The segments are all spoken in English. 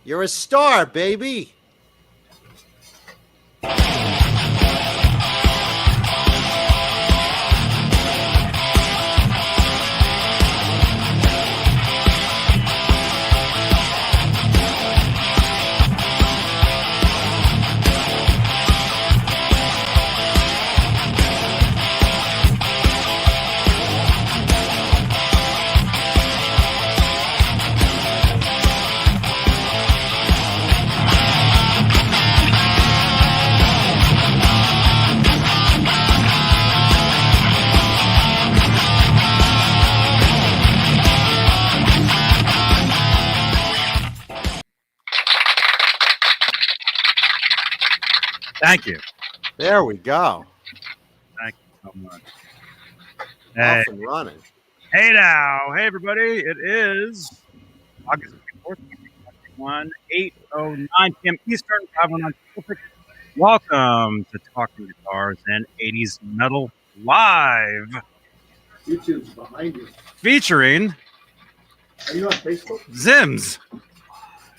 You're a star, baby. Thank you. There we go. Thank you so much. Off and running. Hey now. Hey, everybody. It is August 24th, 2021, 8:09 p.m. Eastern, 5:09 Pacific. Welcome to Talking Guitars and 80s Metal Live. YouTube's behind you. Featuring... Are you on Facebook? Zims.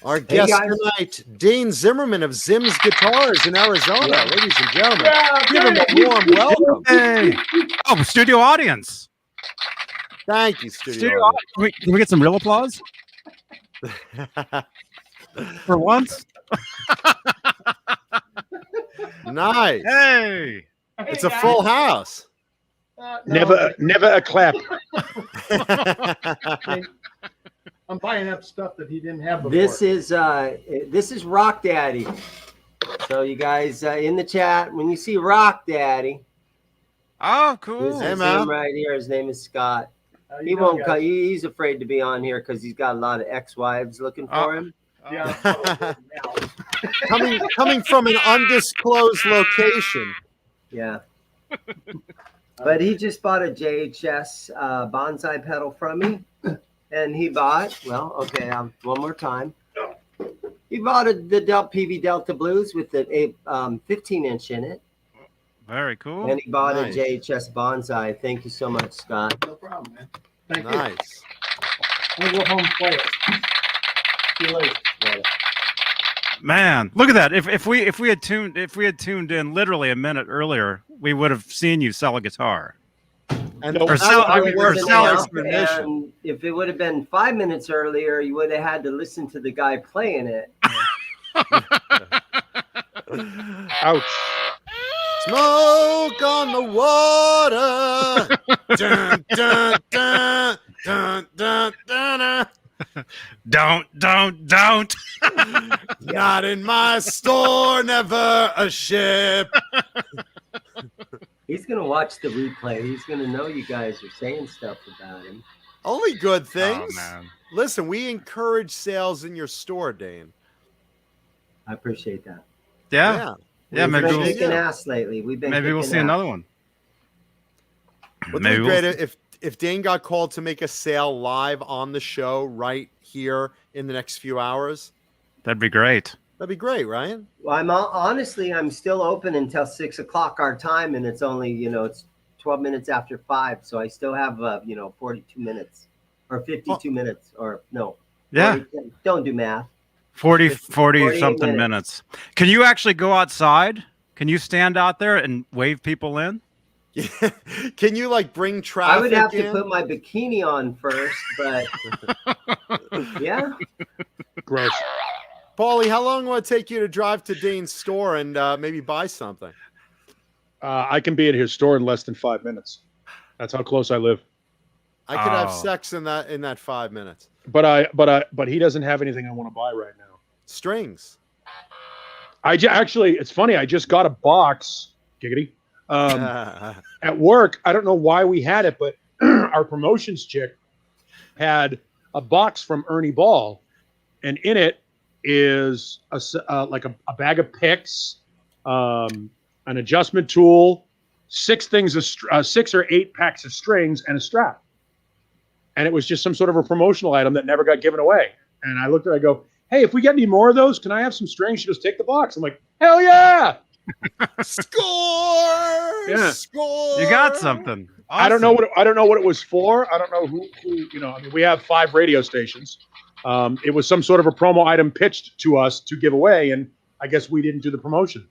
Our guest tonight, Dane Zimmerman of Zims Guitars in Arizona. Yeah. Ladies and gentlemen, Yeah, give him a warm welcome. Hey. Oh, studio audience. Thank you, studio audience. Can we get some real applause? For once? Nice. Hey. It's a full house. No, Never a clap. I'm buying up stuff that he didn't have before. This is Rock Daddy. So you guys in the chat, when you see Rock Daddy, Oh, cool. this Hey, is man. him right here. His name is Scott. How you He doing, won't. guys? He's afraid to be on here because he's got a lot of ex-wives looking for him. Yeah. coming from an undisclosed location. Yeah. But he just bought a JHS bonsai pedal from me, and he bought. Well, okay, one more time. He bought the PV Delta Blues with the 15-inch in it. Very cool. And he bought Nice. a JHS bonsai. Thank you so much, Scott. No problem, man. Thank you. Nice. I'll go home and play it. See you later. Man, look at that. If we had tuned in literally a minute earlier, we would have seen you sell a guitar. And Or sell- I mean, or sell it. And if it would have been 5 minutes earlier, you would have had to listen to the guy playing it. Ouch. Smoke on the water. Dun, dun, dun, dun, dun, dun, dun. Don't. Not in my store, never a ship. He's going to watch the replay. He's going to know you guys are saying stuff about him. Only good things. Oh, man. Listen, we encourage sales in your store, Dane. I appreciate that. Yeah. We've Maybe been we'll, kicking ass lately. We've been maybe we'll kicking see ass. another one. Wouldn't Maybe it be we'll great if Dane got called to make a sale live on the show right here in the next few hours? That'd be great. That'd be great, Ryan. Well, I'm still open until 6 o'clock our time, and it's only, it's 12 minutes after 5. So I still have, 42 minutes or 52 minutes or no. Yeah. 40, don't do math. 40 48 something minutes. Can you actually go outside? Can you stand out there and wave people in? Can you bring traffic? I would have to in? put my bikini on first, but yeah. Gross. Paulie, how long will it take you to drive to Dane's store and maybe buy something? I can be at his store in less than 5 minutes. That's how close I live. I could have Oh. sex in that 5 minutes. But he doesn't have anything I want to buy right now. Strings. Actually, it's funny. I just got a box. Giggity. At work. I don't know why we had it, but our promotions chick had a box from Ernie Ball, and in it is a bag of picks, an adjustment tool, 6 or 8 packs of strings, and a strap. And it was just some sort of a promotional item that never got given away. And I looked at it, I go, hey, if we get any more of those, can I have some strings? She goes, take the box. I'm like, hell yeah. Score! Yeah. Score! You got something. I don't know what it was for. I don't know who I mean, we have 5 radio stations. It was some sort of a promo item pitched to us to give away, and I guess we didn't do the promotion.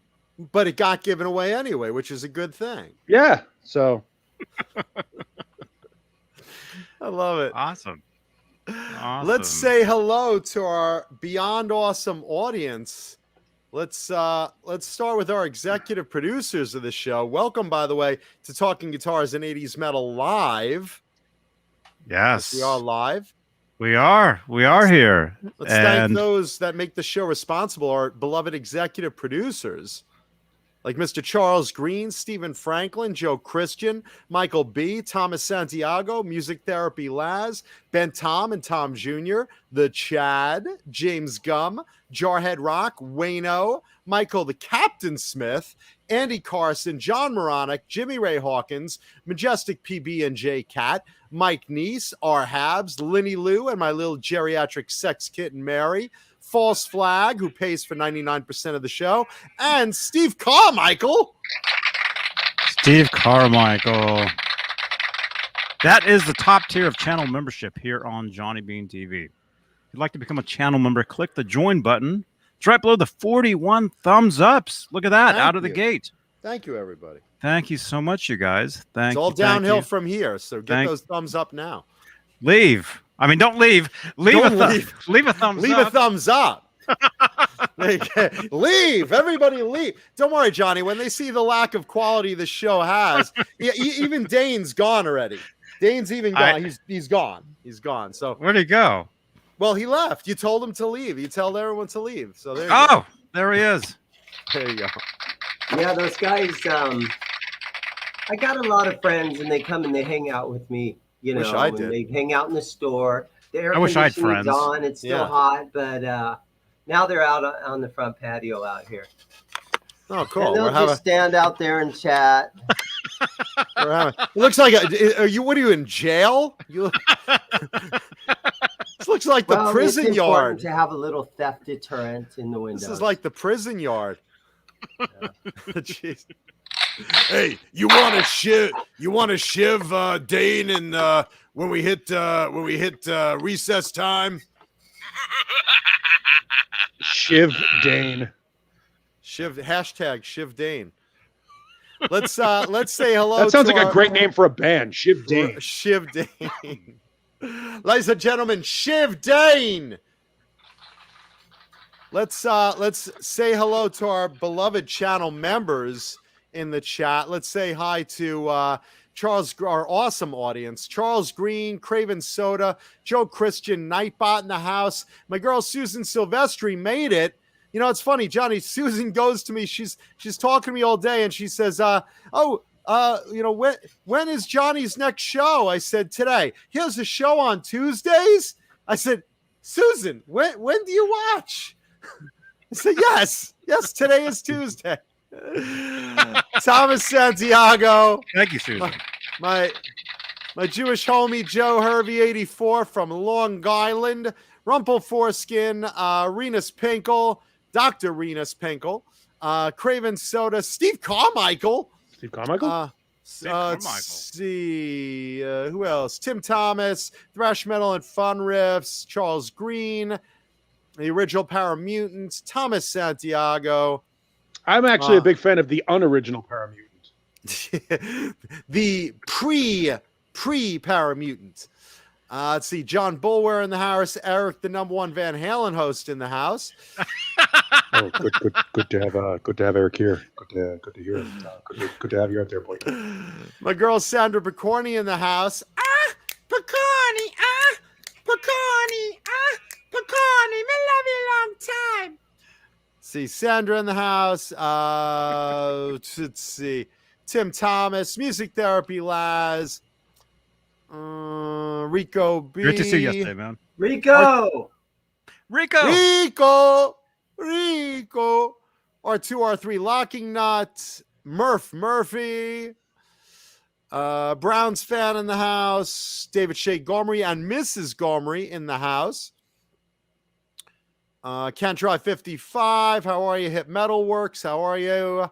But it got given away anyway, which is a good thing. Yeah. So I love it. Awesome. Let's say hello to our beyond awesome audience. Let's start with our executive producers of the show. Welcome, by the way, to Talking Guitars and 80s Metal Live. Yes. We are live. We are here. Let's thank those that make the show responsible, our beloved executive producers, like Mr. Charles Green, Stephen Franklin, Joe Christian, Michael B., Thomas Santiago, Music Therapy Laz, Ben Tom and Tom Jr., The Chad, James Gum, Jarhead Rock, Wayno, Michael the Captain Smith, Andy Carson, John Moronic, Jimmy Ray Hawkins, Majestic PB and J Cat, Mike Neese, R. Habs, Linny Lou, and my little geriatric sex kitten Mary, False Flag, who pays for 99% of the show, and Steve Carmichael. Steve Carmichael. That is the top tier of channel membership here on Johnny Bean TV. If you'd like to become a channel member, click the join button. It's right below the 41 thumbs ups. Look at that, out of the gate. Thank you, everybody. Thank you so much, you guys. It's all downhill from here, so get those thumbs up now. Leave. I mean, don't leave. Leave a thumbs up. Leave a thumbs up. Leave. Everybody leave. Don't worry, Johnny. When they see the lack of quality the show has, even Dane's gone already. Dane's even gone. He's gone. He's gone. So where'd he go? Well, he left. You told him to leave. You tell everyone to leave. So there you go. There he is. There you go. Yeah, those guys. I got a lot of friends, and they come and they hang out with me. You know, wish I did. They hang out in the store. The air I wish I had conditioning's friends. on. It's still hot, but now they're out on the front patio out here. Oh, cool. And they'll just stand out there and chat. It looks like what are you in jail? This looks like the prison it's yard. To have a little theft deterrent in the window. This is like the prison yard. Jeez. Hey, you want to shiv Dane and when we hit recess time? Shiv Dane. Hashtag Shiv Dane. Let's say hello. That sounds like a great name for a band, Shiv Dane. Shiv Dane. Ladies and gentlemen, Shiv Dane. Let's say hello to our beloved channel members in the chat. Let's say hi to Charles, our awesome audience. Charles Green, Craven Soda, Joe Christian, Nightbot in the house. My girl Susan Silvestri made it. You know, it's funny, Johnny. Susan goes to me. She's talking to me all day, and she says, when is Johnny's next show? I said, today. He has a show on Tuesdays. I said, Susan, when do you watch? I said, yes, today is Tuesday. Thomas Santiago. Thank you, Susan. My Jewish homie Joe Hervey 84 from Long Island. Rumple Foreskin, Renus Pinkle, Dr. Renus Pinkle, Craven Soda, Steve Carmichael. Let's see, who else? Tim Thomas, Thrash Metal and Fun Riffs, Charles Green, the original Paramutants, Thomas Santiago. I'm actually a big fan of the unoriginal Paramutant. The pre-Paramutant. Let's see, John Bulwer in the house, Eric, the #1 Van Halen host in the house. Oh, good to have Eric here. Good to hear him. Good to have you out there, boy. My girl Sandra Picorni in the house. Picorni, Picorni, me love you long time. See, Sandra in the house. Let's see, Tim Thomas, Music Therapy Laz. Rico B. Great to see you yesterday, man. Rico. R2, R3 Locking Nut. Murphy. Browns fan in the house. David Shea Gomery and Mrs. Gomery in the house. Can't Try 55. How are you? Hit Metal Works. How are you?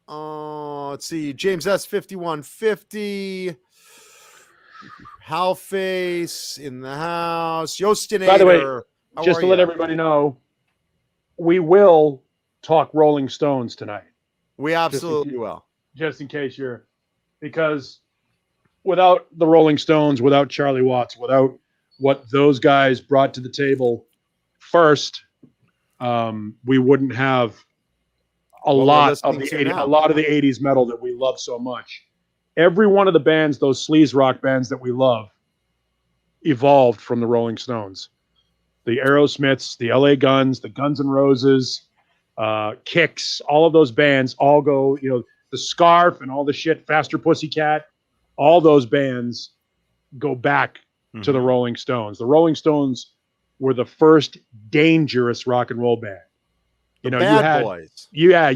Let's see. James S 5150. Halface in the house. Yostinator. By the way, how just are to let ya? everybody know, we will talk Rolling Stones tonight. We absolutely will. Just in case you're, because without the Rolling Stones, without Charlie Watts, without what those guys brought to the table first, we wouldn't have a What we're lot of listening to the now. a lot of the 80s metal that we love so much. Every one of the bands, those sleaze rock bands that we love, evolved from the Rolling Stones. The Aerosmiths, the LA Guns, the Guns N' Roses, Kicks, all of those bands all go, the Scarf and all the shit, Faster Pussycat, all those bands go back to the Rolling Stones. The Rolling Stones were the first dangerous rock and roll band. The you Bad had Boys. you had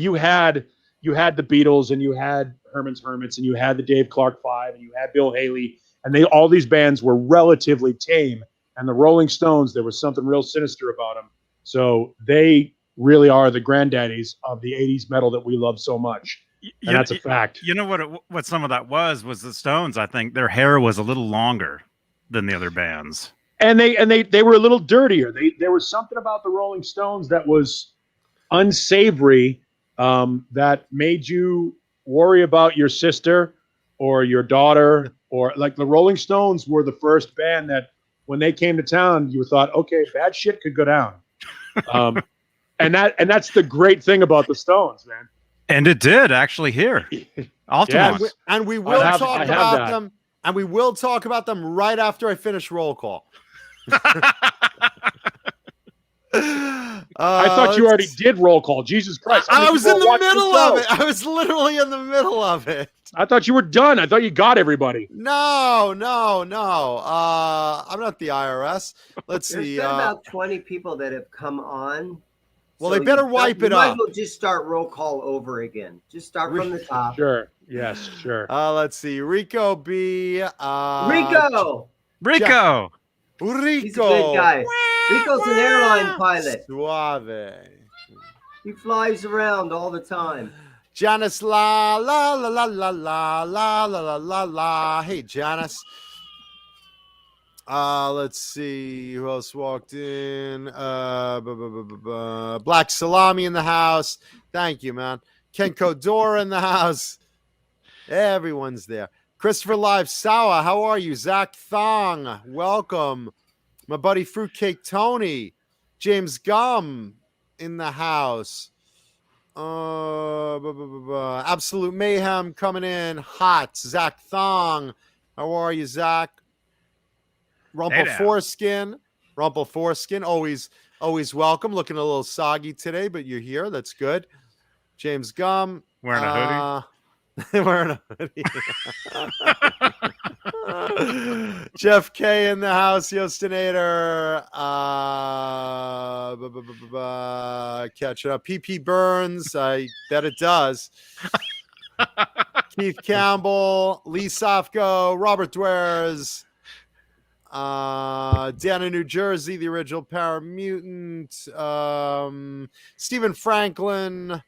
the Beatles, and you had Herman's Hermits, and you had the Dave Clark Five, and you had Bill Haley, and all these bands were relatively tame. And the Rolling Stones, there was something real sinister about them. So they really are the granddaddies of the 80s metal that we love so much. And that's a fact. You know what some of that was the Stones. I think their hair was a little longer than the other bands. And they were a little dirtier. There was something about the Rolling Stones that was unsavory, that made you worry about your sister or your daughter, or like the Rolling Stones were the first band that when they came to town, you thought, okay, bad shit could go down. And that's the great thing about the Stones, man. And it did actually here. Yes. And we will talk I have about that. them. And we will talk about them right after I finish roll call. I thought you already did roll call. Jesus Christ. I was in the Watch middle show. of it. I was literally in the middle of it. I thought you were done. I thought you got everybody. No. I'm not the IRS. Let's There's see. been about 20 people that have come on. Well, they better wipe it you might up. as well just start roll call over again. Just start from the top. Sure. Yes, sure. Let's see. Rico B. Rico! Rico. He's a good guy. Rico's an airline pilot. Suave. He flies around all the time. Janice la la la la la la la la la la la. Hey Janice. Let's see who else walked in. Black Salami in the house. Thank you, man. Ken Kodora in the house. Everyone's there. Christopher Live Sawa, how are you? Zach Thong, welcome. My buddy Fruitcake Tony. James Gum in the house. Absolute Mayhem coming in hot. Zach Thong, how are you, Zach? Rumple Foreskin, always welcome. Looking a little soggy today, but you're here. That's good. James Gum Wearing a hoodie. wearing a hoodie. Jeff K in the house. Yostinator. Catching up. PP Burns. I bet it does. Keith Campbell. Lee Sofko. Robert Dwares. Dan in New Jersey, the original Paramutant. Stephen Franklin.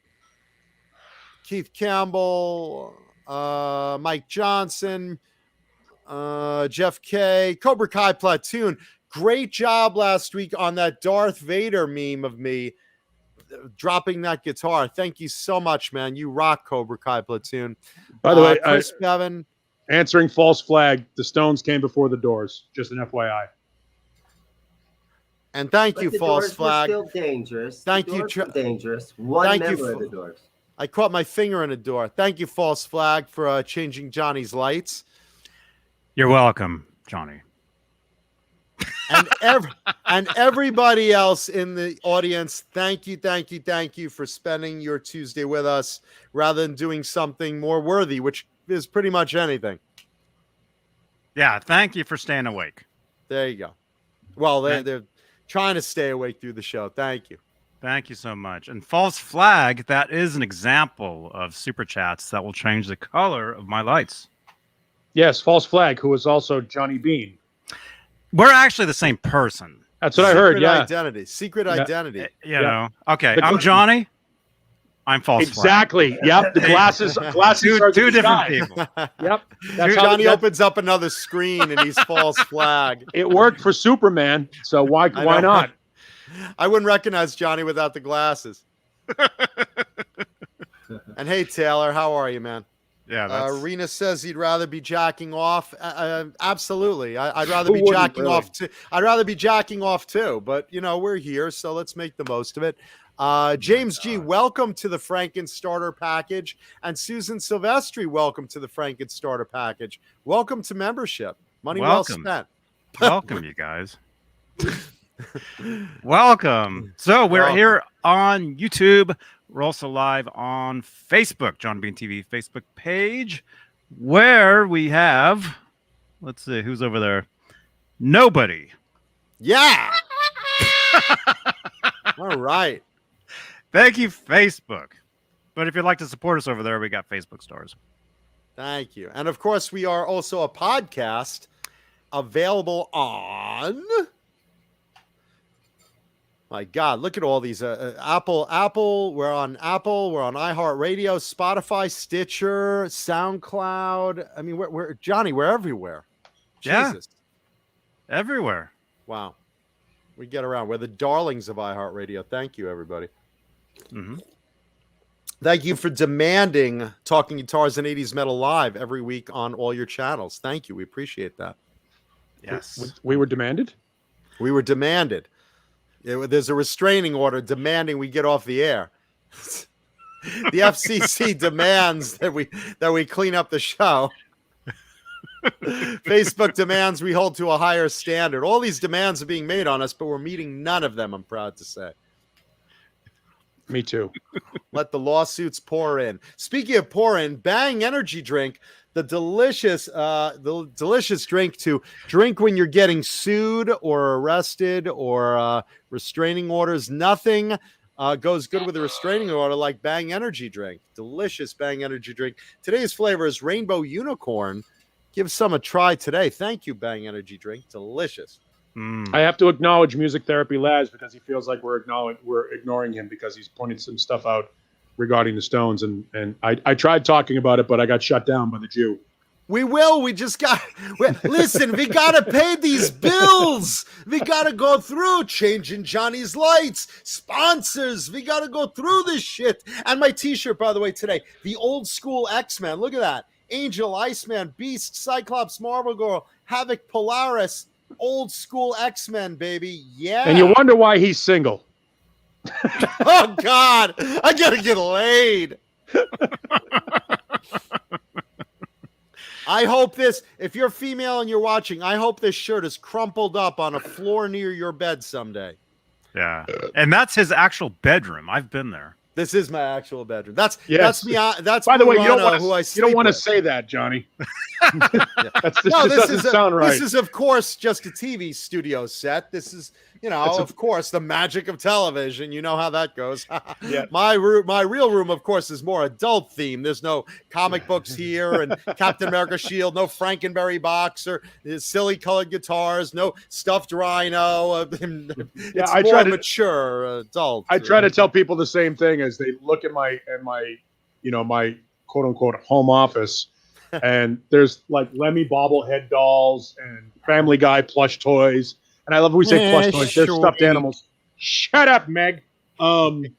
Keith Campbell. Mike Johnson. Jeff K. Cobra Kai Platoon. Great job last week on that Darth Vader meme of me dropping that guitar. Thank you so much, man. You rock, Cobra Kai Platoon. By the way, Chris Bevan. Answering false flag, the Stones came before the Doors. Just an FYI. And thank But you, the false Doors flag. were still dangerous. Thank the you, Doors were dangerous. One Thank you member of for- the Doors. I caught my finger in a door. Thank you, false flag, for changing Johnny's lights. You're welcome, Johnny. And everybody else in the audience, thank you for spending your Tuesday with us rather than doing something more worthy, which is pretty much anything. Yeah, thank you for staying awake. There you go. Well, they're trying to stay awake through the show. Thank you. Thank you so much. And false flag, that is an example of super chats that will change the color of my lights. Yes, false flag, who was also Johnny Beane. We're actually the same person. That's what I heard. Yeah. Secret identity. You know. Okay, I'm Johnny. I'm false flag. Exactly. Yep. The glasses are Two the different sky. people. Yep. That's how Johnny opens up another screen and he's false flag. it worked for Superman. So why know. not? I wouldn't recognize Johnny without the glasses. And hey, Taylor, how are you, man? Yeah, that's Rena says he'd rather be jacking off. Absolutely, I'd rather be Who wouldn't, jacking really? off too. I'd rather be jacking off too. But you know, we're here, so let's make the most of it. James G, welcome to the Franken Starter Package, and Susan Silvestri, welcome to the Franken Starter Package. Welcome to membership. Money Welcome. well spent. welcome, you guys. Welcome. So we're Welcome. here on YouTube. We're also live on Facebook, John Beane TV Facebook page, where we have, let's see, who's over there? Nobody. Yeah. All right. Thank you, Facebook. But if you'd like to support us over there, we got Facebook stars. Thank you. And of course, we are also a podcast available on. My God, look at all these. Apple. We're on Apple. We're on iHeartRadio, Spotify, Stitcher, SoundCloud. I mean, we're Johnny. We're everywhere. Yeah. Jesus. Everywhere. Wow. We get around. We're the darlings of iHeartRadio. Thank you, everybody. Mm-hmm. Thank you for demanding Talking Guitars and 80s Metal Live every week on all your channels. Thank you. We appreciate that. Yes. We were demanded. We were demanded. There's a restraining order demanding we get off the air. The FCC demands that we clean up the show. Facebook demands we hold to a higher standard. All these demands are being made on us, but we're meeting none of them, I'm proud to say. Me too. Let the lawsuits pour in. Speaking of pour in, Bang Energy Drink, the delicious drink to drink when you're getting sued or arrested or restraining orders. Nothing goes good with a restraining order like Bang Energy Drink. Delicious Bang Energy Drink. Today's flavor is Rainbow Unicorn. Give some a try today. Thank you, Bang Energy Drink. Delicious. I have to acknowledge Music Therapy Labs because he feels like we're ignoring him because he's pointing some stuff out regarding the Stones, and I tried talking about it, but I got shut down by the Jew. We will. We just got. Listen, we gotta pay these bills. We gotta go through changing Johnny's lights, sponsors. We gotta go through this shit. And my T-shirt, by the way, today, the old school X-Men. Look at that: Angel, Iceman, Beast, Cyclops, Marvel Girl, Havoc, Polaris. Old school X-Men, baby. Yeah. And you wonder why he's single. Oh God, I gotta get laid. I hope this, if you're female and you're watching, I hope this shirt is crumpled up on a floor near your bed someday. Yeah. And that's his actual bedroom. I've been there. This is my actual bedroom. That's me. That's by the way, you Morano, don't want to say that, Johnny. This doesn't sound right. This is, of course, just a TV studio set. This is, of course, the magic of television. You know how that goes. Yeah. My real room, of course, is more adult themed. There's no comic books here and Captain America shield, no Frankenberry box or silly colored guitars, no stuffed rhino. It's more mature adult. I try to tell people the same thing as they look at my my quote unquote home office. And there's like Lemmy bobblehead dolls and Family Guy plush toys. And I love when we say plush toys. They're stuffed animals. Shut up, Meg. And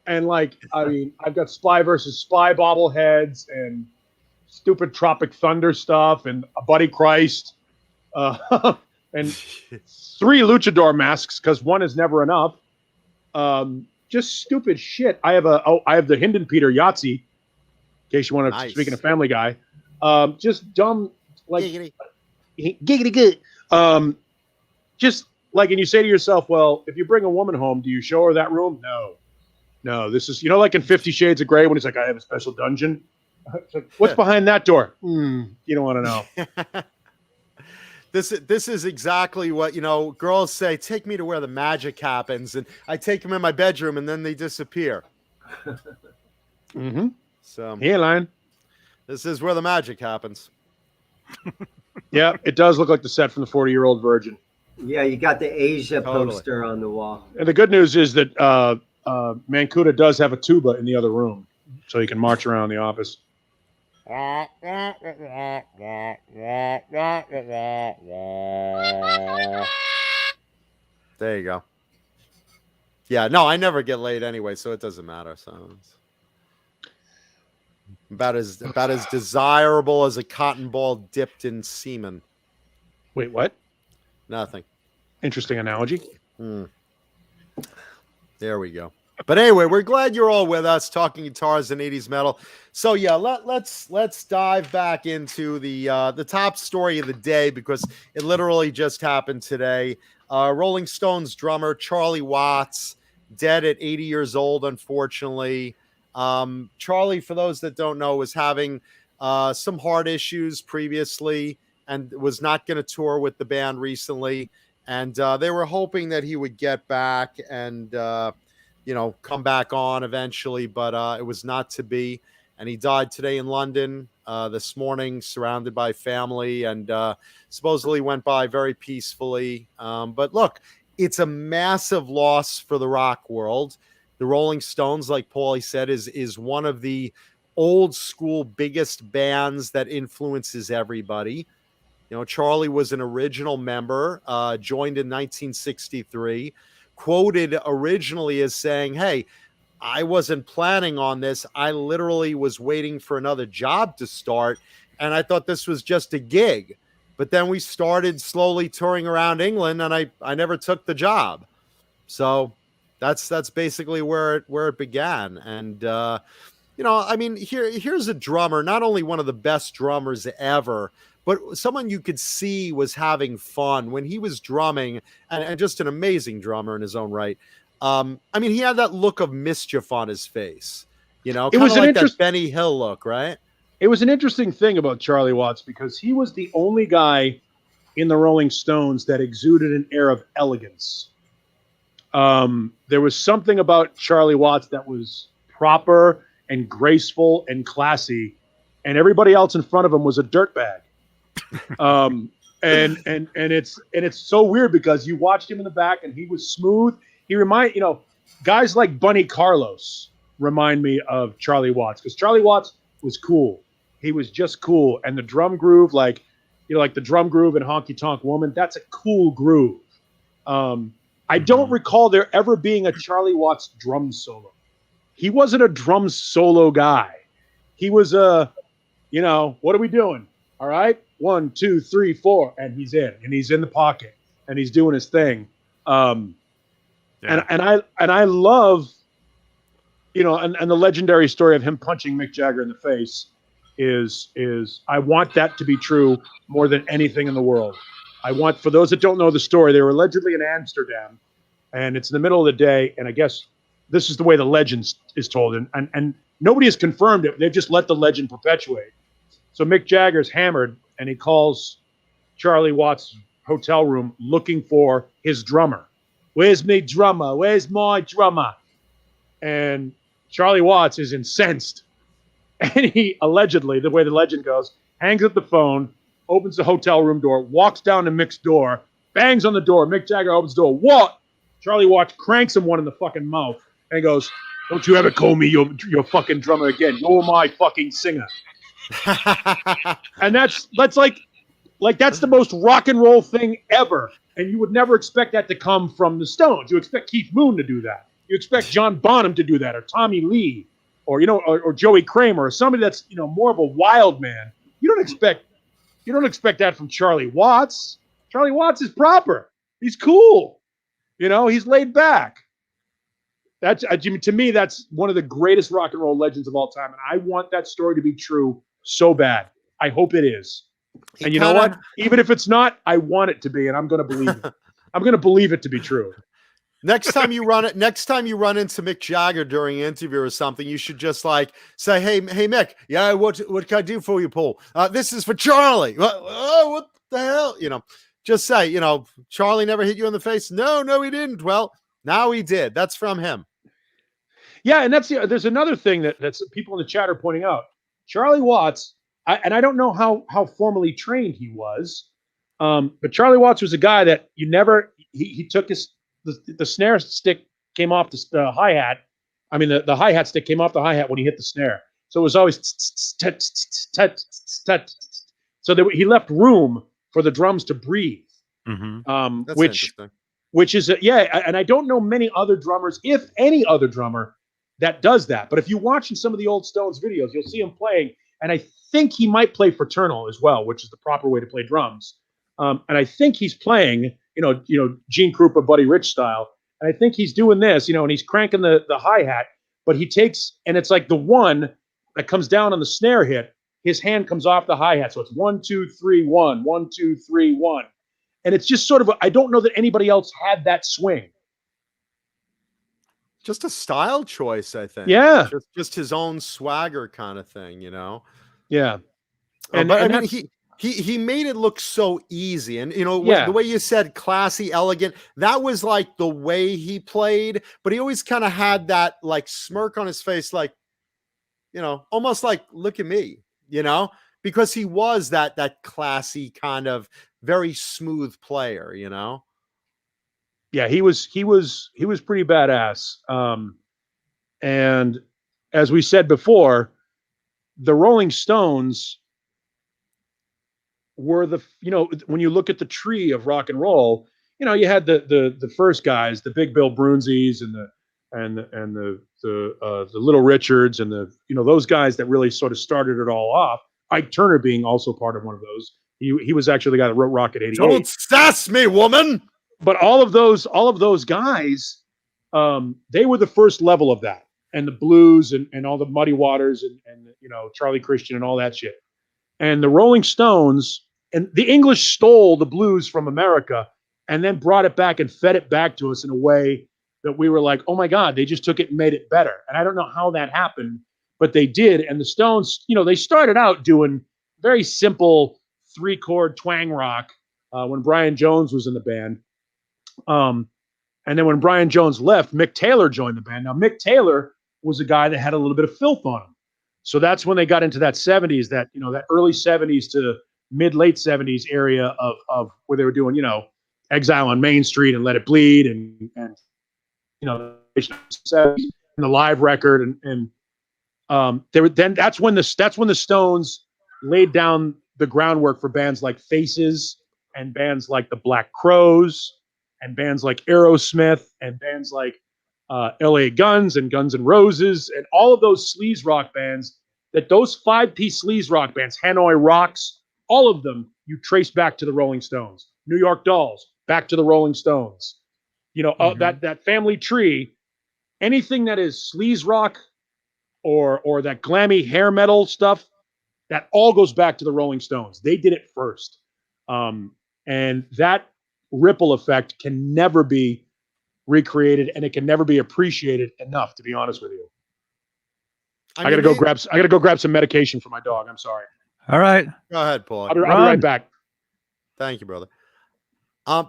I've got Spy versus Spy bobbleheads and stupid Tropic Thunder stuff and a Buddy Christ. And 3 luchador masks because one is never enough. Just stupid shit. I have the Hinden Peter Yahtzee. In case you want to, speaking of Family Guy. Just dumb, like giggity good. Just like, and you say to yourself, well, if you bring a woman home, do you show her that room? No. This is, like in 50 Shades of Grey when he's like, I have a special dungeon. It's like, what's behind that door? You don't want to know. This is exactly what, girls say, take me to where the magic happens. And I take them in my bedroom and then they disappear. Mm-hmm. So he ain't lying. This is where the magic happens. Yeah, it does look like the set from the 40-Year-Old Virgin. Yeah, you got the Asia poster on the wall. And the good news is that Mancuda does have a tuba in the other room, so he can march around the office. There you go. Yeah, no, I never get laid anyway, so it doesn't matter. So it's about as desirable as a cotton ball dipped in semen. Wait, what? Nothing. Interesting analogy. There we go. But anyway, we're glad you're all with us talking guitars and 80s metal. So yeah, let's dive back into the top story of the day, because it literally just happened today. Rolling Stones drummer Charlie Watts dead at 80 years old, unfortunately. Charlie, for those that don't know, was having some heart issues previously and was not going to tour with the band recently. And they were hoping that he would get back and come back on eventually, but it was not to be. And he died today in London this morning, surrounded by family, and supposedly went by very peacefully. But look, it's a massive loss for the rock world. The Rolling Stones, like Paulie said, is one of the old school biggest bands that influences everybody. Charlie was an original member, joined in 1963, quoted originally as saying, "Hey, I wasn't planning on this. I literally was waiting for another job to start, and I thought this was just a gig. But then we started slowly touring around England, and I never took the job." So that's basically where it began. And I mean, here's a drummer, not only one of the best drummers ever, but someone you could see was having fun when he was drumming, and just an amazing drummer in his own right. I mean, he had that look of mischief on his face, kind of like that Benny Hill look, right? It was an interesting thing about Charlie Watts, because he was the only guy in the Rolling Stones that exuded an air of elegance. There was something about Charlie Watts that was proper and graceful and classy, and everybody else in front of him was a dirtbag. And it's so weird, because you watched him in the back and he was smooth. He guys like Bunny Carlos remind me of Charlie Watts, because Charlie Watts was cool. He was just cool. And the drum groove, like the drum groove in Honky Tonk Woman, that's a cool groove. I don't recall there ever being a Charlie Watts drum solo. He wasn't a drum solo guy. He was what are we doing? All right. 1, 2, 3, 4. And he's in the pocket and he's doing his thing. And I love, and the legendary story of him punching Mick Jagger in the face is I want that to be true more than anything in the world. For those that don't know the story, they were allegedly in Amsterdam, and it's in the middle of the day. And I guess this is the way the legend is told. And nobody has confirmed it. They've just let the legend perpetuate. So Mick Jagger's hammered, and he calls Charlie Watts' hotel room looking for his drummer. "Where's my drummer? Where's my drummer?" And Charlie Watts is incensed. And he allegedly, the way the legend goes, hangs up the phone, opens the hotel room door, walks down to Mick's door, bangs on the door. Mick Jagger opens the door. "What?" Charlie Watts cranks him one in the fucking mouth and goes, "Don't you ever call me your fucking drummer again. You're my fucking singer." And that's like that's the most rock and roll thing ever. And you would never expect that to come from the Stones. You expect Keith Moon to do that. You expect John Bonham to do that, or Tommy Lee, or or Joey Kramer, or somebody that's more of a wild man. You don't expect that from Charlie Watts. Charlie Watts is proper. He's cool. He's laid back. That's to me, that's one of the greatest rock and roll legends of all time, and I want that story to be true so bad. I hope it is. And you know what? Even if it's not, I want it to be, and I'm going to believe it. I'm going to believe it to be true. Next time you run into Mick Jagger during an interview or something, you should just say, hey Mick, yeah, what can I do for you, Paul? This is for Charlie. What the hell? Just say, Charlie never hit you in the face. No, he didn't. Well, now he did. That's from him. Yeah, and there's another thing that's people in the chat are pointing out. Charlie Watts, I don't know how formally trained he was, but Charlie Watts was a guy that he took the snare stick came off the hi-hat. I mean, the hi-hat stick came off the hi-hat when he hit the snare. So it was always so that he left room for the drums to breathe. Mm-hmm. Which is and I don't know many other drummers, if any other drummer, that does that. But if you watch in some of the old Stones videos, you'll see him playing, and I think he might play fraternal as well, which is the proper way to play drums. And I think he's playing, Gene Krupa, Buddy Rich style. And I think he's doing this, and he's cranking the hi-hat, but he takes, and it's like the one that comes down on the snare hit, his hand comes off the hi-hat. So it's 1, 2, 3, 1, 1, 2, 3, 1. And it's just sort of, I don't know that anybody else had that swing. Just a style choice, I think. Yeah. Just his own swagger kind of thing, Yeah. But I mean, he made it look so easy. And, the way you said classy, elegant, that was like the way he played. But he always kind of had that like smirk on his face, like, almost like, look at me, because he was that classy kind of very smooth player, Yeah, he was pretty badass. And as we said before, the Rolling Stones were when you look at the tree of rock and roll, you had the first guys, the Big Bill Brunzis and the Little Richards and those guys that really sort of started it all off. Ike Turner being also part of one of those. He was actually the guy that wrote Rocket 88. Don't sass me, woman. But all of those guys, they were the first level of that, and the blues and all the Muddy Waters and Charlie Christian and all that shit. And the Rolling Stones and the English stole the blues from America and then brought it back and fed it back to us in a way that we were like, oh my God, they just took it and made it better. And I don't know how that happened, but they did. And the Stones, they started out doing very simple 3-chord twang rock when Brian Jones was in the band. And then when Brian Jones left, Mick Taylor joined the band. Now, Mick Taylor was a guy that had a little bit of filth on him. So that's when they got into that 70s, that early 70s to mid-late 70s area of where they were doing, Exile on Main Street and Let It Bleed and the live record. And that's when the Stones laid down the groundwork for bands like Faces and bands like the Black Crowes and bands like Aerosmith and bands like LA Guns and Guns N' Roses and all of those sleaze rock bands, that those 5-piece sleaze rock bands, Hanoi Rocks, all of them you trace back to the Rolling Stones. New York Dolls, back to the Rolling Stones. That family tree, anything that is sleaze rock or that glammy hair metal stuff, that all goes back to the Rolling Stones. They did it first. And that ripple effect can never be recreated, and it can never be appreciated enough, to be honest with you. I gotta go grab some medication for my dog. I'm sorry. All right. Go ahead, Paul. I'll be right back. Thank you, brother.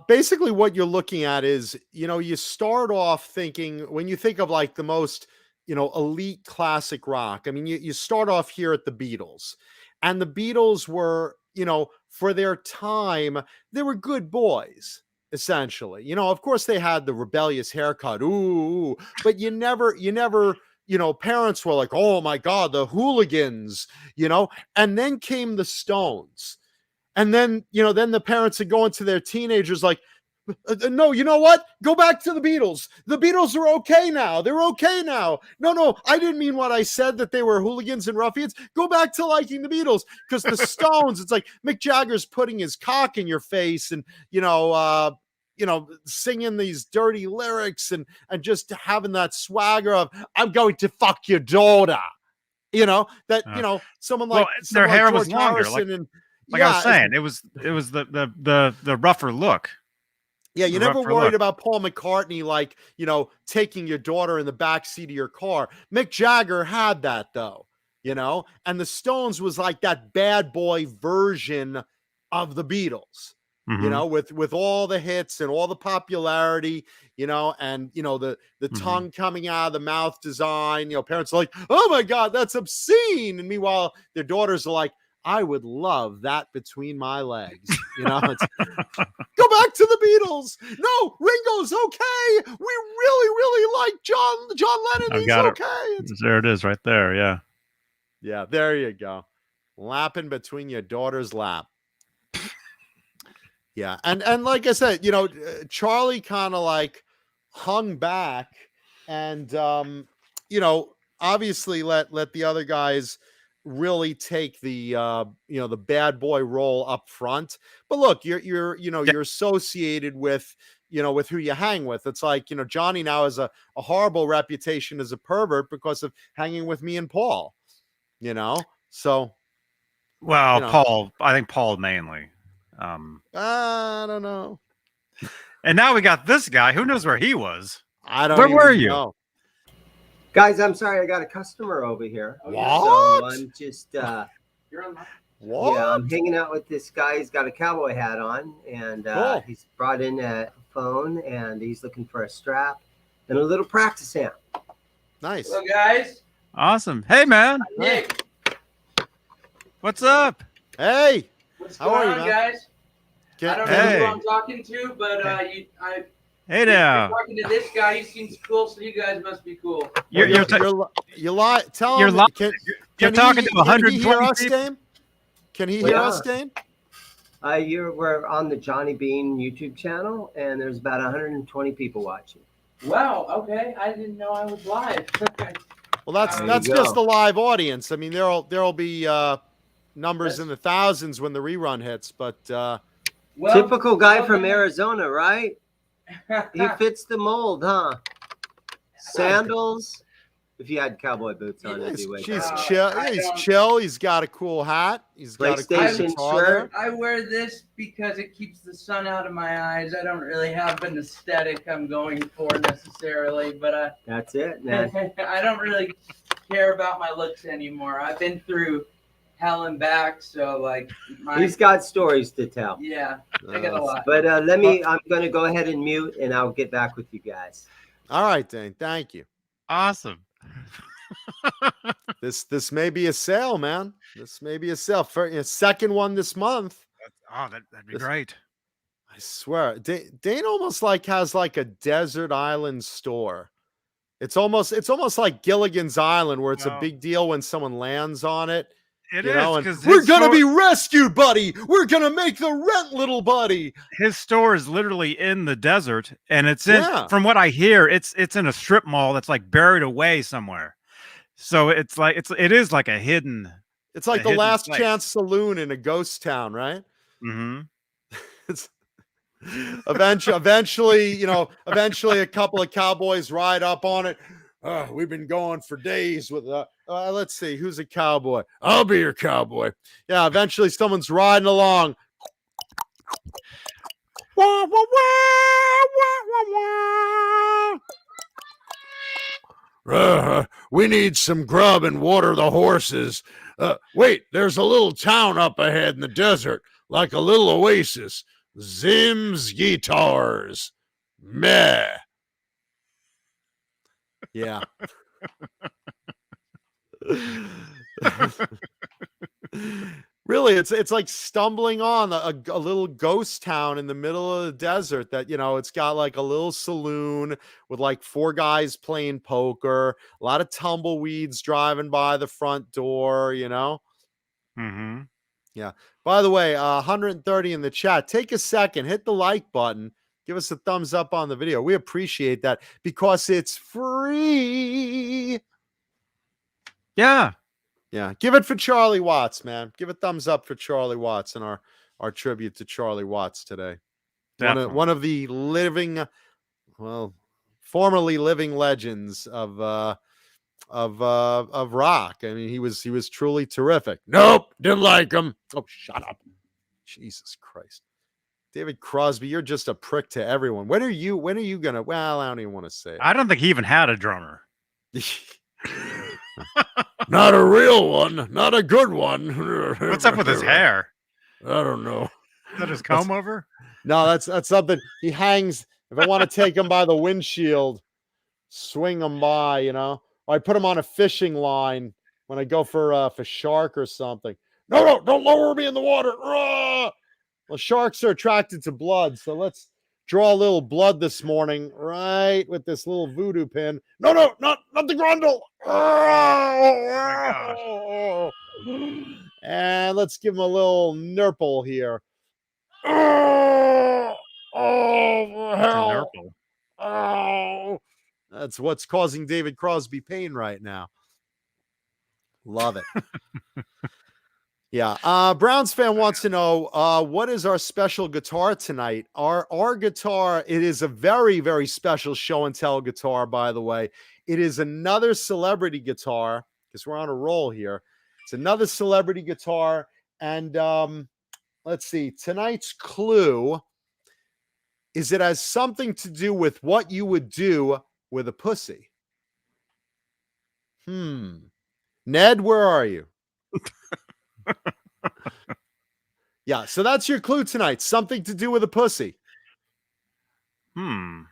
Basically what you're looking at is, you start off thinking, when you think of like the most, elite classic rock, I mean, you start off here at the Beatles, and the Beatles were, for their time, they were good boys, essentially. Of course they had the rebellious haircut. Ooh, but you never, parents were like, oh my God, the hooligans, and then came the Stones. And then, then the parents would go into their teenagers like, no, you know what? Go back to the Beatles. The Beatles are okay now. They're okay now. No, I didn't mean what I said, that they were hooligans and ruffians. Go back to liking the Beatles, because the Stones, it's like Mick Jagger's putting his cock in your face and, singing these dirty lyrics and just having that swagger of, I'm going to fuck your daughter. Someone like their hair like was George longer. Harrison I was saying, it was the rougher look. Yeah, you never worried about Paul McCartney, like, taking your daughter in the back seat of your car. Mick Jagger had that, though, and the Stones was like that bad boy version of the Beatles, with all the hits and all the popularity, and, the tongue coming out of the mouth design, parents are like, oh my God, that's obscene. And meanwhile, their daughters are like, I would love that between my legs. You know, it's go back to the Beatles. No, Ringo's okay. We really like John Lennon. I've He's got it. okay. There it is, right there. Yeah. Yeah, there you go. Lapping between your daughter's lap. Yeah, and like I said, you know, Charlie kind of like hung back, and you know, obviously let the other guys really take the you know, the bad boy role up front. But look, you're you know, you're associated with, you know, with who you hang with. It's like, you know, Johnny now has a horrible reputation as a pervert because of hanging with me and Paul. You know, so Well, you know. Paul, I think Paul mainly. I don't know. And now we got this guy. Who knows where he was? I don't. Where even were you? know. Guys, I'm sorry, I got a customer over here. What? So I'm just You're on my. What? yeah, I'm hanging out with this guy. He's got a cowboy hat on, and Cool. he's brought in a phone, and he's looking for a strap and a little practice amp. Nice. Hello, guys. Awesome. Hey, man. Nick, What's up? Hey, what's How are going you, on, man? guys? Can- I don't know Hey. who I'm talking to, but Hey you're now. talking to this guy. He seems cool, so you guys must be cool. You're you lie. Tell You're him. li- Can, you're can talking he, to Can he 120 hear us, people? Dane? Can he Well, hear yeah. us, Dane? We're on the Johnny Beane YouTube channel, and there's about 120 people watching. Wow. Okay, I didn't know I was live. Well, that's There you that's just go. the live audience. I mean, there'll be numbers in the thousands when the rerun hits, but Well, Typical guy well, from then- Arizona, right? He fits the mold, huh? Sandals. If you had cowboy boots on, it'd be way he's better. chill. I He's don't- chill. He's got a cool hat. He's got a cool PlayStation guitar there. shirt. I wear this because it keeps the sun out of my eyes. I don't really have an aesthetic I'm going for necessarily, but That's it, man. I don't really care about my looks anymore. I've been through hell and back, so like He's got stories to tell. yeah, I got a lot. But I'm going to go ahead and mute, and I'll get back with you guys. All right, Dane. Thank you. Awesome. This may be a sale, man. This may be a sale. For second one this month. That'd be This- great. I swear, Dane almost like has like a desert island store. It's almost like Gilligan's Island, where it's a Well- big deal when someone lands on it. It You is know, and because we're gonna be rescued, buddy. We're gonna make the rent, little buddy. his store is literally in the desert, and it's in. Yeah. From what I hear, it's in a strip mall that's like buried away somewhere. So it's like it is like a hidden. It's like A the hidden Last place. Chance Saloon in a ghost town, right? Mm-hmm. It's eventually, you know, eventually a couple of cowboys ride up on it. We've been going for days with let's see, who's a cowboy? I'll be your cowboy. Yeah, eventually someone's riding along. Wah, wah, wah, wah, wah, wah. We need some grub and water the horses. Wait, there's a little town up ahead in the desert, like a little oasis. Zim's guitars. Meh. Yeah. Really, it's like stumbling on a little ghost town in the middle of the desert that, you know, it's got like a little saloon with like 4 guys playing poker, a lot of tumbleweeds driving by the front door, you know. Mm-hmm. By the way, 130 in the chat. Take a second, hit the like button, give us a thumbs up on the video. We appreciate that because it's free. Yeah. Yeah, give it for Charlie Watts, man. Give a thumbs up for Charlie Watts and our tribute to Charlie Watts today. Definitely. One of the living, well, formerly living legends of rock. I mean, he was truly terrific. Nope, didn't like him. Oh, shut up. Jesus Christ. David Crosby, you're just a prick to everyone. When are you gonna, well, I don't even want to say it. I don't think he even had a drummer. Not a real one, not a good one. What's up with his hair? I don't know. Is that his comb over? No, that's something he hangs. If I want to take him by the windshield, swing him by, you know, or I put him on a fishing line when I go for shark or something. No, don't lower me in the water. Ah! Well, sharks are attracted to blood, so let's draw a little blood this morning, right, with this little voodoo pin. No, not the grundle. Oh And let's give him a little nurple here. Oh, What's a hell. nurple? Oh, that's what's causing David Crosby pain right now. Love it. Yeah. Browns fan wants to know what is our special guitar tonight? Our guitar, it is a very, very special show and tell guitar, by the way. It is another celebrity guitar, because we're on a roll here. It's another celebrity guitar. And let's see, tonight's clue is it has something to do with what you would do with a pussy. Ned, where are you? Yeah, so that's your clue tonight. Something to do with a pussy. But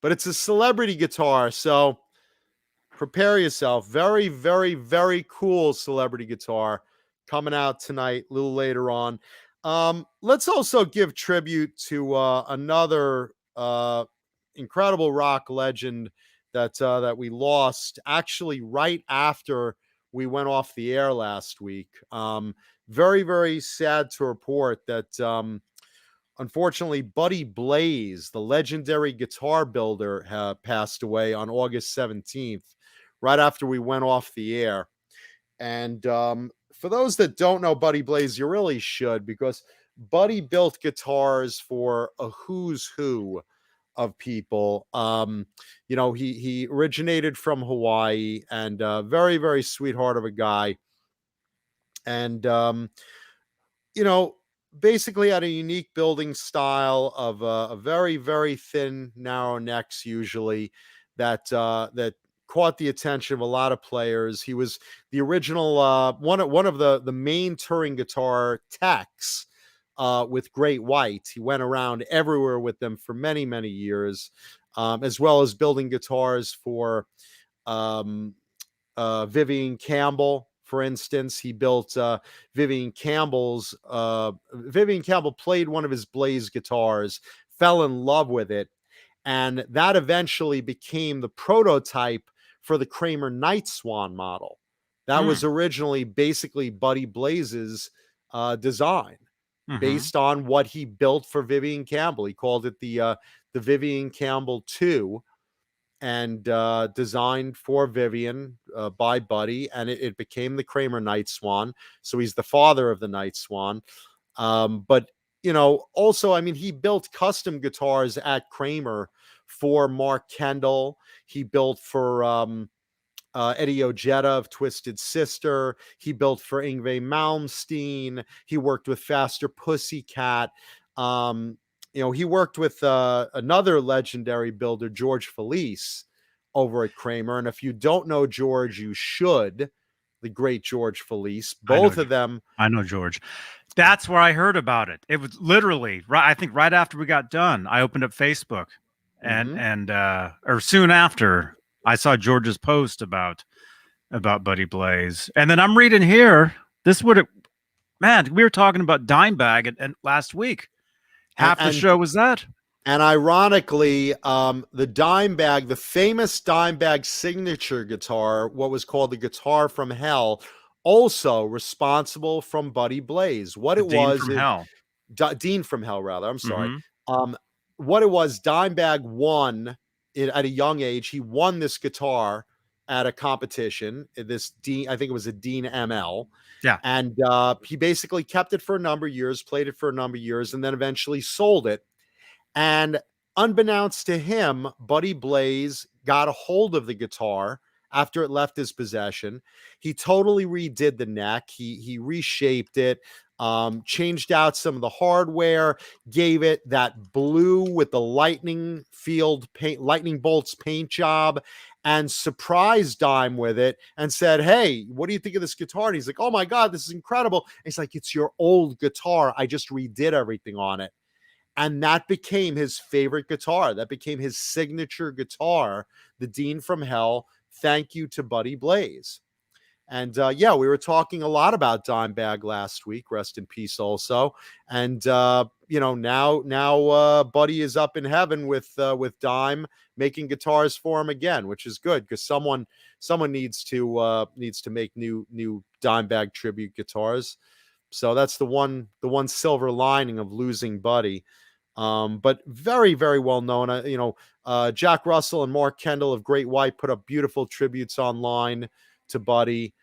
it's a celebrity guitar, so prepare yourself. Very, very, very cool celebrity guitar coming out tonight, a little later on. Let's also give tribute to another incredible rock legend that we lost actually right after we went off the air last week. Very, very sad to report that unfortunately, Buddy Blaze, the legendary guitar builder, passed away on August 17th, right after we went off the air. And for those that don't know Buddy Blaze, you really should, because Buddy built guitars for a who's who of people. He originated from Hawaii, and very, very sweetheart of a guy. And basically had a unique building style of a very, very thin, narrow necks, usually that caught the attention of a lot of players. He was the original one of the main touring guitar techs with Great White. He went around everywhere with them for many, many years, as well as building guitars for Vivian Campbell. For instance, he built Vivian Campbell's. Vivian Campbell played one of his Blaze guitars, fell in love with it, and that eventually became the prototype for the Kramer Night Swan model. That was originally basically Buddy Blaze's design, based on what he built for Vivian Campbell. He called it the Vivian Campbell 2. And designed for Vivian by Buddy, and it became the Kramer Night Swan. So he's the father of the Night Swan. But also, I mean, he built custom guitars at Kramer for Mark Kendall. He built for Eddie Ojeda of Twisted Sister. He built for Yngwie Malmsteen. He worked with Faster Pussycat. He worked with another legendary builder, George Felice, over at Kramer. And if you don't know George, you should. The great George Felice. Both of them. I know George. That's where I heard about it. It was literally I think right after we got done, I opened up Facebook, and or soon after, I saw George's post about Buddy Blaze, and then I'm reading here. We were talking about Dimebag and last week. Half the show was that. And ironically, the Dimebag, the famous Dimebag signature guitar, what was called the Guitar from Hell, also responsible from Buddy Blaze. What it was, Dean from Hell, rather. I'm sorry. What it was, Dimebag won at a young age. He won this guitar at a competition. This Dean, I think it was a Dean ML. Yeah. And he basically kept it for a number of years, played it for a number of years, and then eventually sold it. And unbeknownst to him, Buddy Blaze got a hold of the guitar after it left his possession. He totally redid the neck. He reshaped it, changed out some of the hardware, gave it that blue with the lightning bolts paint job, and surprised Dime with it and said, "Hey, what do you think of this guitar?" And he's like, "Oh my God, this is incredible." And he's like, "It's your old guitar. I just redid everything on it." And that became his favorite guitar. That became his signature guitar, the Dean from Hell. Thank you to Buddy Blaze. And yeah, we were talking a lot about Dimebag last week. Rest in peace, also. And you know, now Buddy is up in heaven with Dime, making guitars for him again, which is good because someone needs to make new Dimebag tribute guitars. So that's the one silver lining of losing Buddy. But very, very well known. You know, Jack Russell and Mark Kendall of Great White put up beautiful tributes online to Buddy.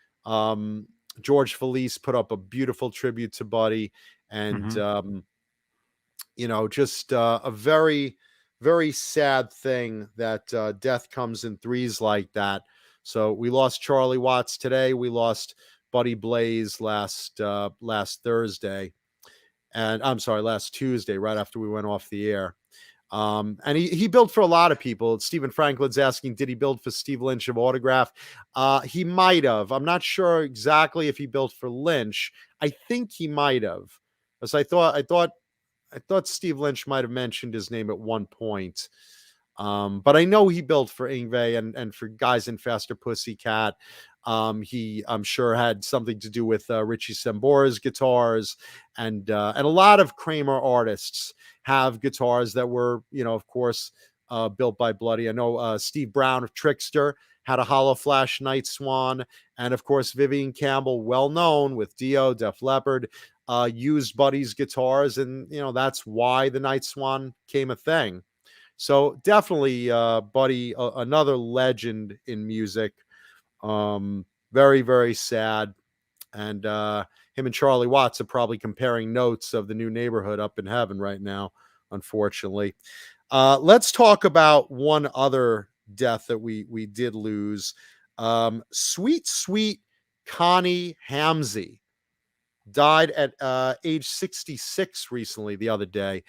George Felice put up a beautiful tribute to Buddy, and you know, just a very, very sad thing that death comes in threes like that. So we lost Charlie Watts today. We lost Buddy Blaze last Thursday, and I'm sorry, last Tuesday, right after we went off the air. And he built for a lot of people. Stephen Franklin's asking, did he build for Steve Lynch of Autograph? He might have. I'm not sure exactly if he built for Lynch. I think he might have, because I thought Steve Lynch might have mentioned his name at one point. But I know he built for Yngwie and for guys in Faster Pussycat. He, I'm sure, had something to do with Richie Sambora's guitars, and a lot of Kramer artists have guitars that were, you know, of course, built by Bloody. I know Steve Brown of Trickster had a Hollow Flash Night Swan, and of course Vivian Campbell, well known with Dio, Def Leppard, used Buddy's guitars, and you know that's why the Night Swan came a thing. So definitely, Buddy, another legend in music. Very, very sad. And him and Charlie Watts are probably comparing notes of the new neighborhood up in heaven right now, unfortunately. Let's talk about one other death that we did lose. Sweet Connie Hamzy died at age 66 recently, the other day.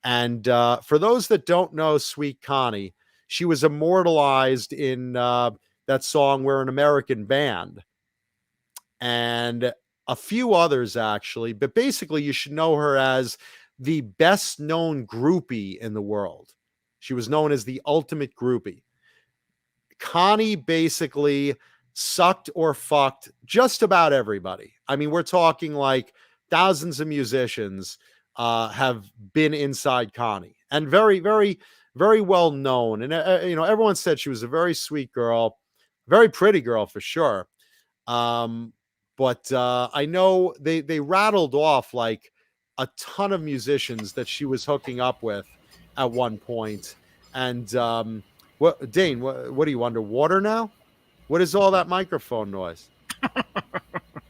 And for those that don't know Sweet Connie, she was immortalized in that song "We're an American Band," and a few others actually. But basically, you should know her as the best known groupie in the world. She was known as the ultimate groupie. Connie basically sucked or fucked just about everybody. I mean, we're talking like thousands of musicians have been inside Connie, and very, very, very well known. And you know, everyone said she was a very sweet girl, very pretty girl for sure. But I know they rattled off like a ton of musicians that she was hooking up with at one point. And what, Dane? What are you, underwater now? What is all that microphone noise?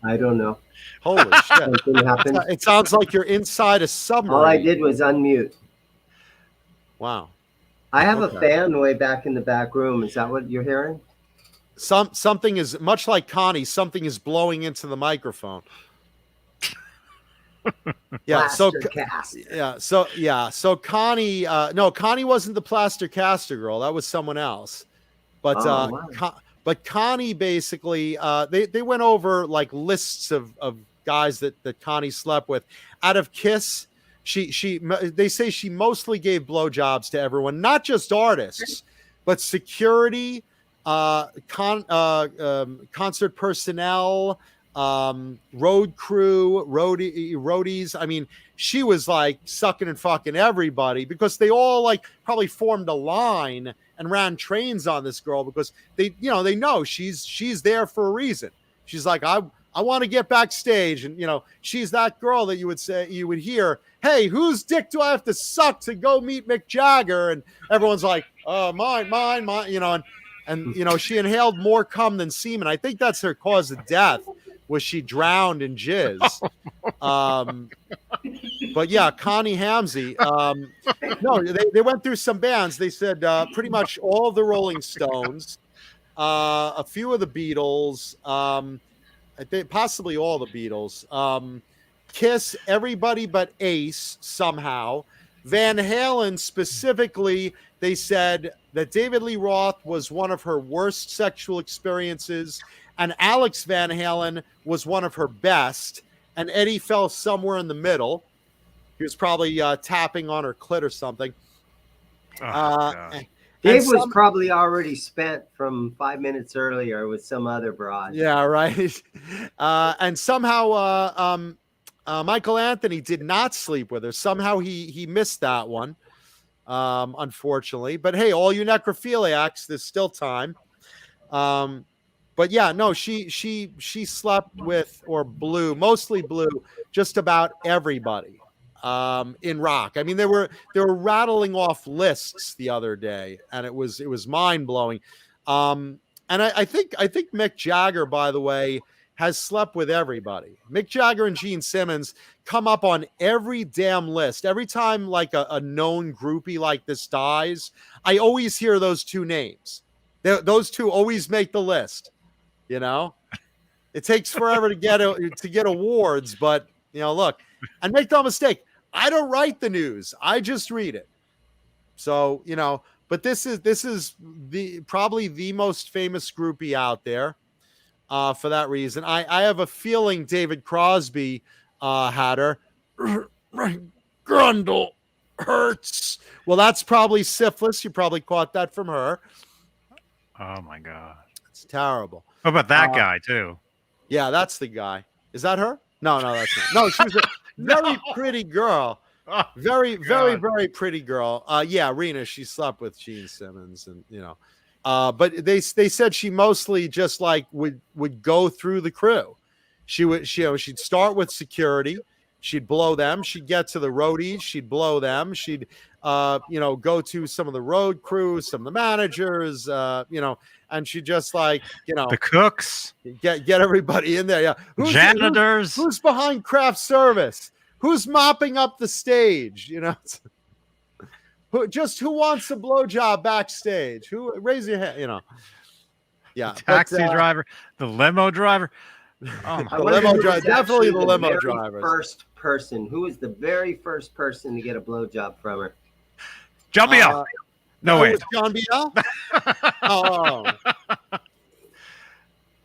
I don't know. Holy shit! Something happened. It sounds like you're inside a submarine. All I did was unmute. Wow. I have Okay. a fan way back in the back room. Is that what you're hearing? Something is, much like Connie, something is blowing into the microphone. Yeah. So Connie, no, Connie wasn't the plaster caster girl. That was someone else. But wow. but Connie basically, they went over like lists of guys that Connie slept with. Out of Kiss, they say she mostly gave blowjobs to everyone, not just artists, but security, concert personnel, road crew, roadies. I mean, she was like sucking and fucking everybody because they all like probably formed a line and ran trains on this girl because they know she's there for a reason. She's like, I want to get backstage, and you know, she's that girl that you would hear, hey, whose dick do I have to suck to go meet Mick Jagger? And everyone's like, mine, you know, and you know, she inhaled more cum than semen. I think that's her cause of death, was she drowned in jizz. But yeah, Connie Hamzy. No, they went through some bands. They said pretty much all of the Rolling Stones, a few of the Beatles, I think possibly all the Beatles, Kiss, everybody but Ace somehow. Van Halen specifically, they said that David Lee Roth was one of her worst sexual experiences, and Alex Van Halen was one of her best, and Eddie fell somewhere in the middle. He was probably tapping on her clit or something. Dave was probably already spent from 5 minutes earlier with some other broad. Yeah, right. And somehow Michael Anthony did not sleep with her. Somehow he missed that one, unfortunately. But hey, all you necrophiliacs, there's still time. But yeah, no, she slept with or mostly blew just about everybody in rock. I mean, they were rattling off lists the other day, and it was mind blowing. And I think Mick Jagger, by the way, has slept with everybody. Mick Jagger and Gene Simmons come up on every damn list. Every time like a known groupie like this dies, I always hear those two names. Those two always make the list. You know, it takes forever to get awards, but look, and make no mistake, I don't write the news. I just read it. So, but this is probably the most famous groupie out there for that reason. I have a feeling David Crosby had her. Grundle hurts. Well, that's probably syphilis. You probably caught that from her. Oh my God. It's terrible. What about that guy too? Yeah, that's the guy. Is that her? No, that's not. No, she was a very pretty girl. Very, very, very pretty girl. Yeah, Rena, she slept with Gene Simmons, and but they said she mostly just like would go through the crew. She'd start with security, she'd blow them, she'd get to the roadies, she'd blow them, she'd go to some of the road crews, some of the managers, and she just like the cooks, get everybody in there. Yeah, janitors. Who's behind craft service? Who's mopping up the stage? Who wants a blowjob backstage? Who raise your hand? Yeah, the taxi driver, the limo driver. Oh, the limo driver, definitely the limo driver. First person. Who was the very first person to get a blowjob from her? John Biel. No, wait. John Biel? Oh.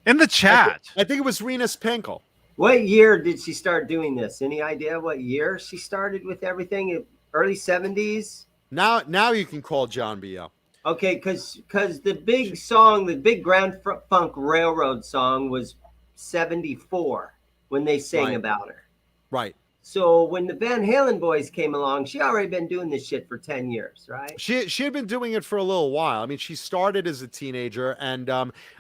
In the chat. I think it was Renus Pinkel. What year did she start doing this? Any idea what year she started with everything? Early 70s? Now you can call John Biel. Okay, because the big song, the big Grand Funk Railroad song was 74 when they sang about her. Right. So when the Van Halen boys came along, she already been doing this shit for 10 years, right? She had been doing it for a little while. I mean, she started as a teenager, and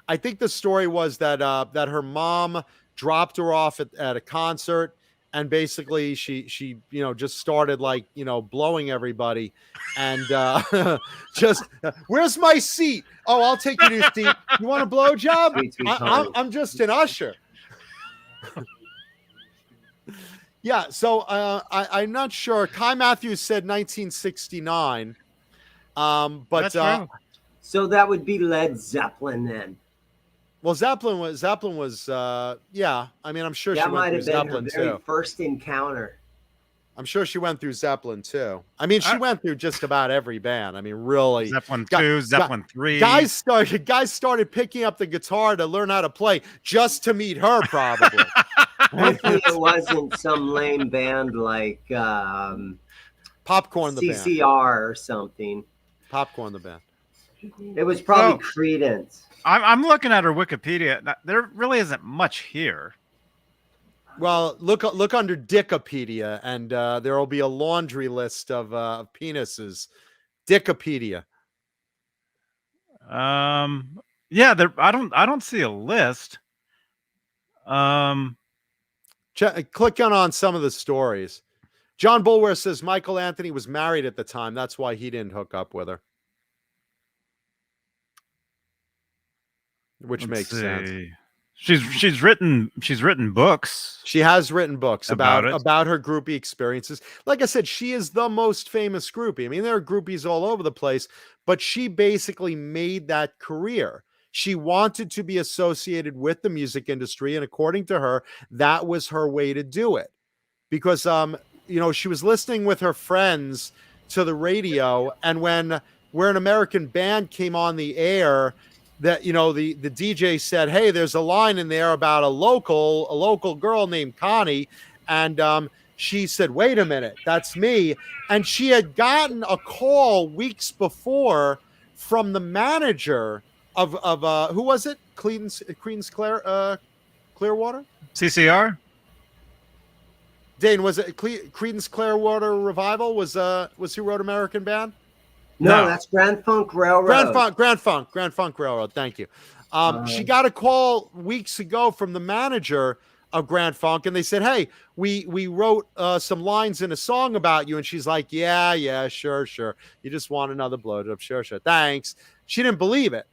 I think the story was that her mom dropped her off at a concert, and basically she just started like blowing everybody, and just where's my seat? Oh, I'll take your new seat. You want a blowjob? I'm just an usher. Yeah, so I'm not sure. Kai Matthews said 1969, but that's true. So that would be Led Zeppelin then. Well, Zeppelin was yeah. I mean, I'm sure that she went through Zeppelin her very too. First encounter. I'm sure she went through Zeppelin too. I mean, she went through just about every band. I mean, really. Zeppelin 2, Zeppelin 3. Guys started picking up the guitar to learn how to play just to meet her, probably. Hopefully it wasn't some lame band like Popcorn the band. CCR or something. Popcorn the band. It was probably Creedence. I'm looking at her Wikipedia. There really isn't much here. Well, look under Dickopedia, and there will be a laundry list of penises. Dickopedia. Yeah, I don't see a list. Click on some of the stories. John Bulwer says Michael Anthony was married at the time. That's why he didn't hook up with her. Which makes sense. She's written books. She has written books about her groupie experiences. Like I said, she is the most famous groupie. I mean, there are groupies all over the place, but she basically made that career. She wanted to be associated with the music industry, and according to her, that was her way to do it. Because she was listening with her friends to the radio, and when We're an American Band came on the air, that the DJ said, hey, there's a line in there about a local girl named Connie, and she said, wait a minute, that's me. And she had gotten a call weeks before from the manager of who was it? Creedence Clearwater? CCR? Dane, was it Creedence Clearwater Revival? Was who wrote American Band? No, that's Grand Funk Railroad. Grand Funk Railroad. Thank you. She got a call weeks ago from the manager of Grand Funk, and they said, "Hey, we wrote some lines in a song about you." And she's like, "Yeah, sure. You just want another blowjob? Sure. Thanks." She didn't believe it,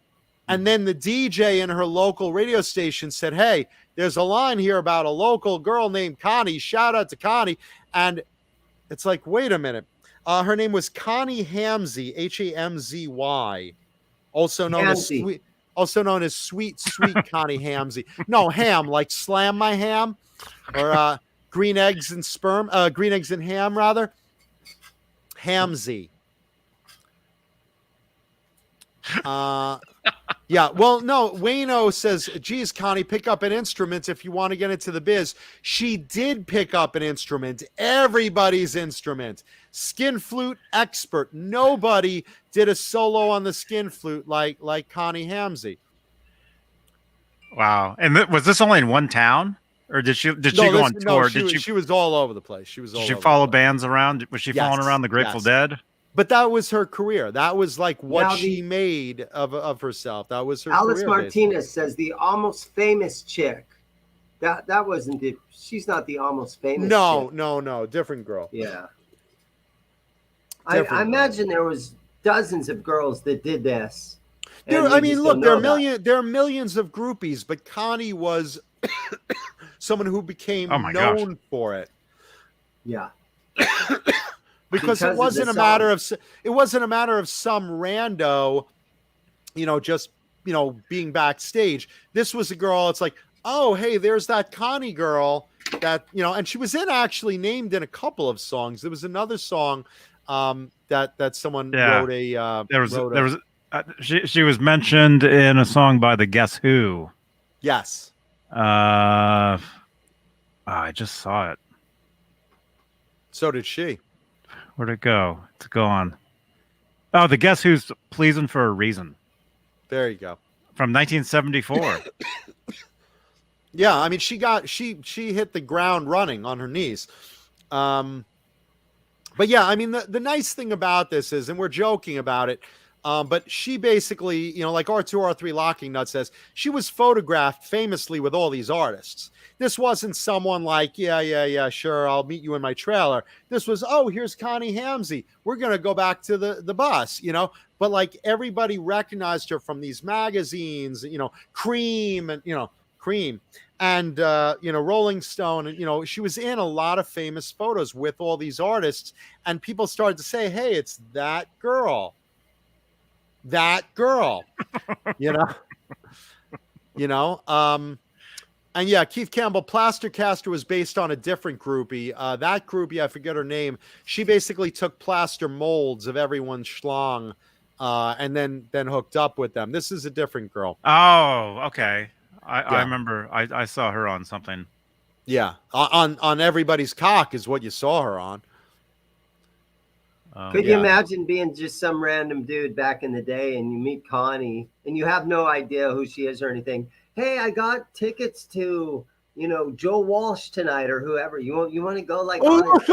and then the DJ in her local radio station said, "Hey, there's a line here about a local girl named Connie. Shout out to Connie." And it's like, wait a minute. Her name was Connie Hamzy, Hamzy, also known as sweet Connie Hamzy. No, ham, like slam my ham, or green eggs and ham, rather. Hamzy. Yeah, well, no, Wayno says, geez, Connie, pick up an instrument if you want to get into the biz. She did pick up an instrument, everybody's instrument. Skin flute expert. Nobody did a solo on the skin flute like Connie Hamzy. Wow. And was this only in one town? Or did she go on tour? She was all over the place. Did she follow bands around? Was she following around the Grateful Dead? But that was her career. That was like what she made of herself. That was her Alice career, Martinez says the Almost Famous chick. That wasn't it. She's not the Almost Famous chick. No. Different girl. Yeah. I imagine there was dozens of girls that did this. There are millions of groupies, but Connie was someone who became known for it. Yeah. Because it wasn't a matter of some rando, just being backstage. This was a girl. It's like, oh, hey, there's that Connie girl that and she was actually named in a couple of songs. There was another song that someone wrote a. She was mentioned in a song by the Guess Who. Yes. I just saw it. So did she. Where'd it go? It's gone. Oh, the Guess Who's Pleasing for a Reason. There you go. From 1974. Yeah, I mean, she hit the ground running on her knees. But yeah, I mean, the nice thing about this is, and we're joking about it, but she basically, like R2, R3 Locking Nut says, she was photographed famously with all these artists. This wasn't someone like, yeah, sure, I'll meet you in my trailer. This was, oh, here's Connie Hamzy. We're going to go back to the bus, But like everybody recognized her from these magazines, Cream and, Rolling Stone. And, she was in a lot of famous photos with all these artists. And people started to say, hey, it's that girl. And yeah, Keith Campbell, Plastercaster was based on a different groupie. That groupie, I forget her name. She basically took plaster molds of everyone's schlong, and then hooked up with them. This is a different girl. Oh, okay. I remember. I saw her on something. Yeah, on Everybody's Cock is what you saw her on. Could you imagine being just some random dude back in the day and you meet Connie and you have no idea who she is or anything? Hey, I got tickets to, Joe Walsh tonight or whoever. You want to go like? You take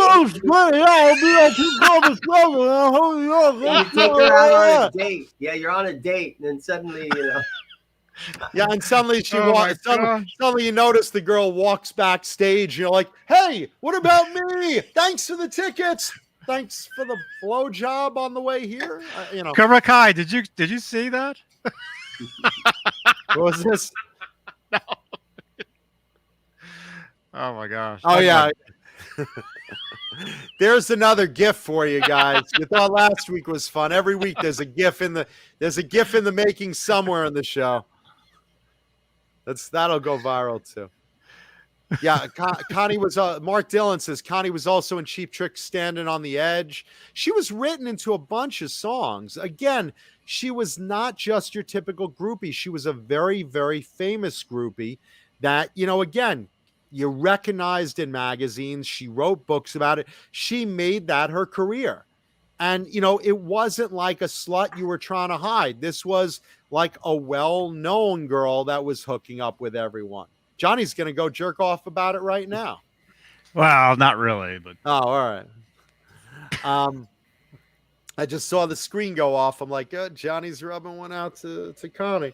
her out on a date. Yeah, you're on a date, and then suddenly, Yeah, and suddenly she walks. Suddenly you notice the girl walks backstage. You're like, hey, what about me? Thanks for the tickets. Thanks for the blowjob on the way here. Cobra Kai, did you see that? What was this? No. Oh my gosh. Oh yeah. There's another GIF for you guys. You thought last week was fun. Every week there's a GIF in the making somewhere in the show. That'll go viral too. Yeah, Connie was. Mark Dillon says Connie was also in Cheap Trick, Standing on the Edge. She was written into a bunch of songs. Again, she was not just your typical groupie. She was a very, very famous groupie that again, you recognized in magazines. She wrote books about it. She made that her career, And, you know, it wasn't like a slut you were trying to hide. This was like a well-known girl that was hooking up with everyone. Johnny's going to go jerk off about it right now. Well, not really, but Oh, all right. I just saw the screen go off. I'm like, Johnny's rubbing one out to Connie.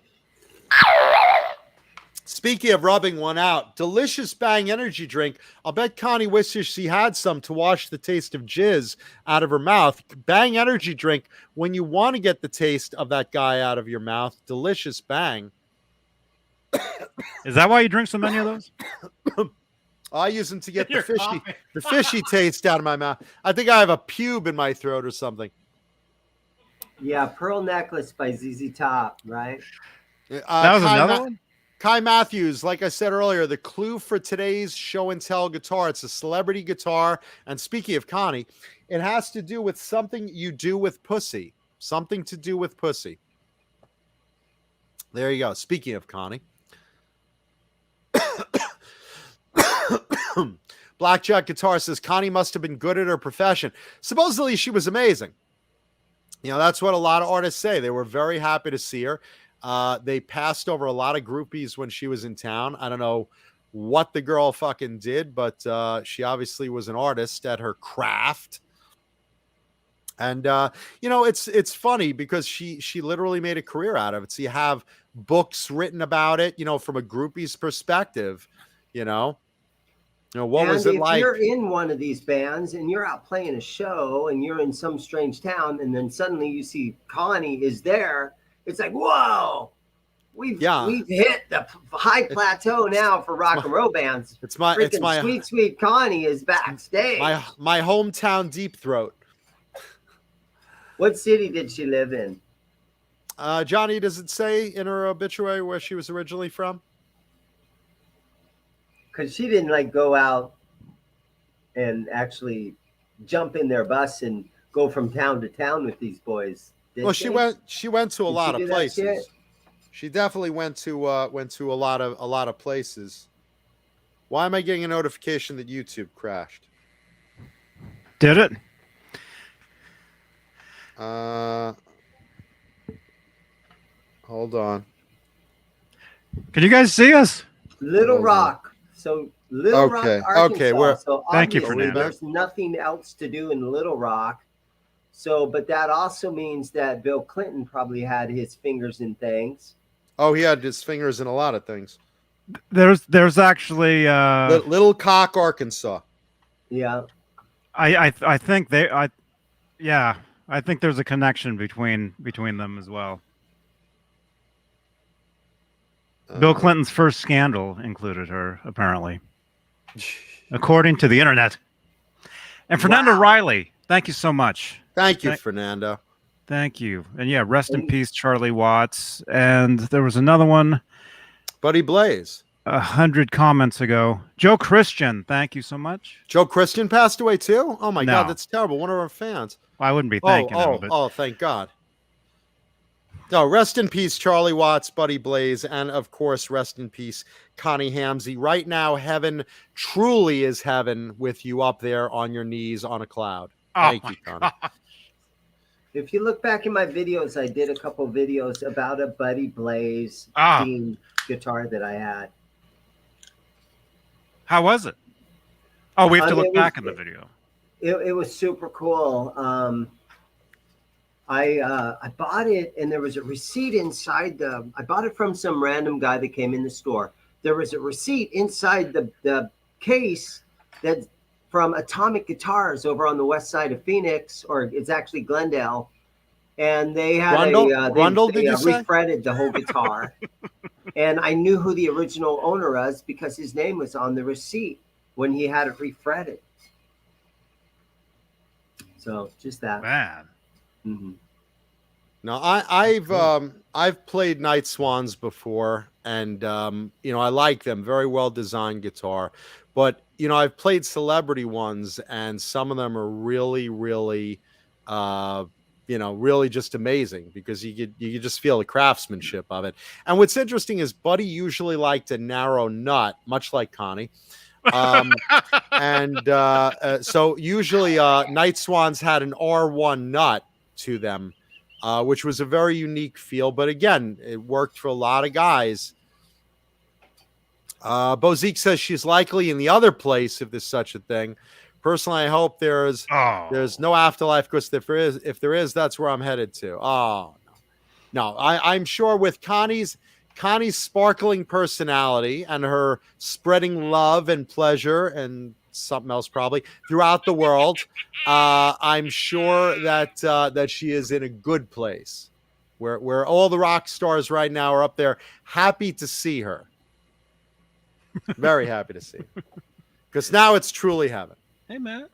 Speaking of rubbing one out, delicious Bang energy drink. I'll bet Connie wishes she had some to wash the taste of jizz out of her mouth. Bang energy drink, when you want to get the taste of that guy out of your mouth, delicious Bang. is that why you drink so many of those? I use them to get You're the fishy taste out of my mouth. I think I have a pube in my throat or something. Yeah, Pearl Necklace by ZZ Top, right? That was another one? Kai Matthews, like I said earlier, the clue for today's show and tell guitar, it's a celebrity guitar. And speaking of Connie, it has to do with something you do with pussy. Something to do with pussy. There you go. Speaking of Connie. Blackjack Guitar says Connie must have been good at her profession. Supposedly she was amazing. You know, that's what a lot of artists say. They were very happy to see her. They passed over a lot of groupies when she was in town. I don't know what the girl fucking did, but she obviously was an artist at her craft. And you know, it's funny because she literally made a career out of it. So you have books written about it, you know, from a groupie's perspective, you know. You know, what was it like? If you're in one of these bands and you're out playing a show and you're in some strange town and then suddenly you see Connie is there, it's like, whoa, we've hit the high plateau now for rock and roll bands. It's my sweet Connie is backstage. My hometown deep throat. What city did she live in? Johnny, does it say in her obituary where she was originally from? Because she didn't like go out and actually jump in their bus and go from town to town with these boys. Well, she went to a lot of places. She definitely went to a lot of places. Why am I getting a notification that YouTube crashed? Did it? Hold on. Can you guys see us? Little Rock. So Little Rock, Arkansas. So thank you, obviously Fernando. there's nothing else to do in Little Rock. So, but that also means that Bill Clinton probably had his fingers in things. Oh, he had his fingers in a lot of things. There's actually Little Cock, Arkansas. Yeah. I think I think there's a connection between them as well. Bill Clinton's first scandal included her, apparently, according to the internet. And Fernando Riley, thank you so much. Thank you, Fernando. Thank you. And yeah, rest in peace, Charlie Watts. And there was another one. Buddy Blaze. 100 comments ago. Joe Christian, thank you so much. Joe Christian passed away too? Oh my God, that's terrible. One of our fans. Well, I wouldn't be thanking him. But... thank God. No, rest in peace, Charlie Watts, Buddy Blaze, and of course, rest in peace, Connie Hamzy. Right now, heaven truly is heaven with you up there on your knees on a cloud. Thank you, Connie. If you look back in my videos, I did a couple videos about a Buddy Blaze Beane guitar that I had. How was it? Oh, we have to look back in the video. It was super cool. I bought it and there was a receipt inside I bought it from some random guy that came in the store. There was a receipt inside the case that's from Atomic Guitars over on the west side of Phoenix, or it's actually Glendale. And they had refretted the whole guitar. And I knew who the original owner was because his name was on the receipt when he had it refretted. So just that. Man. Mm-hmm. Now I've played Night Swans before, and you know, I like them. Very well designed guitar, but you know, I've played celebrity ones, and some of them are really, really, you know, really just amazing because you could just feel the craftsmanship of it. And what's interesting is Buddy usually liked a narrow nut, much like Connie. So usually Night Swans had an R1 nut to them, which was a very unique feel. But again, it worked for a lot of guys. Bozique says she's likely in the other place if there's such a thing. Personally, I hope there's no afterlife, because if there is, that's where I'm headed to. Oh no, I'm sure with Connie's sparkling personality and her spreading love and pleasure and something else probably throughout the world, I'm sure that she is in a good place where all the rock stars right now are up there, happy to see her. Very happy to see her. Because now it's truly heaven. Hey, Matt.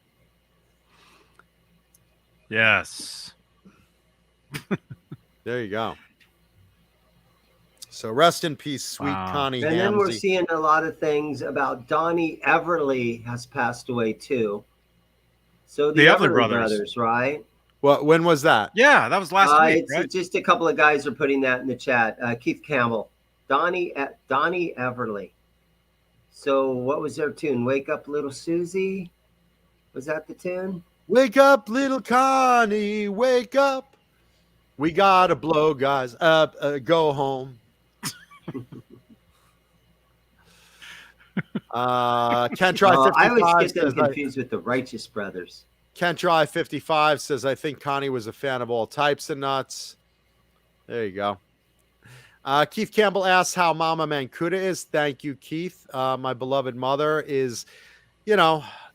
Yes. There you go. So rest in peace, sweet Connie. And then we're seeing a lot of things about Donnie Everly has passed away too. So the Everly brothers, right? Well, when was that? Yeah, that was last week. Right? Just a couple of guys are putting that in the chat. Keith Campbell, Donnie Everly. So what was their tune? Wake Up Little Susie? Was that the tune? Wake up, little Connie, wake up. We gotta blow guys up, go home. Can't try 55. I always get them confused with the Righteous Brothers. Can't try 55 says, I think Connie was a fan of all types of nuts. There you go. Keith Campbell asks how Mama Mancuda is. Thank you, Keith. My beloved mother is,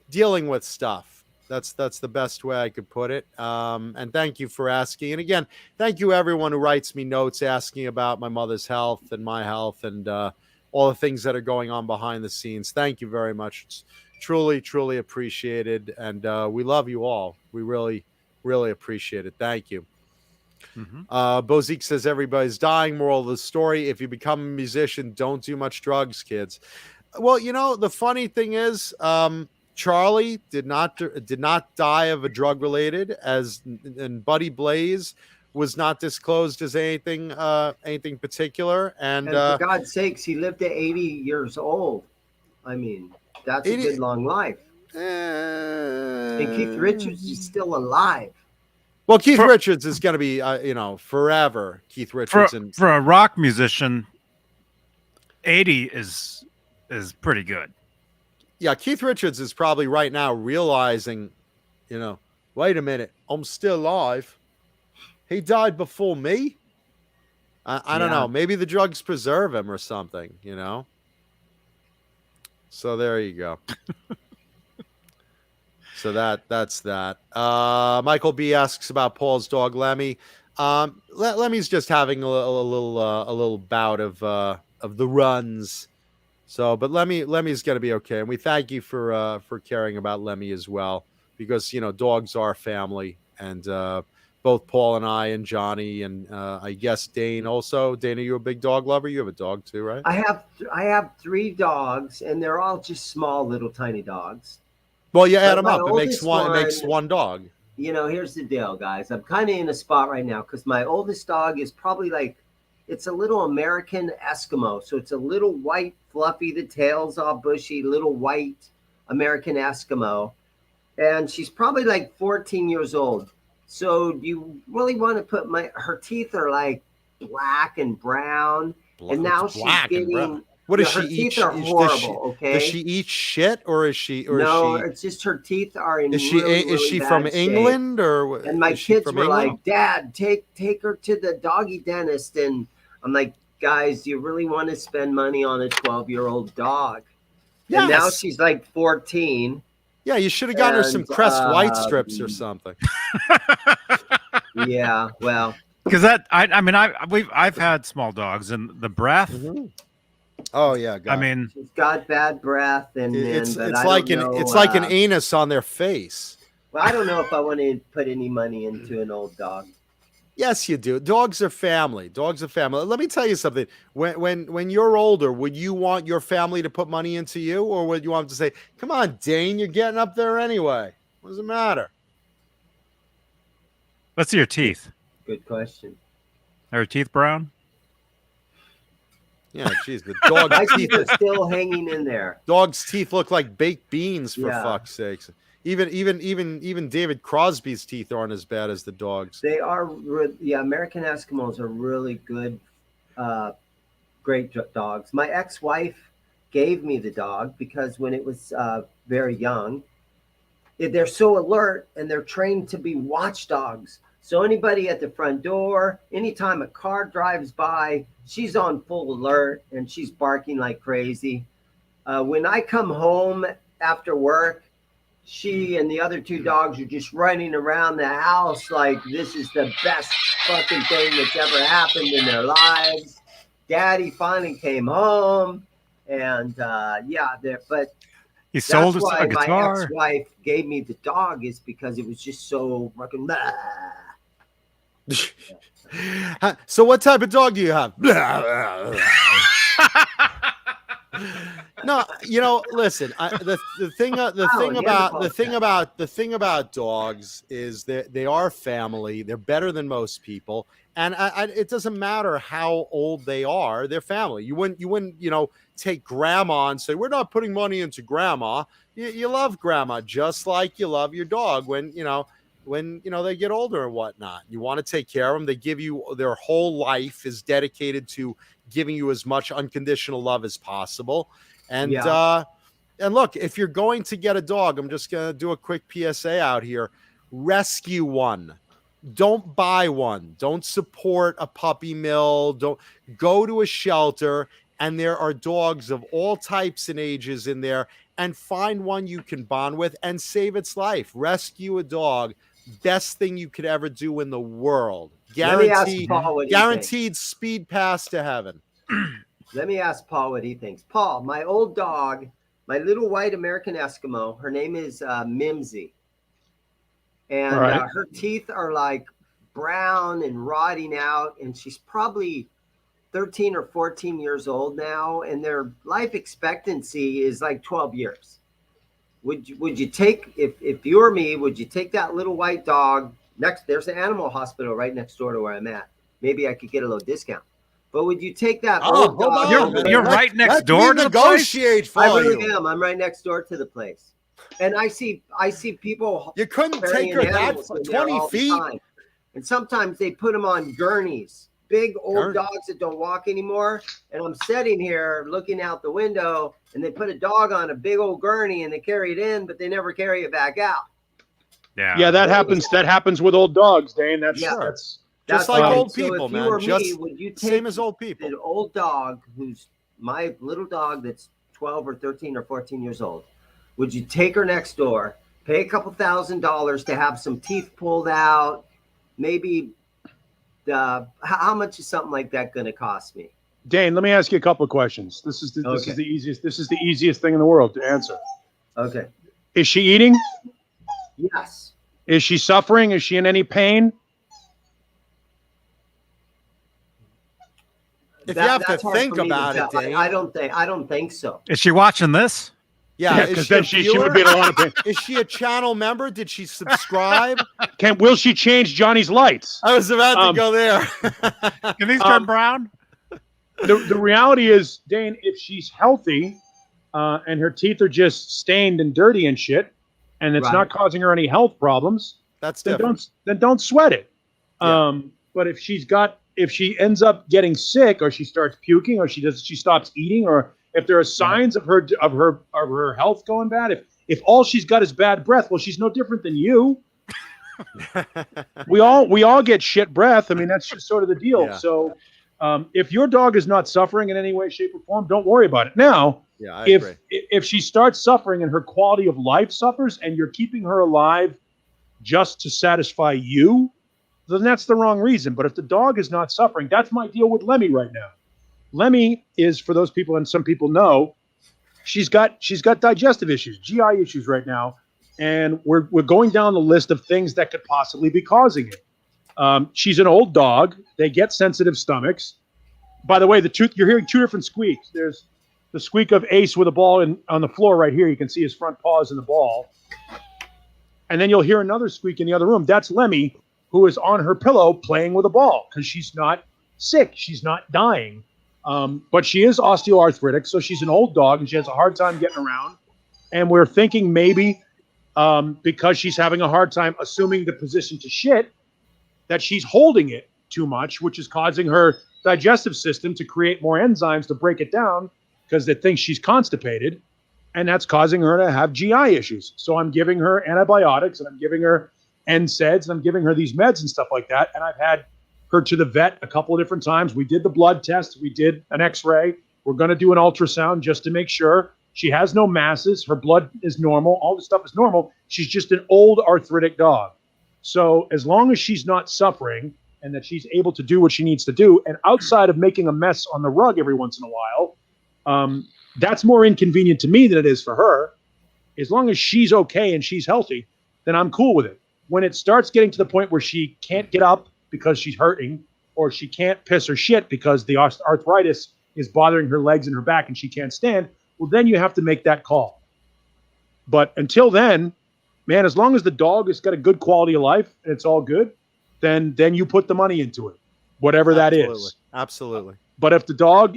dealing with stuff. That's the best way I could put it. And thank you for asking. And again, thank you everyone who writes me notes asking about my mother's health and my health and all the things that are going on behind the scenes. Thank you very much. It's truly, truly appreciated. And we love you all. We really, really appreciate it. Thank you. Bozique says everybody's dying. Moral of the story: if you become a musician, don't do much drugs, kids. Well, the funny thing is, Charlie did not die of a drug related, and Buddy Blaze was not disclosed as anything particular. And for God's sakes, he lived to 80 years old. I mean, that's 80, a good long life. And Keith Richards is still alive. Well, Keith Richards is going to be, forever. Keith Richards for a rock musician, 80 is pretty good. Yeah, Keith Richards is probably right now realizing, wait a minute, I'm still alive. He died before me. I don't know. Maybe the drugs preserve him or something, So there you go. So that's that. Michael B asks about Paul's dog Lemmy. Lemmy's just having a little bout of the runs. So, but Lemmy's going to be okay, and we thank you for caring about Lemmy as well, because dogs are family, and both Paul and I and Johnny and I guess Dane also. Dane, are you a big dog lover? You have a dog too, right? I have 3 dogs, and they're all just small, little, tiny dogs. Well, you add them up. It makes one dog. Here's the deal, guys. I'm kind of in a spot right now because my oldest dog is probably it's a little American Eskimo. So it's a little white, fluffy, the tail's all bushy, little white American Eskimo. And she's probably 14 years old. So do you really want to put her teeth are black and brown. And now she's getting... What does she eat? Her teeth are horrible. Okay. Does she eat shit, or is she? No, it's just her teeth are in. Is she from England, or? And my kids were like, "Dad, take her to the doggy dentist." And I'm like, "Guys, do you really want to spend money on a 12-year-old dog?" Yes. And now she's 14. Yeah, you should have gotten her some Crest White strips or something. Yeah, well, because I've had small dogs, and the breath. Mm-hmm. Oh yeah, God. She's got bad breath, and it's like an anus on their face. Well, I don't know if I want to put any money into an old dog. Yes, you do. Dogs are family. Let me tell you something. When you're older, would you want your family to put money into you, or would you want them to say, "Come on, Dane, you're getting up there anyway. What does it matter?" Let's see your teeth. Good question. Are your teeth brown? Yeah, geez, the dog's My teeth. teeth are still hanging in there. Dog's teeth look like baked beans, for Yeah. fuck's sakes. Even David Crosby's teeth aren't as bad as the dog's. They are, yeah. American Eskimos are really good, great dogs. My ex-wife gave me the dog because when it was very young, they're so alert and they're trained to be watchdogs. So anybody at the front door, anytime a car drives by, she's on full alert and she's barking like crazy. When I come home after work, she and the other two dogs are just running around the house like this is the best fucking thing that's ever happened in their lives. Daddy finally came home, and but He sold that's us why a my guitar. ex-wife gave me the dog, is because it was just so fucking. So what type of dog do you have? No, listen. The thing about dogs is that they are family. They're better than most people, and it doesn't matter how old they are. They're family. You wouldn't take grandma and say we're not putting money into grandma. You love grandma just like you love your dog when they get older and whatnot. You want to take care of them. They give you their whole life is dedicated to giving you as much unconditional love as possible. And and look, if you're going to get a dog, I'm just going to do a quick PSA out here. Rescue one. Don't buy one. Don't support a puppy mill. Don't go to a shelter. And there are dogs of all types and ages in there, and find one you can bond with and save its life. Rescue a dog. Best thing you could ever do in the world. Guaranteed speed pass to heaven. Let me ask Paul what he thinks. Paul, my old dog, my little white American Eskimo, her name is Mimsy. And her teeth are like brown and rotting out. And she's probably 13 or 14 years old now. And their life expectancy is like 12 years. Would you take, if you were me, would you take that little white dog there's an animal hospital right next door to where I'm at. Maybe I could get a little discount. But would you take that old dog? You're right next door to the place? I really am. I'm right next door to the place. And I see people. You couldn't take her that 20 feet. And sometimes they put them on gurneys, big old dogs that don't walk anymore. And I'm sitting here looking out the window, and they put a dog on a big old gurney and they carry it in, but they never carry it back out. Yeah, that happens. That happens with old dogs, Dane. That's just like old people, if man. You were me, would you take same as old people. An old dog who's my little dog that's 12 or 13 or 14 years old. Would you take her next door, pay a couple $1,000s to have some teeth pulled out? Maybe how much is something like that going to cost me? Dane, let me ask you a couple of questions. This is the easiest thing in the world to answer. Okay. Is she eating? Yes. Is she suffering? Is she in any pain? If you have to think about it, Dane. I don't think so. Is she watching this? Yeah, because then she would be in a lot of pain. Is she a channel member? Did she subscribe? Will she change Johnny's lights? I was about to go there. Can these turn brown? The reality is, Dane, if she's healthy and her teeth are just stained and dirty and shit, and it's not causing her any health problems, that's different. Then don't sweat it. Yeah. But if she ends up getting sick, or she starts puking, or she stops eating, or if there are signs of her health going bad, if all she's got is bad breath, well, she's no different than you. we all get shit breath. I mean, that's just sort of the deal. Yeah. So if your dog is not suffering in any way, shape, or form, don't worry about it. Now, I agree. If she starts suffering and her quality of life suffers, and you're keeping her alive just to satisfy you, then that's the wrong reason. But if the dog is not suffering, that's my deal with Lemmy right now. Lemmy is, for those people, and some people know, she's got digestive issues, GI issues right now, and we're going down the list of things that could possibly be causing it. She's an old dog. They get sensitive stomachs. By the way, you're hearing two different squeaks. There's the squeak of Ace with a ball on the floor right here. You can see his front paws in the ball. And then you'll hear another squeak in the other room. That's Lemmy, who is on her pillow playing with a ball because she's not sick. She's not dying. But she is osteoarthritic, so she's an old dog and she has a hard time getting around. And we're thinking maybe because she's having a hard time assuming the position to shit, that she's holding it too much, which is causing her digestive system to create more enzymes to break it down because it thinks she's constipated. And that's causing her to have GI issues. So I'm giving her antibiotics and I'm giving her NSAIDs and I'm giving her these meds and stuff like that. And I've had her to the vet a couple of different times. We did the blood test. We did an x-ray. We're going to do an ultrasound just to make sure. She has no masses. Her blood is normal. All the stuff is normal. She's just an old arthritic dog. So as long as she's not suffering and that she's able to do what she needs to do, and outside of making a mess on the rug every once in a while, that's more inconvenient to me than it is for her. As long as she's okay and she's healthy, then I'm cool with it. When it starts getting to the point where she can't get up because she's hurting, or she can't piss or shit because the arthritis is bothering her legs and her back and she can't stand, well, then you have to make that call. But until then, man, as long as the dog has got a good quality of life and it's all good, then you put the money into it, whatever that is. Absolutely. But if the dog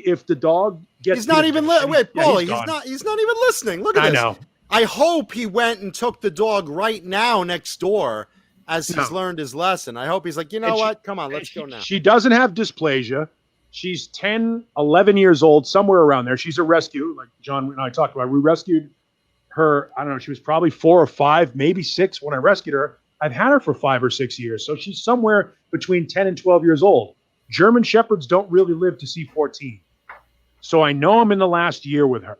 gets, he's not even wait, Paulie, he's not even listening. Look at this. I know. I hope he went and took the dog right now next door as he's learned his lesson. I hope he's like, you know what? Come on, let's go now. She doesn't have dysplasia. She's 10, 11 years old, somewhere around there. She's a rescue, like John and I talked about. We rescued her, I don't know, she was probably 4 or 5, maybe 6 when I rescued her. I've had her for 5 or 6 years. So she's somewhere between 10 and 12 years old. German Shepherds don't really live to see 14. So I know I'm in the last year with her.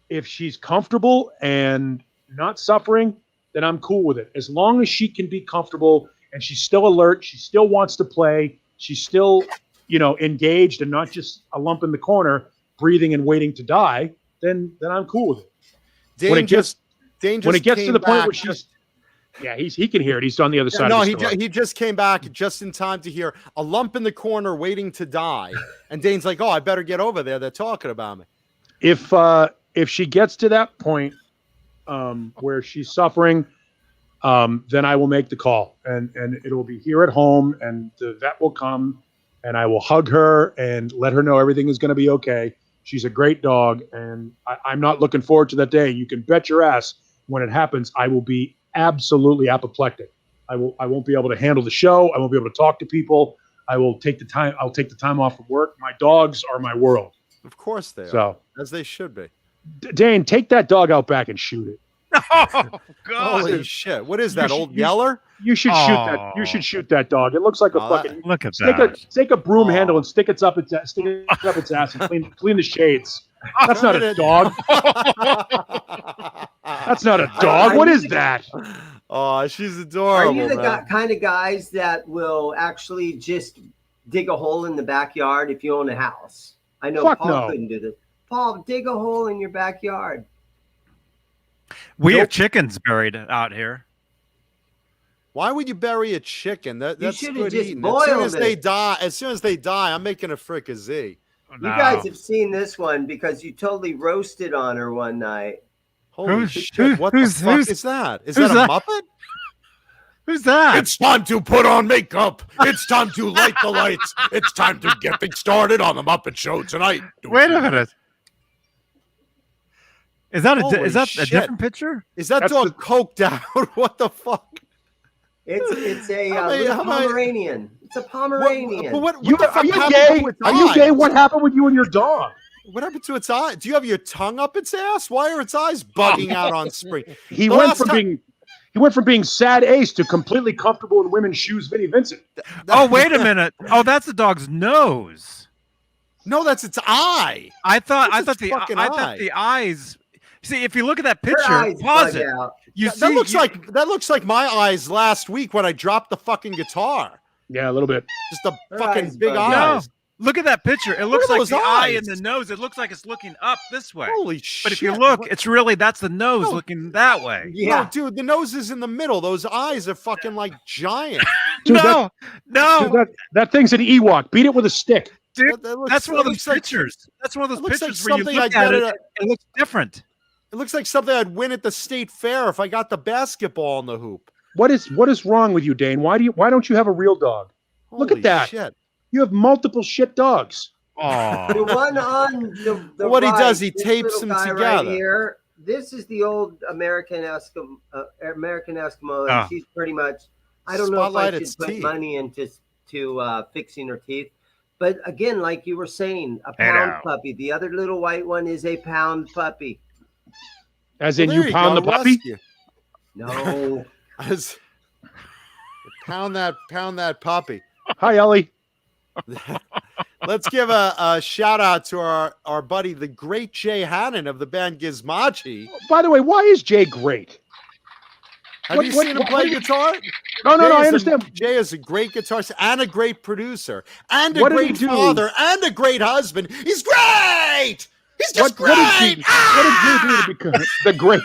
If she's comfortable and not suffering, then I'm cool with it. As long as she can be comfortable and she's still alert, she still wants to play, she's still, engaged and not just a lump in the corner, breathing and waiting to die, then I'm cool with it. When it gets to the point where she's, he can hear it. He's on the other side. No, of the store. he just came back just in time to hear a lump in the corner waiting to die. And Dane's like, "Oh, I better get over there. They're talking about me." If she gets to that point where she's suffering, then I will make the call, and it will be here at home, and the vet will come, and I will hug her and let her know everything is going to be okay. She's a great dog, and I'm not looking forward to that day. You can bet your ass when it happens, I will be absolutely apoplectic. I won't be able to handle the show. I won't be able to talk to people. I'll take the time off from work. My dogs are my world. Of course they are, as they should be. Dane, take that dog out back and shoot it. Oh God! Holy shit! What is that, old Yeller? You should shoot that. You should shoot that dog. It looks like a fucking. Look at that. Take a broom handle and stick it up its ass and clean the shades. That's not a dog. That's not a dog. What is that? Oh, she's adorable. Are you the kind of guys that will actually just dig a hole in the backyard if you own a house? I know Paul couldn't do this. Paul, dig a hole in your backyard. We have chickens buried out here. Why would you bury a chicken? That's good eating. As soon as they die, I'm making a fricassee. You guys have seen this one because you totally roasted on her one night. Holy shit! What the fuck is that? Is that a Muppet? Who's that? It's time to put on makeup. It's time to light the lights. It's time to get things started on the Muppet Show tonight. Wait a minute. Is that a different picture? Is that dog coked out? What the fuck? It's a Pomeranian. It's a Pomeranian. What are you gay? Are you gay? What happened with you and your dog? What happened to its eye? Do you have your tongue up its ass? Why are its eyes bugging out on spring? He went from being sad ace to completely comfortable in women's shoes, Vinnie Vincent. Oh, wait a minute. Oh, that's the dog's nose. No, that's its eye. I thought the eyes. See, if you look at that picture, pause it. That looks like my eyes last week when I dropped the fucking guitar. Yeah, a little bit. Just the fucking big eyes. No, look at that picture. It looks like the eye and the nose. It looks like it's looking up this way. Holy shit! But if you look, that's the nose looking that way. Yeah, no, dude, the nose is in the middle. Those eyes are fucking like giant. Dude, no. Dude, that thing's an Ewok. Beat it with a stick. Dude, that's one of those pictures. That's one of those pictures where you look at it, it looks different. It looks like something I'd win at the state fair if I got the basketball in the hoop. What is wrong with you, Dane? Why don't you have a real dog? Look at that. Shit. You have multiple shit dogs. Oh, The one on the What he right, does, he this tapes little them guy together. Right here. This is the old American Eskimo, and Oh. she's pretty much. I don't know Spotlight if I its should put teeth. money into fixing her teeth, but again, like you were saying, a Hey, pound now. puppy. The other little white one is a pound puppy. As Well, in there you pound go, the puppy? rescue. No, As- pound that puppy. Hi, Ellie. Let's give a shout out to our buddy, the great Jay Hannon of the band Gizmachi. By the way, why is Jay great? Have you seen him play guitar? No, Jay I is understand. Jay is a great guitarist and a great producer and a What did he great do? father and a great husband. He's great. He's just What great. did Jay do to become the great?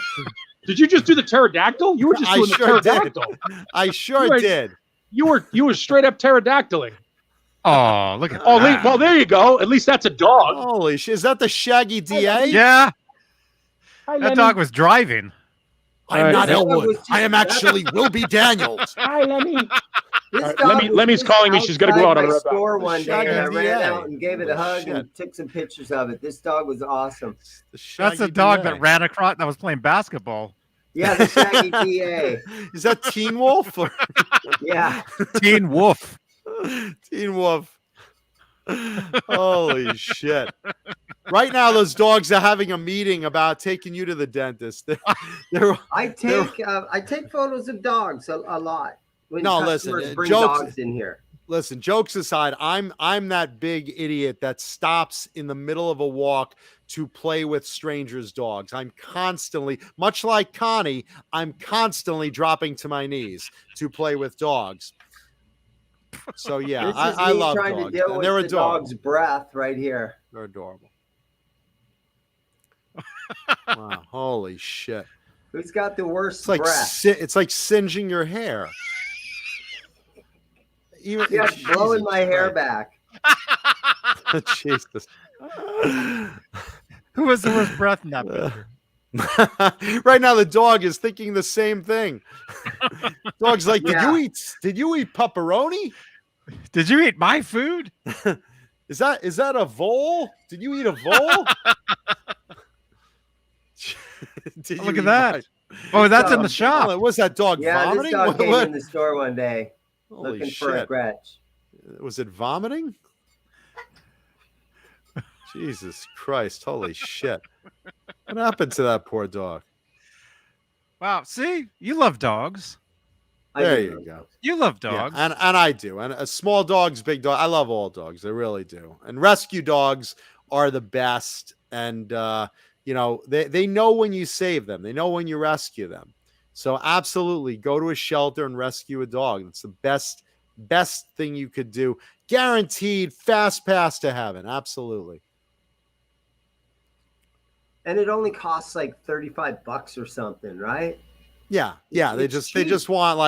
Did you just do the pterodactyl? You were just I doing sure the pterodactyl. I sure You were- did. You were straight up pterodactyling. Oh, look at Oh, that. well, there you go. At least that's a dog. Holy shit! Is that the Shaggy DA? Yeah, Hi, that Lenny. dog was driving. I'm not that Elwood. was just- I am actually Wilby Daniels. Hi, Lenny. this All right, dog was Lemmy's just calling me. She's gonna go outside out on my her back. store one day, and I Shaggy ran DA. out and gave it a Holy hug shit. and took some pictures of it. This dog was awesome. The That's the Shaggy dog DA. that ran across that was playing basketball. Yeah, the Shaggy DA. Is that Teen Wolf? Or Yeah. Teen Wolf. Teen Wolf. Holy shit. Right now, those dogs are having a meeting about taking you to the dentist. They're- I take photos of dogs a lot. When No, listen, customers bring jokes- dogs in here. listen, jokes aside, I'm that big idiot that stops in the middle of a walk to play with strangers' dogs. I'm constantly, much like Connie, I'm constantly dropping to my knees to play with dogs. So yeah, This is I me love trying dogs. to deal And with they're the adorable. dog's breath right here. They're adorable. Wow, holy shit. Who's got the worst It's like breath? it's like singeing your hair. Even Yeah, it's blowing Jesus my hair Christ. back. Jesus. Who was the worst breath in that picture? Right now, the dog is thinking the same thing. Dog's like, Yeah. did you eat pepperoni? Did you eat my food? Is that a vole? Did you eat a vole? Did Look you at that. eat Oh, that's in the my- shop. Oh, was that dog Yeah, vomiting? this dog What- came what- in the store one day Holy looking for a shit. Gretsch. Was it vomiting? Jesus Christ. Holy shit. What happened to that poor dog? Wow. See, you love dogs. There do you love go. dogs. You love Yeah, dogs. and I do. And a small dog's big dog. I love all dogs. I really do. And rescue dogs are the best. And they know when you save them. They know when you rescue them. So absolutely go to a shelter and rescue a dog. It's the best thing you could do. Guaranteed fast pass to heaven. Absolutely. And it only costs like $35 or something, right? Yeah. They It's just want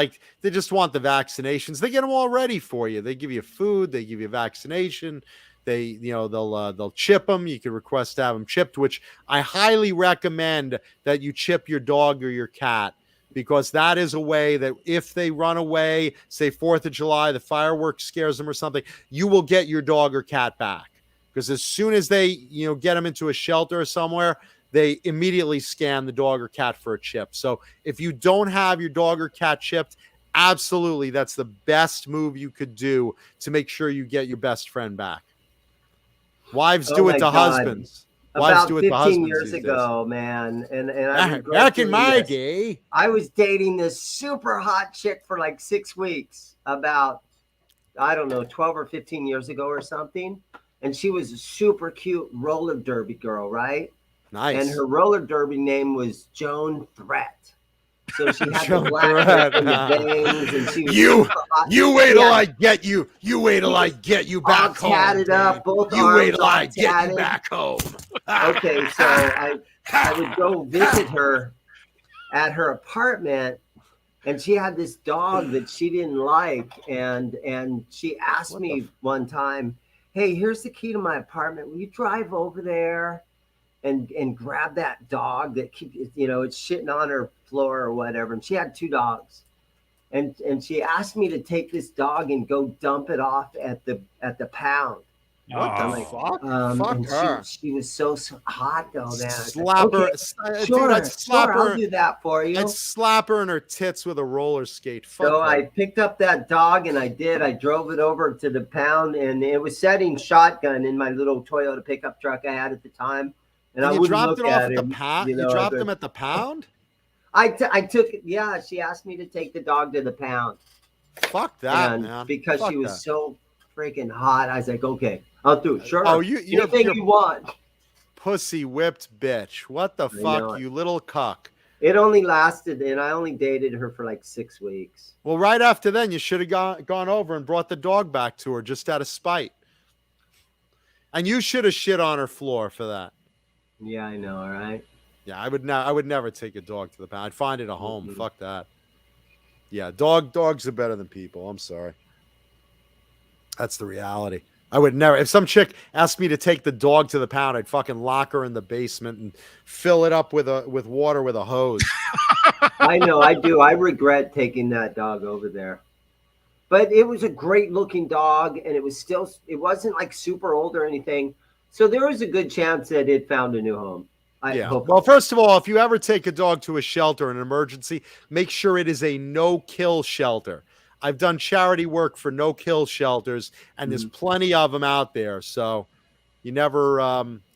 the vaccinations. They get them all ready for you. They give you food. They give you vaccination. They'll chip them. You can request to have them chipped, which I highly recommend that you chip your dog or your cat, because that is a way that if they run away, say 4th of July, the fireworks scares them or something, you will get your dog or cat back. Because as soon as they, get them into a shelter or somewhere, they immediately scan the dog or cat for a chip. So if you don't have your dog or cat chipped, absolutely, that's the best move you could do to make sure you get your best friend back. Wives do Oh it my to God. husbands. Wives About do it to 15 husbands years these days. ago, man. And I Back in my regret day. I was dating this super hot chick for like 6 weeks about, I don't know, 12 or 15 years ago or something. And she was a super cute roller derby girl, right? Nice. And her roller derby name was Joan Threat. So she had Joan the black Threat. and the bangs, and she was You- super hot. You wait till Yeah. I get you. You wait till I get you all back home. tatted up, man. both You arms wait till all I get you tatted. back home. Okay, so I would go visit her at her apartment, and she had this dog that she didn't like, and she asked What me one time, "Hey, here's the key to my apartment. Will you drive over there and grab that dog that keeps it's shitting on her floor or whatever?" And she had 2 dogs, and she asked me to take this dog and go dump it off at the pound. What the Oh. fuck? Fuck and her. she was so hot though, man. I was like, Slap her. okay, Dude, sure, I'd slap I'll her. do that for you. I'd slap her in her tits with a roller skate. Fuck So her. I picked up that dog and I drove it over to the pound, and it was setting shotgun in my little Toyota pickup truck I had at the time. And I you wouldn't dropped look it off at at the him, pound. You know, dropped but him at the pound. I took, yeah, she asked me to take the dog to the pound. Fuck that, And man. because Fuck she was that. so freaking hot, I was like, okay, I'll do it. Sure. Oh, you're anything you want. pussy whipped bitch. What the know fuck, it. you little cuck. It only lasted, and I only dated her for like 6 weeks. Well, right after then, you should have gone over and brought the dog back to her just out of spite. And you should have shit on her floor for that. Yeah, I know, right? Yeah, I would never take a dog to the pound. I'd find it a home. Mhm. Fuck that. Yeah, dogs are better than people. I'm sorry. That's the reality. I would never. If some chick asked me to take the dog to the pound, I'd fucking lock her in the basement and fill it up with water with a hose. I know, I do. I regret taking that dog over there. But it was a great looking dog, and it wasn't like super old or anything. So there was a good chance that it found a new home. Yeah. Hopefully. Well, first of all, if you ever take a dog to a shelter in an emergency, make sure it is a no-kill shelter. I've done charity work for no-kill shelters, and there's plenty of them out there. So you never.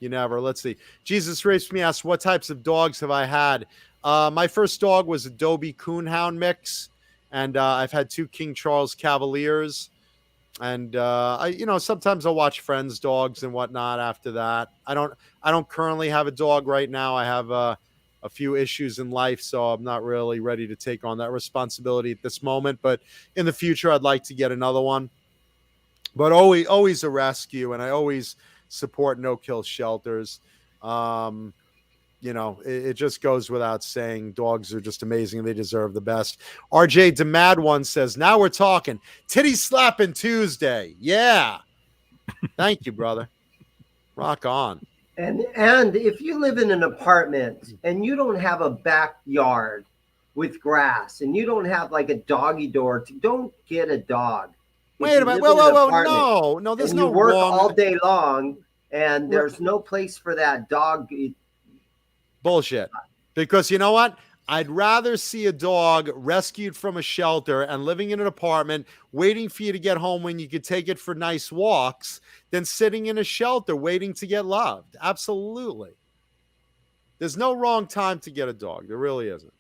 Let's see. Jesus Rapes Me asks, what types of dogs have I had? My first dog was a Dobie Coonhound mix, and I've had 2 King Charles Cavaliers. And sometimes I'll watch friends' dogs and whatnot after that. I don't currently have a dog right now. I have a few issues in life, so I'm not really ready to take on that responsibility at this moment. But in the future, I'd like to get another one. But always a rescue, and I always support no-kill shelters. It just goes without saying. Dogs are just amazing. They deserve the best. RJ DeMad one says, now we're talking. Titty slapping Tuesday. Yeah. Thank you, brother. Rock on. And if you live in an apartment and you don't have a backyard with grass and you don't have like a doggy door, don't get a dog. Wait a minute. Whoa. No, there's no you work wrong. all day long and there's no place for that dog. Bullshit. Because you know what? I'd rather see a dog rescued from a shelter and living in an apartment waiting for you to get home when you could take it for nice walks than sitting in a shelter waiting to get loved. Absolutely. There's no wrong time to get a dog. There really isn't.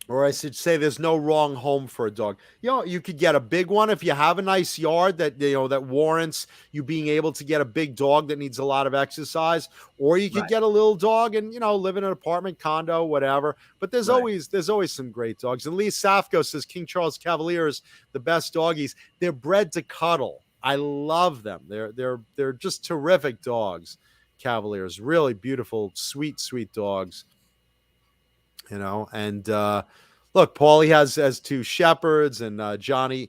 Or I should say there's no wrong home for a dog. You could get a big one if you have a nice yard that warrants you being able to get a big dog that needs a lot of exercise, or you could get a little dog and live in an apartment, condo, whatever. But there's always some great dogs. And Lee Safko says King Charles Cavaliers, the best doggies. They're bred to cuddle. I love them. They're just terrific dogs. Cavaliers, really beautiful, sweet dogs. And look, Paulie has 2 shepherds, and Johnny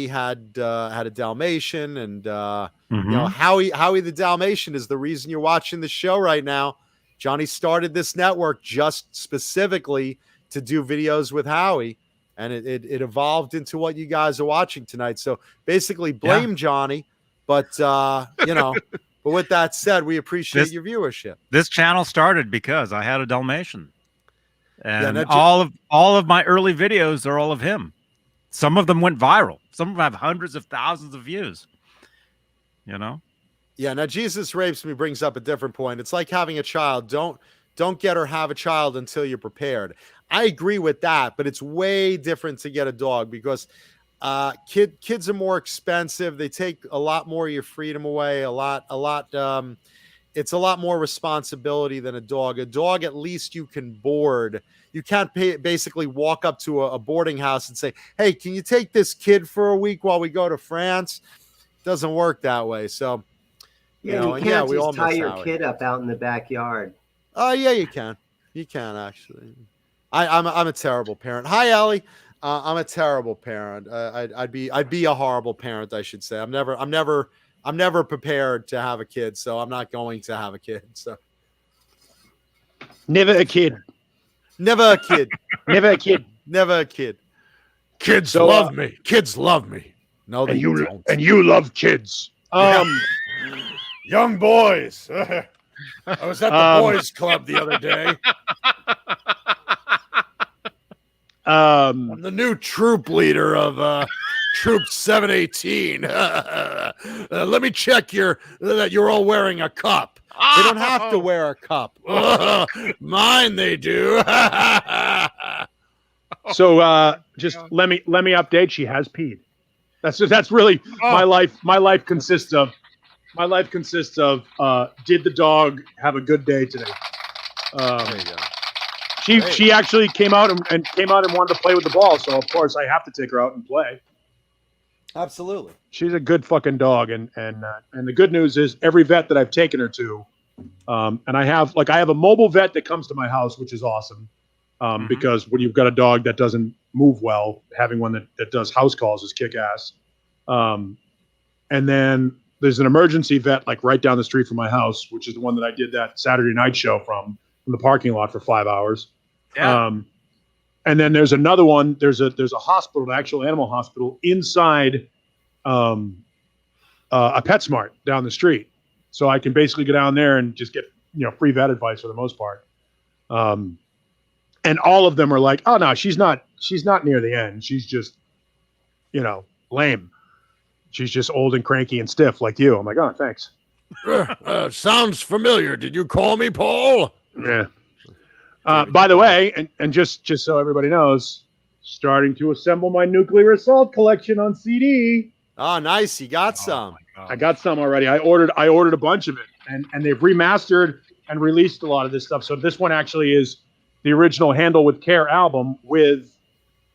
had a Dalmatian, and Howie the Dalmatian is the reason you're watching the show right now. Johnny started this network just specifically to do videos with Howie, and it evolved into what you guys are watching tonight. So basically, blame Johnny, but but with that said, we appreciate your viewership. This channel started because I had a Dalmatian. And Yeah, all of my early videos are all of him. Some of them went viral. Some of them have hundreds of thousands of views. Yeah. Now Jesus Rapes Me brings up a different point. It's like having a child. Don't get or have a child until you're prepared. I agree with that, but it's way different to get a dog because kids are more expensive. They take a lot more of your freedom away. It's a lot more responsibility than a dog. A dog, at least you can board. You can't basically walk up to a boarding house and say, hey, can you take this kid for a week while we go to France? It doesn't work that way. So, you can't we all just tie miss your Howie. kid up out in the backyard. Oh, yeah, you can. You can, actually. I'm a terrible parent. Hi, Allie. I'm a terrible parent. I'd be a horrible parent, I should say. I'm never prepared to have a kid, so I'm not going to have a kid. So Never a kid. never a kid. Never a kid. Never a kid. Kids love me. Kids love me. No, they and you don't. and you love kids. Young boys. I was at the boys' club the other day. I'm the new troop leader of Troop 718. Let me check that you're all wearing a cup. They don't have to wear a cup. Mine they do. So just let me update. She has peed. That's really my life. My life consists of did the dog have a good day today? There you go. She actually came out and wanted to play with the ball. So of course I have to take her out and play. Absolutely. She's a good fucking dog, and the good news is every vet that I've taken her to, and I have a mobile vet that comes to my house, which is awesome, because when you've got a dog that doesn't move well, having one that does house calls is kick ass. And then there's an emergency vet like right down the street from my house, which is the one that I did that Saturday night show from the parking lot for 5 hours. Yeah. And then there's another one. There's a hospital, an actual animal hospital inside a PetSmart down the street. So I can basically go down there and just get free vet advice for the most part. And all of them are like, oh no, she's not near the end. She's just lame. She's just old and cranky and stiff like you. I'm like, oh, thanks. Sounds familiar. Did you call me, Paul? Yeah. By the way, and just so everybody knows, starting to assemble my nuclear assault collection on CD. Oh, nice. You got some. I got some already. I ordered a bunch of it, and they've remastered and released a lot of this stuff. So this one actually is the original Handle with Care album with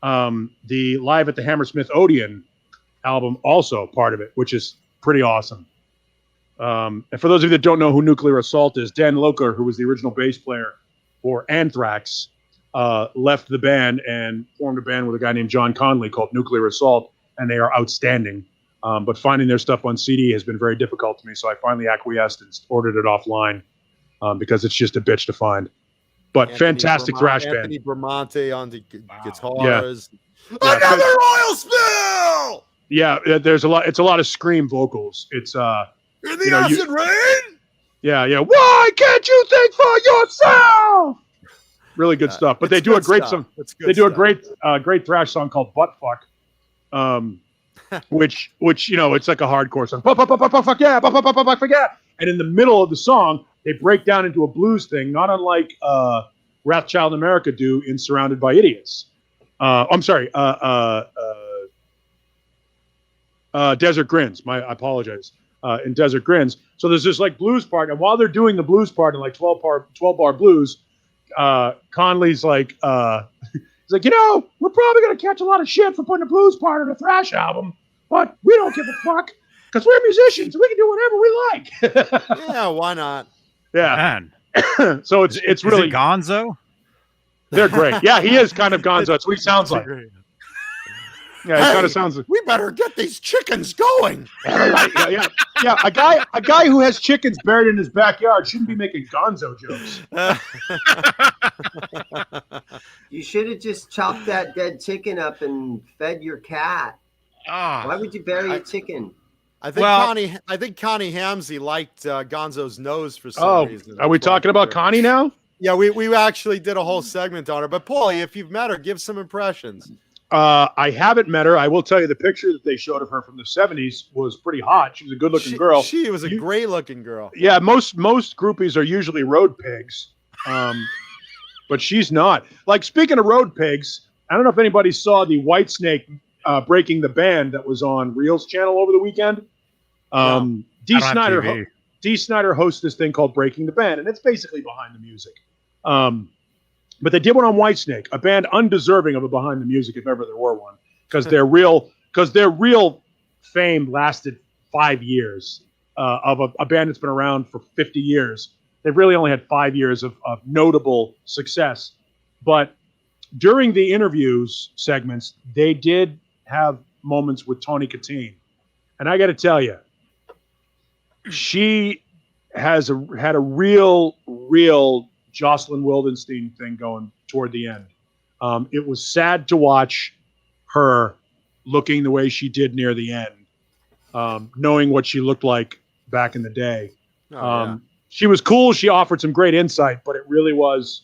the Live at the Hammersmith Odeon album, also part of it, which is pretty awesome. And for those of you that don't know who Nuclear Assault is, Dan Loker, who was the original bass player for Anthrax, left the band and formed a band with a guy named John Conley called Nuclear Assault, and they are outstanding. But finding their stuff on CD has been very difficult to me, so I finally acquiesced and ordered it offline because it's just a bitch to find. But fantastic thrash band. Anthony Bramante on the guitars. Yeah. Another oil spill! Yeah, there's a lot. It's a lot of scream vocals. It's In the acid rain? Yeah. Why can't you think for yourself? Really good stuff. But they do a great song. They do a great thrash song called Butt Fuck, which it's like a hardcore song. Fuck yeah, fuck yeah. And in the middle of the song, they break down into a blues thing, not unlike Wrathchild America do in Surrounded by Idiots. I'm sorry. Desert Grins. I apologize. In Desert Grins. So there's this like blues part, and while they're doing the blues part in like 12 bar blues, Conley's like, he's like, we're probably gonna catch a lot of shit for putting a blues part in a thrash album, but we don't give a fuck because we're musicians and we can do whatever we like. Yeah, why not? Yeah. Man. So it's Is really it Gonzo? They're great. Yeah, he is kind of Gonzo. That's what he sounds like. Yeah, he kind of sounds like. We better get these chickens going. Yeah. A guy who has chickens buried in his backyard shouldn't be making Gonzo jokes. You should have just chopped that dead chicken up and fed your cat. Why would you bury a chicken? I think Connie Hamzy liked Gonzo's nose for some reason. Are we talking about Connie now? Yeah, we actually did a whole segment on her. But Paulie, if you've met her, give some impressions. I haven't met her. I will tell you the picture that they showed of her from the 70s was pretty hot. She was a good-looking girl. She was a great-looking girl. Yeah, most groupies are usually road pigs, but she's not. Like, speaking of road pigs, I don't know if anybody saw the Whitesnake Breaking the Band that was on Reel's channel over the weekend. D. Snyder hosts this thing called Breaking the Band, and it's basically behind the music. But they did one on Whitesnake, a band undeserving of a behind the music if ever there were one, because their real fame lasted 5 years of a band that's been around for 50 years. They've really only had 5 years of notable success. But during the interviews segments, they did have moments with Tony Katine. And I got to tell you, she had a real Jocelyn Wildenstein thing going toward the end. It was sad to watch her looking the way she did near the end, knowing what she looked like back in the day. She was cool. She offered some great insight, but it was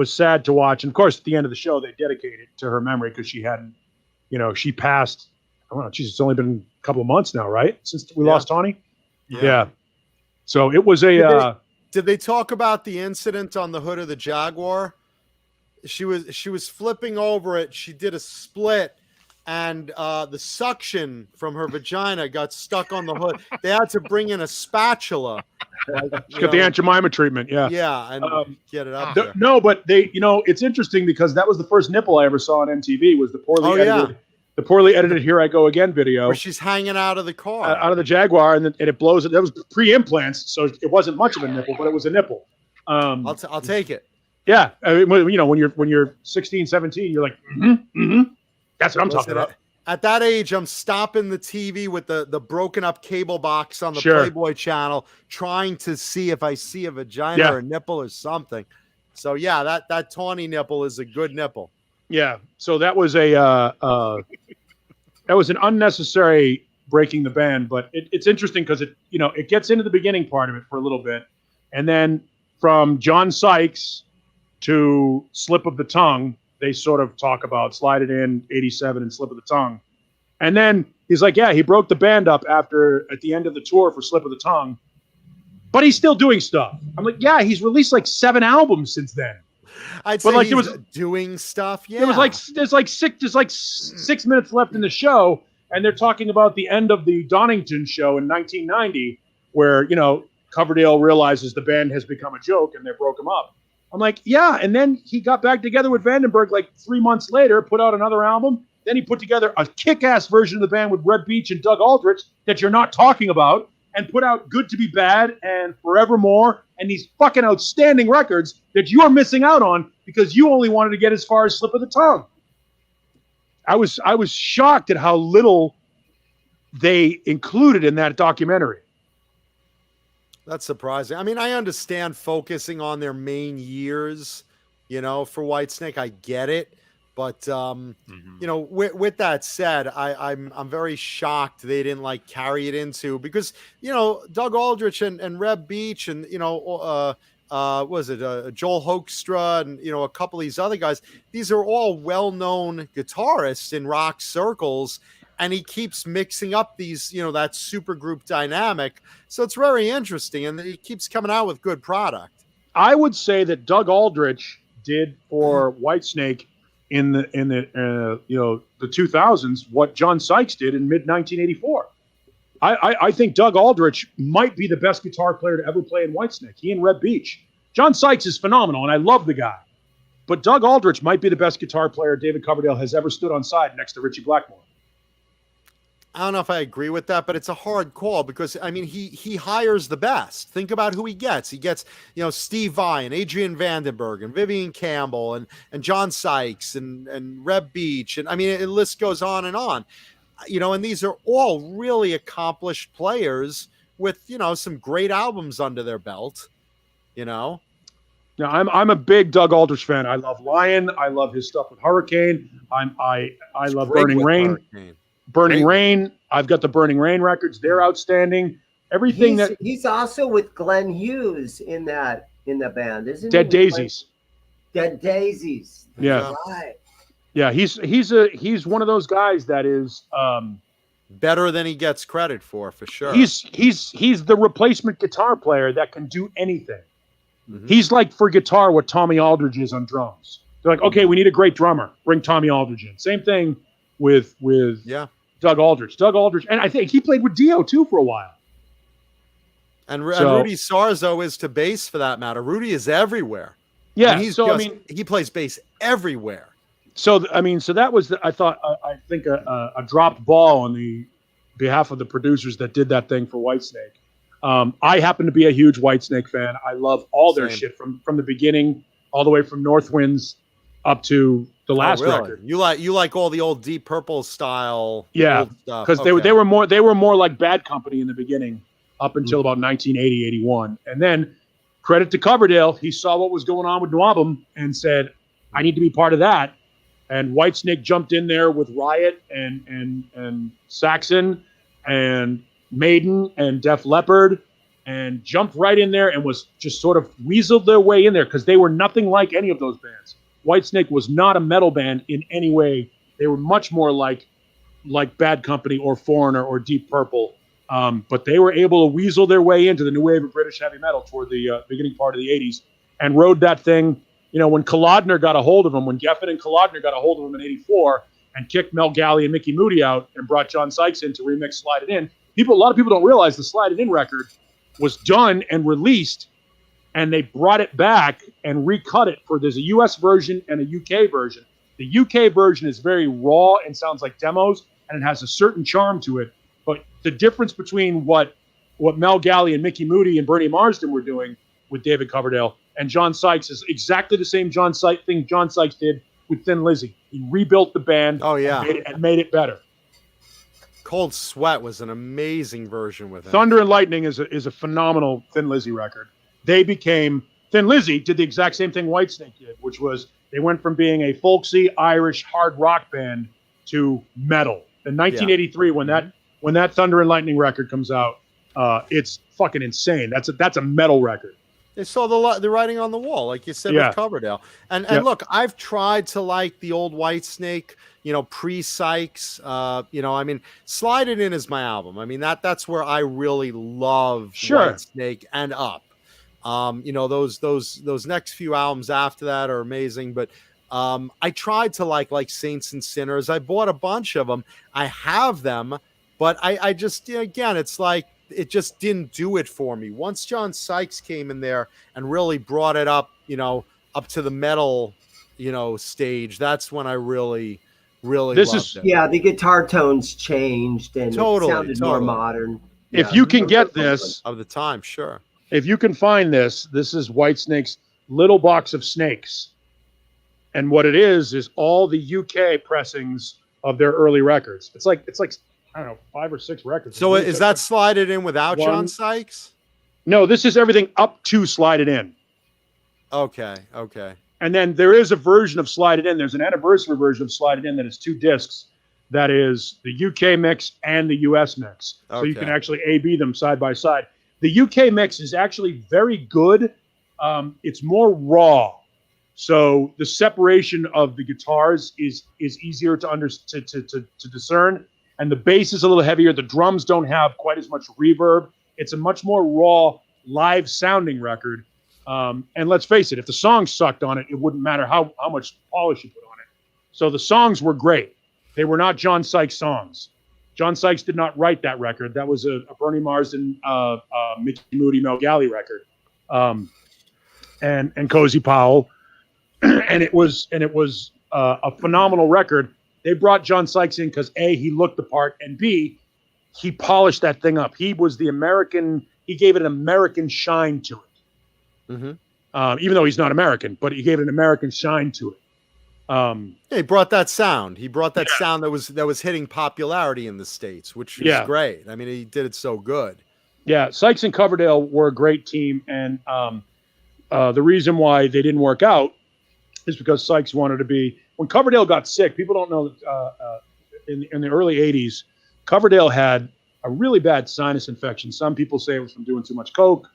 sad to watch. And of course, at the end of the show, they dedicated it to her memory because she hadn't, she passed. I don't know. Geez, it's only been a couple of months now, right? Since we lost Tawny. Yeah. So it was Did they talk about the incident on the hood of the Jaguar? She was flipping over it. She did a split, and the suction from her vagina got stuck on the hood. They had to bring in a spatula. She got the Aunt Jemima treatment. Yeah, and get it up there. No, but it's interesting because that was the first nipple I ever saw on MTV. Was the poorly edited "Here I Go Again" video where she's hanging out of the car, out of the Jaguar, and it blows. That was pre-implants, so it wasn't much of a nipple, but it was a nipple. I'll take it. Yeah, I mean, when you're 16, 17, you're like, that's what I'm talking about. At that age, I'm stopping the TV with the broken up cable box on the Playboy channel, trying to see if I see a vagina or a nipple or something. So yeah, that tawny nipple is a good nipple. Yeah. So that was that was an unnecessary breaking the band, but it's interesting because it gets into the beginning part of it for a little bit, and then from John Sykes to Slip of the Tongue, they sort of talk about Slide It In, 87, and Slip of the Tongue. And then he's like, he broke the band up at the end of the tour for Slip of the Tongue, but he's still doing stuff. I'm like, he's released like 7 albums since then. I'd say he's doing stuff. Yeah. There's like 6 minutes left in the show, and they're talking about the end of the Donington show in 1990, where, Coverdale realizes the band has become a joke and they broke him up. I'm like, and then he got back together with Vandenberg like 3 months later, put out another album. Then he put together a kick-ass version of the band with Red Beach and Doug Aldrich that you're not talking about, and put out Good to Be Bad and Forevermore and these fucking outstanding records that you're missing out on because you only wanted to get as far as Slip of the Tongue. I was shocked at how little they included in that documentary. That's surprising. I mean, I understand focusing on their main years, for Whitesnake. I get it. But, with that said, I'm very shocked they didn't carry it into, because, Doug Aldrich and Reb Beach and, Joel Hoekstra and, a couple of these other guys, these are all well-known guitarists in rock circles. And he keeps mixing up these, that super group dynamic. So it's very interesting. And he keeps coming out with good product. I would say that Doug Aldrich did for Whitesnake in the 2000s what John Sykes did in mid 1984. I think Doug Aldrich might be the best guitar player to ever play in Whitesnake. He and Reb Beach. John Sykes is phenomenal, and I love the guy. But Doug Aldrich might be the best guitar player David Coverdale has ever stood on side next to Richie Blackmore. I don't know if I agree with that, but it's a hard call because, I mean, he hires the best. Think about who he gets. He gets, Steve Vai and Adrian Vandenberg and Vivian Campbell and John Sykes and Reb Beach. And I mean, the list goes on. And these are all really accomplished players with, some great albums under their belt, Now, I'm a big Doug Aldrich fan. I love Lion. I love his stuff with Hurricane. I love Burning Rain. Burning Rain. I've got the Burning Rain records. They're outstanding. Everything he's also with Glenn Hughes in the band, isn't he? Dead Daisies. Dead Daisies. Yeah. Right. Yeah, he's one of those guys that is better than he gets credit for sure. He's the replacement guitar player that can do anything. Mm-hmm. He's like for guitar what Tommy Aldridge is on drums. They're like, okay, we need a great drummer. Bring Tommy Aldridge in. Same thing with Doug Aldrich. And I think he played with Dio too for a while. And Rudy Sarzo is to bass for that matter. Rudy is everywhere. Yeah, he plays bass everywhere. So that was I think a dropped ball on the behalf of the producers that did that thing for Whitesnake. I happen to be a huge Whitesnake fan. I love all their shit from the beginning, all the way from North Winds up to the last record. You like all the old Deep Purple style, stuff. Because they were more like Bad Company in the beginning, up until about 1980, 81, and then credit to Coverdale, he saw what was going on with Nwabum and said, "I need to be part of that." And Whitesnake jumped in there with Riot and Saxon and Maiden and Def Leppard and jumped right in there and was just sort of weaseled their way in there because they were nothing like any of those bands. Whitesnake was not a metal band in any way. They were much more like Bad Company or Foreigner or Deep Purple. But they were able to weasel their way into the new wave of British heavy metal toward the beginning part of the 80s and rode that thing. When Kolodner got a hold of him, when Geffen and Kolodner got a hold of him in 84 and kicked Mel Galley and Mickey Moody out and brought John Sykes in to remix Slide It In, a lot of people don't realize the Slide It In record was done and released, and they brought it back and recut it there's a US version and a UK version. The UK version is very raw and sounds like demos, and it has a certain charm to it. But the difference between what Mel Galley and Mickey Moody and Bernie Marsden were doing with David Coverdale and John Sykes is exactly the same thing John Sykes did with Thin Lizzy. He rebuilt the band and made it better. Cold Sweat was an amazing version with him. Thunder and Lightning is a phenomenal Thin Lizzy record. They became Thin Lizzy did the exact same thing Whitesnake did, which was they went from being a folksy Irish hard rock band to metal. In 1983, when that Thunder and Lightning record comes out, it's fucking insane. That's a metal record. They saw the writing on the wall, like you said with Coverdale. And look, I've tried to like the old Whitesnake, pre-Sykes. Slide It In is my album. I mean, that's where I really love Whitesnake and Up. Those next few albums after that are amazing, but I tried to like Saints and Sinners. I bought a bunch of them. I have them, but I just, again, it's like, it just didn't do it for me. Once John Sykes came in there and really brought it up, up to the metal, stage, that's when I really loved it. Yeah, the guitar tones changed and it sounded more modern. If you can get this of the time, sure. If you can find this is Whitesnake's Little Box of Snakes. And what it is all the UK pressings of their early records. It's like I don't know, 5 or 6 records. So is that Slide It In without John Sykes? No, this is everything up to Slide It In. Okay. And then there is a version of Slide It In. There's an anniversary version of Slide It In that is 2 discs. That is the UK mix and the US mix. So you can actually A-B them side by side. The UK mix is actually very good. It's more raw. So the separation of the guitars is easier to discern. And the bass is a little heavier. The drums don't have quite as much reverb. It's a much more raw, live sounding record. And let's face it, if the songs sucked on it, it wouldn't matter how much polish you put on it. So the songs were great. They were not John Sykes songs. John Sykes did not write that record. That was a Bernie Marsden, Mickey Moody, Mel Galley record, and Cozy Powell, and it was a phenomenal record. They brought John Sykes in because A, he looked the part, and B, he polished that thing up. He was the American. He gave it an American shine to it. Mm-hmm. Even though he's not American, but he gave it an American shine to it. He brought that sound. He brought that sound that was hitting popularity in the States, which was great. I mean, he did it so good. Yeah, Sykes and Coverdale were a great team, and the reason why they didn't work out is because Sykes wanted to be. When Coverdale got sick, people don't know that in the early 80s, Coverdale had a really bad sinus infection. Some people say it was from doing too much coke.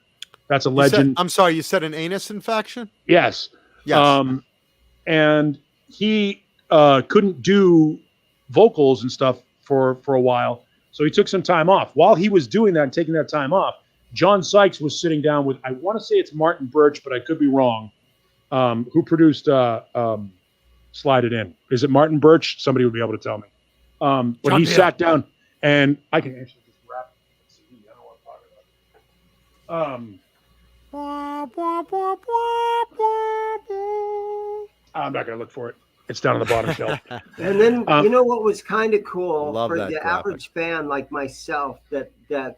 That's a legend. I'm sorry, you said an anus infection? Yes. Yes. And he couldn't do vocals and stuff for a while. So he took some time off. While he was doing that and taking that time off, John Sykes was sitting down with, I want to say it's Martin Birch, but I could be wrong, who produced Slide It In. Is it Martin Birch? Somebody would be able to tell me. But he sat down, and I can actually just rap the CD. I don't want to talk about it. I'm not going to look for it. It's down on the bottom shelf. And then you know what was kind of cool for the graphic. average fan like myself that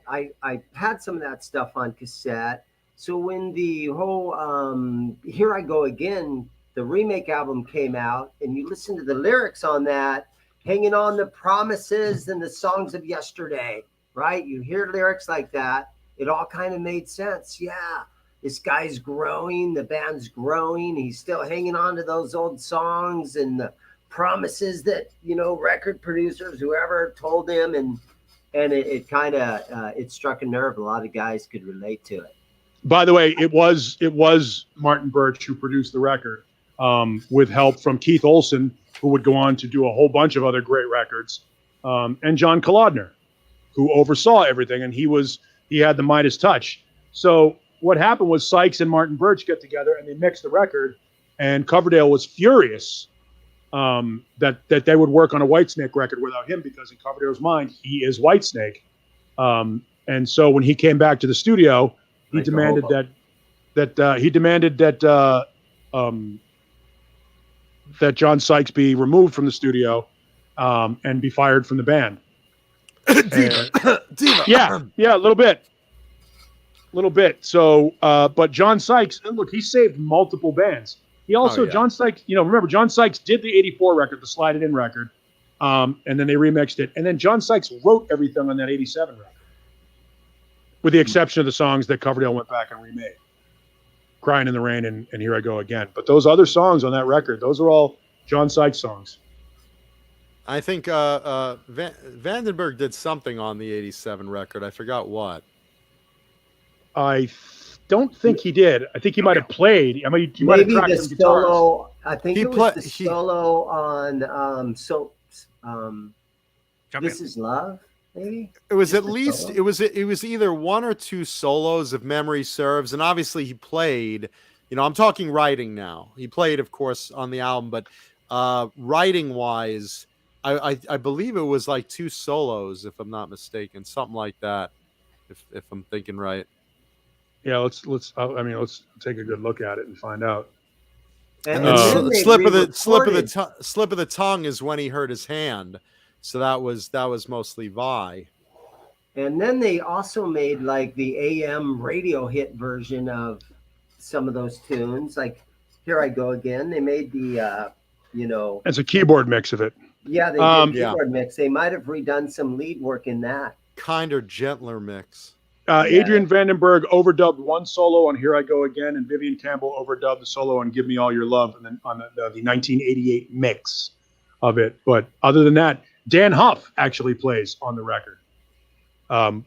I had some of that stuff on cassette. So when the whole Here I Go Again, the remake album came out, and you listen to the lyrics on that, hanging on the promises and the songs of yesterday, right? You hear lyrics like that, it all kind of made sense. Yeah, this guy's growing, the band's growing, he's still hanging on to those old songs and the promises that, you know, record producers, whoever told him, and it kind of it struck a nerve. A lot of guys could relate to it. By the way, it was Martin Birch who produced the record, with help from Keith Olsen, who would go on to do a whole bunch of other great records, and John Kolodner, who oversaw everything, and he had the Midas touch. So what happened was Sykes and Martin Birch get together and they mixed the record, and Coverdale was furious that they would work on a Whitesnake record without him, because in Coverdale's mind, he is Whitesnake. And so when he came back to the studio, he demanded that John Sykes be removed from the studio and be fired from the band. Diva. Yeah, a little bit. So, but John Sykes, and look, he saved multiple bands. He also, John Sykes, remember, John Sykes did the 84 record, the Slide It In record, and then they remixed it. And then John Sykes wrote everything on that 87 record, with the exception of the songs that Coverdale went back and remade. Crying in the Rain and Here I Go Again. But those other songs on that record, those are all John Sykes songs. I think Vandenberg did something on the 87 record. I forgot what. I don't think he did. I think he might have played. I mean, he might have tracked some guitars. Solo. I think it was the solo on This Is Love. Maybe it was at least it was either one or two solos, if memory serves, and obviously he played. I'm talking writing now. He played, of course, on the album, but writing wise, I believe it was like two solos, if I'm not mistaken, something like that. If I'm thinking right. Yeah, let's take a good look at it and find out. And then slip of the tongue is when he hurt his hand. So that was mostly Vi. And then they also made like the AM radio hit version of some of those tunes, like Here I Go Again. They made the it's a keyboard mix of it. Yeah, they did keyboard mix. They might have redone some lead work in that. Kinder, gentler mix. Adrian Vandenberg overdubbed one solo on Here I Go Again, and Vivian Campbell overdubbed the solo on Give Me All Your Love, and then on the 1988 mix of it. But other than that, Dan Huff actually plays on the record,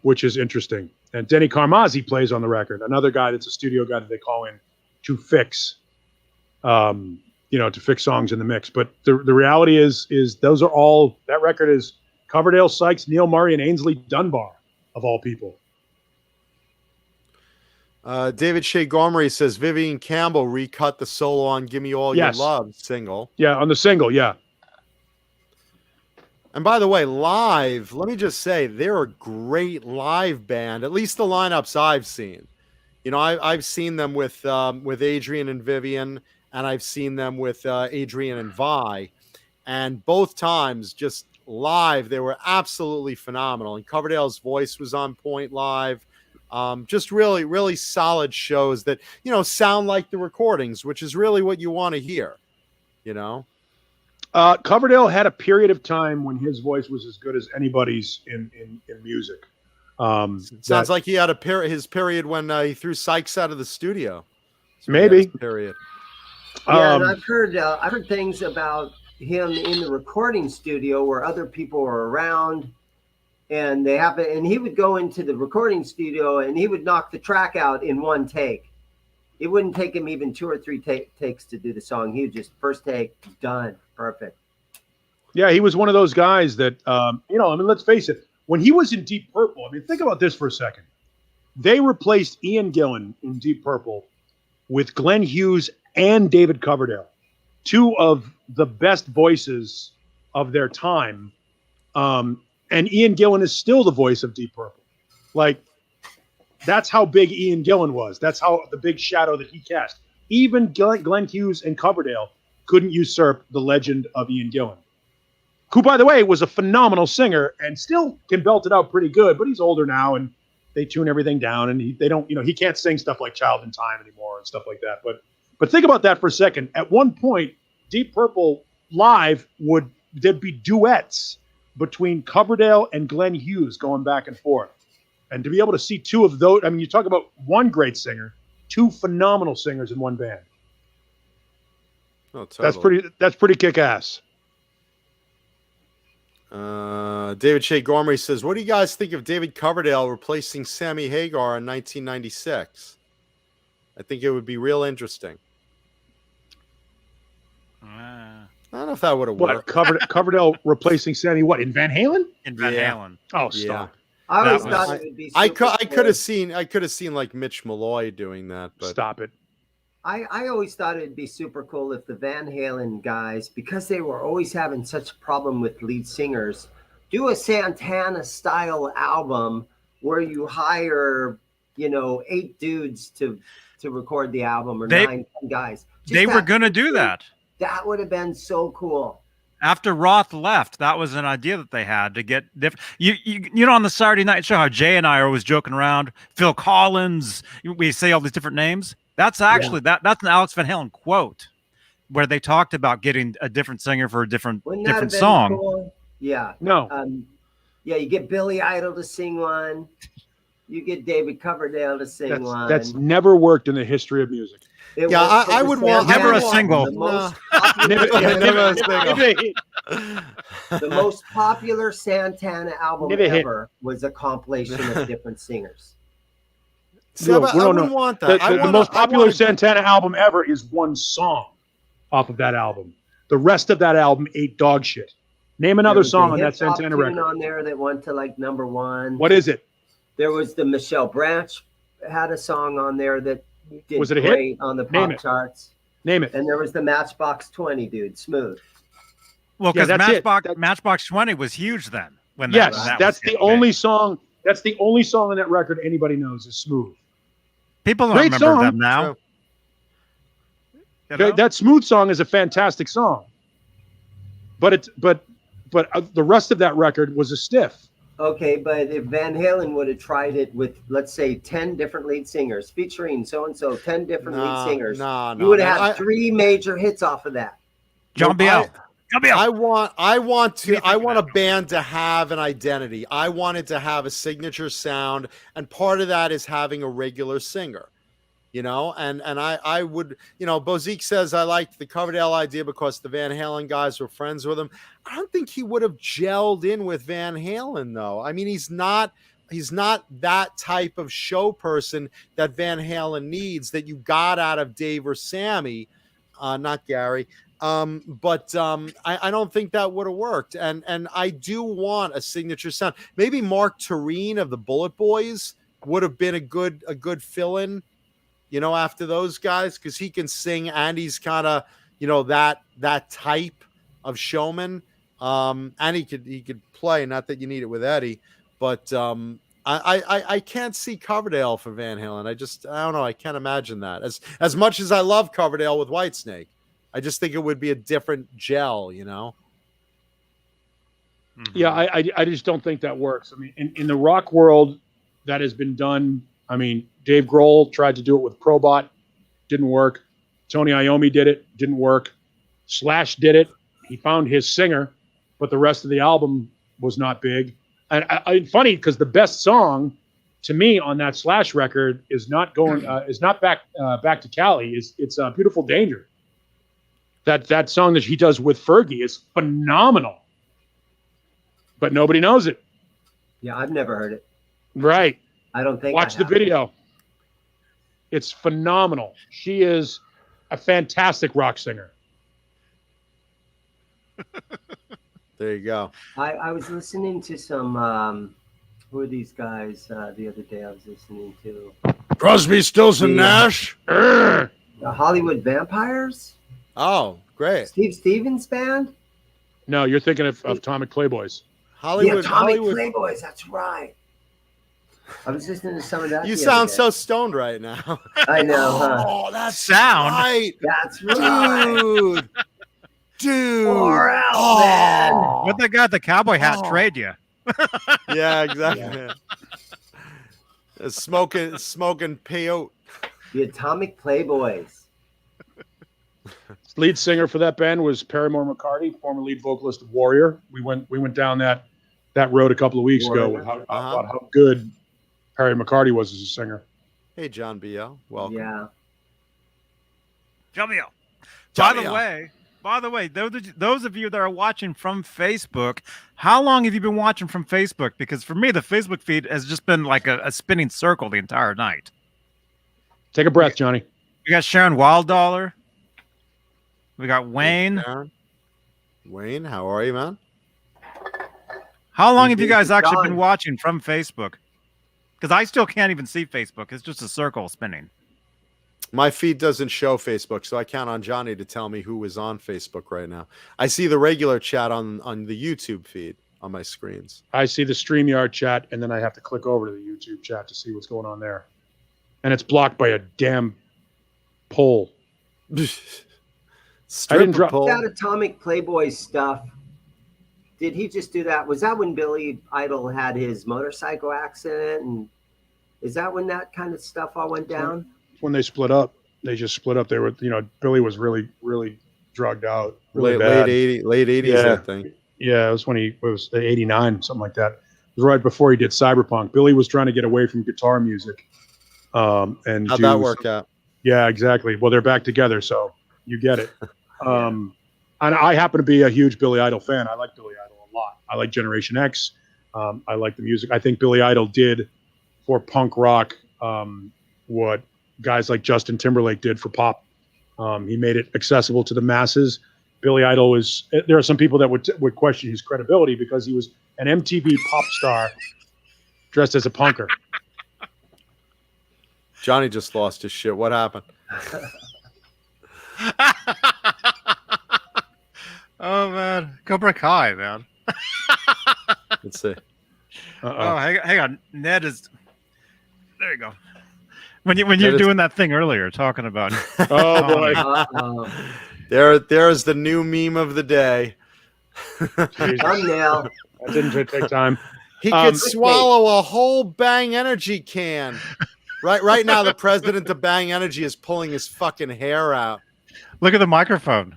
which is interesting. And Denny Carmazzi plays on the record, another guy that's a studio guy that they call in to fix, to fix songs in the mix. But the reality is those are all, that record is Coverdale, Sykes, Neil Murray, and Ainsley Dunbar, of all people. David Shea Gomery says Vivian Campbell recut the solo on Give Me All Your Love single. Yeah, on the single, yeah. And by the way, live, let me just say, they're a great live band, at least the lineups I've seen. I've seen them with Adrian and Vivian, and I've seen them with Adrian and Vi. And both times, just live, they were absolutely phenomenal. And Coverdale's voice was on point live. Just really, really solid shows that, sound like the recordings, which is really what you want to hear, Coverdale had a period of time when his voice was as good as anybody's in music. Sounds like he had his period when he threw Sykes out of the studio. Maybe. Period. Yeah, and I've heard things about him in the recording studio where other people were around, and he would go into the recording studio and he would knock the track out in one take. It wouldn't take him even 2 or 3 takes to do the song. He would just first take, done, perfect. Yeah, he was one of those guys that, let's face it. When he was in Deep Purple, think about this for a second. They replaced Ian Gillan in Deep Purple with Glenn Hughes and David Coverdale, two of the best voices of their time. And Ian Gillan is still the voice of Deep Purple. Like, that's how big Ian Gillan was. That's how the big shadow that he cast. Even Glenn Hughes and Coverdale couldn't usurp the legend of Ian Gillan, who, by the way, was a phenomenal singer and still can belt it out pretty good, but he's older now and they tune everything down and he can't sing stuff like Child in Time anymore and stuff like that. But think about that for a second. At one point, Deep Purple live there'd be duets between Coverdale and Glenn Hughes going back and forth. And to be able to see two of those, you talk about one great singer, two phenomenal singers in one band. Oh, totally. That's pretty kick-ass. David Shea Gormley says, "What do you guys think of David Coverdale replacing Sammy Hagar in 1996? I think it would be real interesting. I don't know if that would have What worked. Coverdale replacing Sammy? What in Van Halen? In Van Yeah. Halen. Oh, Yeah. stop. I always That was- thought it would be. I super could have cool. seen like Mitch Malloy doing that, but Stop it. I always thought it'd be super cool if the Van Halen guys, because they were always having such a problem with lead singers, do a Santana style album where you hire, 8 dudes to record the album, or They- 9 guys. Just They were that- going to do that. That would have been so cool. After Roth left, that was an idea that they had to get different. You know, on the Saturday night show, how Jay and I are always joking around. Phil Collins, we say all these different names. That's actually that's an Alex Van Halen quote where they talked about getting a different singer for a different Wouldn't that have been song. cool? Yeah. No. Yeah, you get Billy Idol to sing one. You get David Coverdale to sing one. That's never worked in the history of music. It Yeah, was- I it would was want- Santana, Never a single. The most, Never- popular, Never a single. the most popular Santana album Never hit. ever was a compilation of different singers. See, I wouldn't no. want that. The most popular Santana album ever is one song off of that album. The rest of that album ate dog shit. Name There another was a song on that hip-hop Santana tune record. on there that went to like #1. What is it? There was the Michelle Branch had a song on there that did Was it a hit? great on the Name pop it. charts. Name it. And there was the Matchbox 20 dude, Smooth. Well, Yeah, because that's it. Matchbox 20 was huge then. When Yes, that that's was the only song. That's the only song on that record anybody knows is "Smooth." People don't Great remember song. them now. True. You know? That "Smooth" song is a fantastic song, but the rest of that record was a stiff. Okay, but if Van Halen would have tried it with, let's say, 10 different lead singers, featuring so-and-so, 10 different lead singers, you would have had 3 major hits off of that. John Biel. I want a band to have an identity. I want it to have a signature sound, and part of that is having a regular singer. And I would, Bozique says I liked the Coverdale idea because the Van Halen guys were friends with him. I don't think he would have gelled in with Van Halen, though. I mean, he's not that type of show person that Van Halen needs, that you got out of Dave or Sammy, not Gary. But I don't think that would have worked. And I do want a signature sound. Maybe Mark Tureen of the Bullet Boys would have been a good fill-in, after those guys, because he can sing and he's kind of, that type of showman. And he could play. Not that you need it with Eddie, but I can't see Coverdale for Van Halen. I don't know. I can't imagine that. As much as I love Coverdale with Whitesnake, I just think it would be a different gel, Mhm. Yeah, I just don't think that works. I mean, in the rock world, that has been done. I mean, Dave Grohl tried to do it with Probot, didn't work. Tony Iommi did it, didn't work. Slash did it. He found his singer, but the rest of the album was not big. And funny because the best song to me on that Slash record is not back to Cali. It's Beautiful Danger. That song that he does with Fergie is phenomenal, but nobody knows it. Yeah, I've never heard it. Right. I don't think Watch I the have. video. It's phenomenal. She is a fantastic rock singer. There you go. I was listening to some, who are these guys the other day I was listening to? Crosby, Stills, and Yeah. Nash. The Hollywood Vampires? Oh, great. Steve Stevens band? No, you're thinking of Atomic Playboys. Hollywood. Yeah, Atomic Hollywood. Playboys, that's right. I was listening to some of that. You the sound other so stoned right now. day. I know, huh? Oh, that's Sound. right. That's right. Dude. Or else, man. What they got the cowboy hat Oh. trade you? Yeah, exactly. Smoking peyote. The Atomic Playboys. Lead singer for that band was Perrymore McCarty, former lead vocalist of Warrior. We went down that road a couple of weeks ago with about how good Perry McCarty was as a singer. Hey, John B.O. Welcome. Yeah. Jamil. By John the Biel. way, By the way, those of you that are watching from Facebook, how long have you been watching from Facebook? Because for me, the Facebook feed has just been like a spinning circle the entire night. Take a breath, Johnny. We got Sharon Wilddollar. We got Wayne. Wayne, how are you, man? How long have you guys actually been watching from Facebook? Because I still can't even see Facebook. It's just a circle spinning. My feed doesn't show Facebook, so I count on Johnny to tell me who is on Facebook right now. I see the regular chat on the YouTube feed on my screens. I see the StreamYard chat, and then I have to click over to the YouTube chat to see what's going on there. And it's blocked by a damn poll. I didn't drop that Atomic Playboy stuff. Did he just do that? Was that when Billy Idol had his motorcycle accident? And is that when that kind of stuff all went down? When they split up, they just split up. They were, Billy was really, really drugged out. Really late 80s, yeah. I think. Yeah, it was when it was 89, something like that. It was right before he did Cyberpunk. Billy was trying to get away from guitar music. And how'd that work out? Yeah, exactly. Well, they're back together, so you get it. And I happen to be a huge Billy Idol fan. I like Billy Idol a lot. I like Generation X. I like the music. I think Billy Idol did for punk rock what guys like Justin Timberlake did for pop. He made it accessible to the masses. Billy Idol is. There are some people that would question his credibility because he was an MTV pop star dressed as a punker. Johnny just lost his shit. What happened? Oh man, Cobra Kai, man. Let's see. Oh, hang on. Ned is. There you go. When you're doing that thing earlier, talking about. Oh boy. There's the new meme of the day. Thumbnail. That didn't take time. He could swallow a whole Bang Energy can. Right now, the president of Bang Energy is pulling his fucking hair out. Look at the microphone.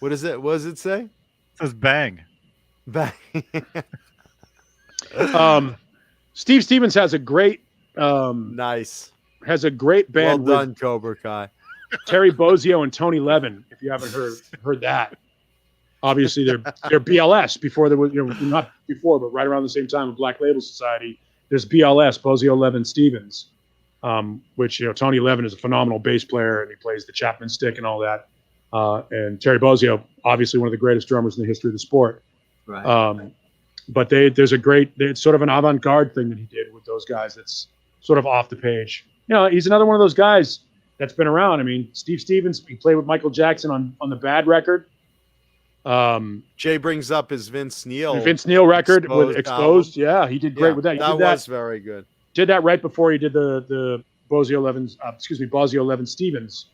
What is it? What does it say? It says bang. Bang. Steve Stevens has a great Nice. Has a great band. Well done, Cobra Kai. Terry Bozzio and Tony Levin. If you haven't heard that, obviously they're BLS before there was, not before, but right around the same time of Black Label Society. There's BLS, Bozzio, Levin, Stevens, which Tony Levin is a phenomenal bass player and he plays the Chapman stick and all that. And Terry Bozzio, obviously one of the greatest drummers in the history of the sport. Right. But it's sort of an avant-garde thing that he did with those guys. That's sort of off the page. He's another one of those guys that's been around. I mean, Steve Stevens, he played with Michael Jackson on the Bad record. Jay brings up his Vince Neil record with Exposed. Yeah, he did great with that. That was very good. Did that right before he did the Bozzio Levin Stevens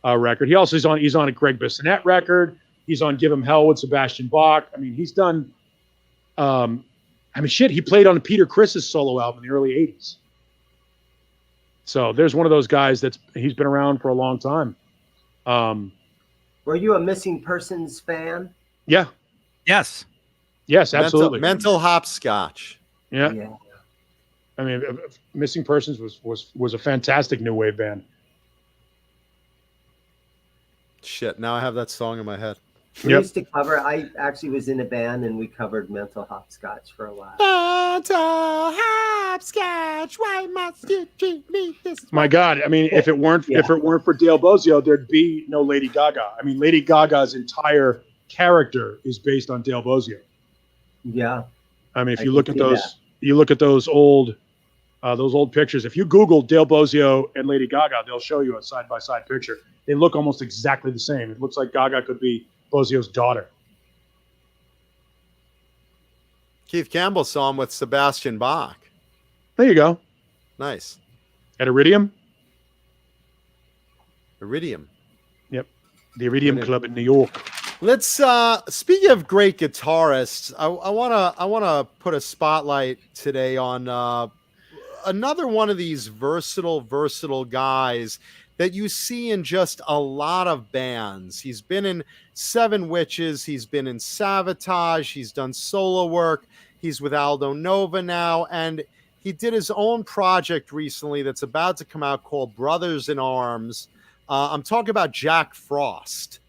record. He also he's on a Greg Bissonette record. He's on Give 'Em Hell with Sebastian Bach. I mean, he's done. He played on Peter Criss's solo album in the early '80s. So there's one of those guys he's been around for a long time. Were you a Missing Persons fan? Yeah. Yes. Yes, absolutely. Mental hopscotch. Yeah. I mean, Missing Persons was a fantastic new wave band. Shit, now I have that song in my head. We used to cover. I actually was in a band and we covered Mental Hopscotch for a while. Mental hopscotch, why must you treat me this way? My God, I mean, if it weren't for Dale Bozzio, there'd be no Lady Gaga. I mean, Lady Gaga's entire character is based on Dale Bozzio. Yeah. I mean, if you look at those old pictures. If you Google Dale Bozzio and Lady Gaga, they'll show you a side-by-side picture. They look almost exactly the same. It looks like Gaga could be Bozzio's daughter. Keith Campbell saw him with Sebastian Bach. There you go. Nice. At Iridium? Iridium. Yep. The Iridium Club in New York. Let's speaking of great guitarists, I wanna put a spotlight today on another one of these versatile guys that you see in just a lot of bands. He's been in Seven Witches, he's been in Savatage, he's done solo work, he's with Aldo Nova now, and he did his own project recently that's about to come out called Brothers in Arms. I'm talking about Jack Frost.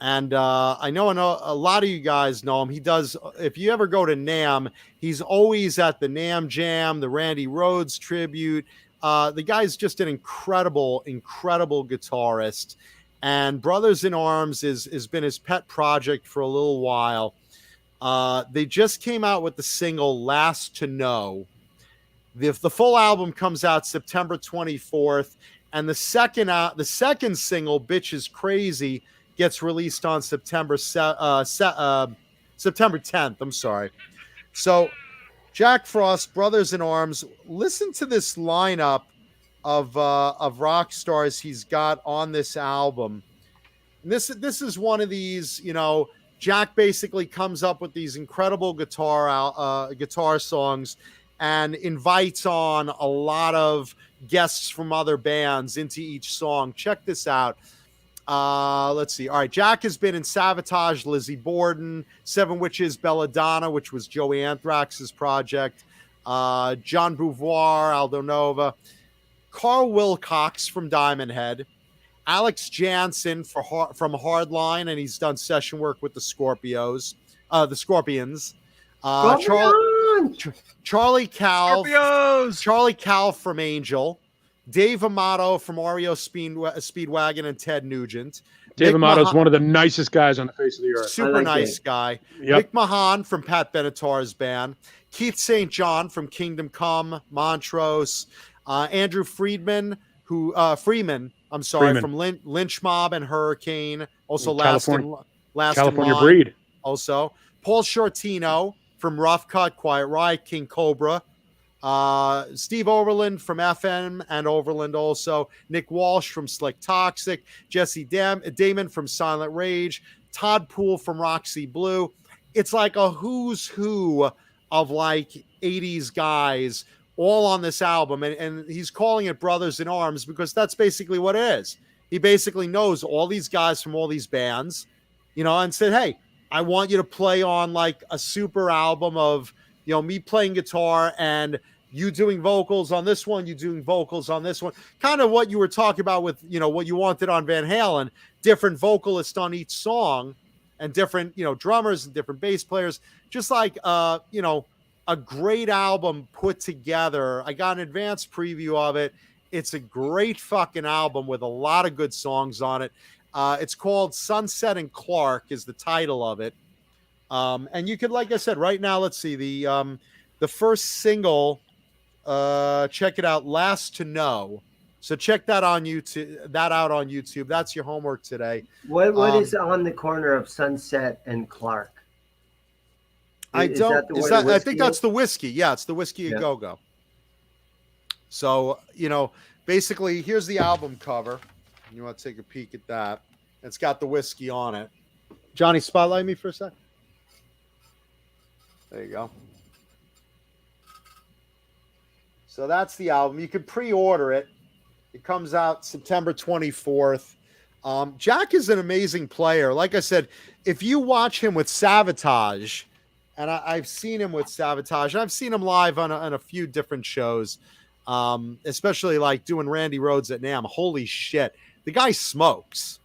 And I know a lot of you guys know him. He does, if you ever go to NAMM, he's always at the NAMM Jam, the Randy Rhoads tribute. The guy's just an incredible guitarist. And Brothers in Arms has been his pet project for a little while. They just came out with the single Last to Know. The full album comes out September 24th. And the second single, Bitch is Crazy, gets released on September 10th. I'm sorry. So Jack Frost, Brothers in Arms. Listen to this lineup of rock stars he's got on this album. And this is one of these, Jack basically comes up with these incredible guitar songs and invites on a lot of guests from other bands into each song. Check this out. Let's see. All right. Jack has been in Savatage, Lizzie Borden, Seven Witches, Belladonna, which was Joey Anthrax's project, John Beauvoir, Aldo Nova, Carl Wilcox from Diamond Head, Alex Jansen from Hardline, and he's done session work with the Scorpions. Charlie Cal from Angel, Dave Amato from REO Speedwagon, and Ted Nugent. Dave Amato's one of the nicest guys on the face of the earth. Super nice guy. Yep. Nick Mahan from Pat Benatar's band. Keith St. John from Kingdom Come, Montrose. Andrew Freeman, from Lynch Mob and Hurricane. Also California Breed. Also, Paul Shortino from Rough Cut, Quiet Riot, King Cobra. Steve Overland from FM and Overland also. Nick Walsh from Slick Toxic. Jesse Damon from Silent Rage. Todd Poole from Roxy Blue. It's like a who's who of like 80s guys all on this album. And he's calling it Brothers in Arms because that's basically what it is. He basically knows all these guys from all these bands, and said, hey, I want you to play on like a super album of, me playing guitar and you doing vocals on this one, you doing vocals on this one. Kind of what you were talking about with, what you wanted on Van Halen, different vocalists on each song and different, drummers and different bass players. Just like, a great album put together. I got an advanced preview of it. It's a great fucking album with a lot of good songs on it. It's called Sunset and Clark is the title of it. And you could, like I said, right now, let's see the first single, check it out. Last to Know. So check that out on YouTube. That's your homework today. What is on the corner of Sunset and Clark? I think that's the whiskey. Yeah, it's the Whiskey A Go-Go. So, basically, here's the album cover. You want to take a peek at that. It's got the whiskey on it. Johnny, spotlight me for a sec. There you go. So that's the album. You can pre-order it. It comes out September 24th. Jack is an amazing player. Like I said, if you watch him with Savatage, and I've seen him with Savatage, and I've seen him live on a few different shows, especially like doing Randy Rhoads at NAMM. Holy shit. The guy smokes.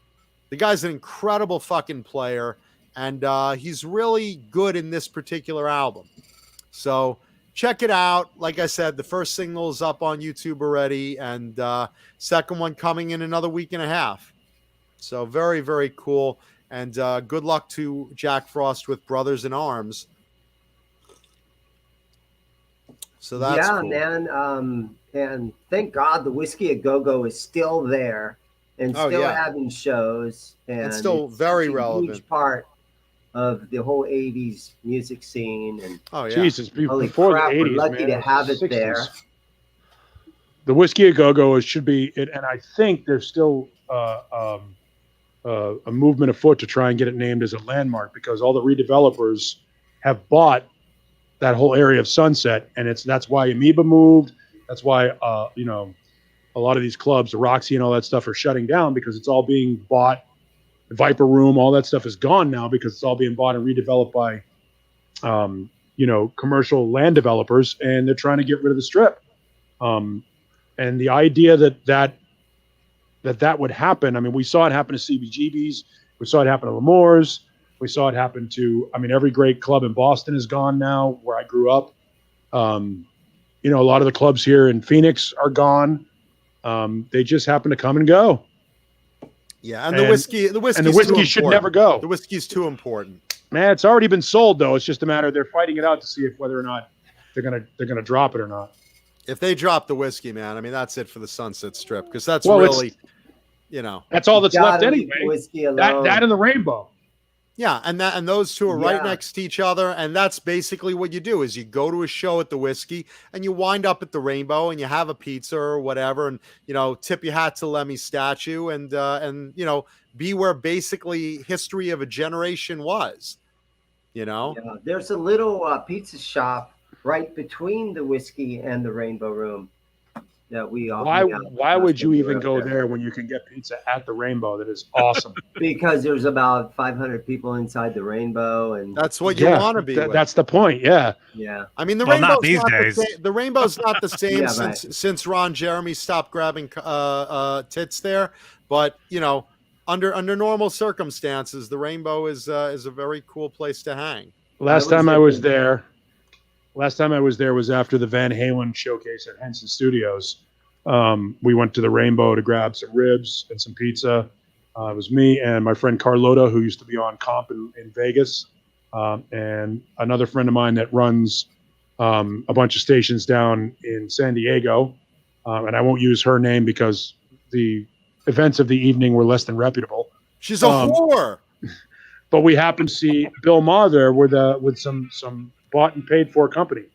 The guy's an incredible fucking player, and he's really good in this particular album. So check it out. Like I said, the first single is up on YouTube already, and second one coming in another week and a half. So very, very cool. And good luck to Jack Frost with Brothers in Arms. So that's cool. Man. And thank God the Whiskey A Go-Go is still there and still having shows. And it's still very relevant. Huge part of the whole 80s music scene. And Jesus, holy before crap, the 80s, we're lucky man, to have it 60s. there. The Whiskey A Go-Go should be, and I think there's still a movement afoot to try and get it named as a landmark because all the redevelopers have bought that whole area of Sunset, and that's why Amoeba moved. That's why a lot of these clubs, the Roxy and all that stuff, are shutting down because it's all being bought. The Viper Room, all that stuff is gone now because it's all being bought and redeveloped by commercial land developers, and they're trying to get rid of the Strip. And the idea that that would happen. I mean, we saw it happen to CBGB's. We saw it happen to L'Amour's. We saw it happen to, I mean, every great club in Boston is gone now, where I grew up. You know, a lot of the clubs here in Phoenix are gone. They just happen to come and go. Yeah, and the whiskey should never go. The whiskey's too important. Man, it's already been sold though. It's just a matter they're fighting it out to see if whether or not they're gonna drop it or not. If they drop the whiskey, man, I mean that's it for the Sunset Strip, because that's really, you know, that's all that's left anyway. Whiskey alone. That and the Rainbow. Yeah, and those two are right next to each other, and that's basically what you do: is you go to a show at the Whiskey, and you wind up at the Rainbow, and you have a pizza or whatever, and you know, tip your hat to Lemmy's statue, and you know, be where basically history of a generation was. You know, there's a little pizza shop right between the Whiskey and the Rainbow Room that we all. Why would you even go there when you can get pizza at the Rainbow? That is awesome. Because there's about 500 people inside the Rainbow, and that's what you want to be. That's the point. Yeah. Yeah. I mean, the Rainbow's not these days. The Rainbow's not the same since Ron Jeremy stopped grabbing tits there. But you know, under normal circumstances, the Rainbow is a very cool place to hang. Last time I was there was after the Van Halen showcase at Henson Studios. We went to the Rainbow to grab some ribs and some pizza. It was me and my friend Carlota, who used to be on Comp in Vegas, and another friend of mine that runs a bunch of stations down in San Diego. And I won't use her name because the events of the evening were less than reputable. She's a whore. But we happened to see Bill Maher there with some bought and paid for company.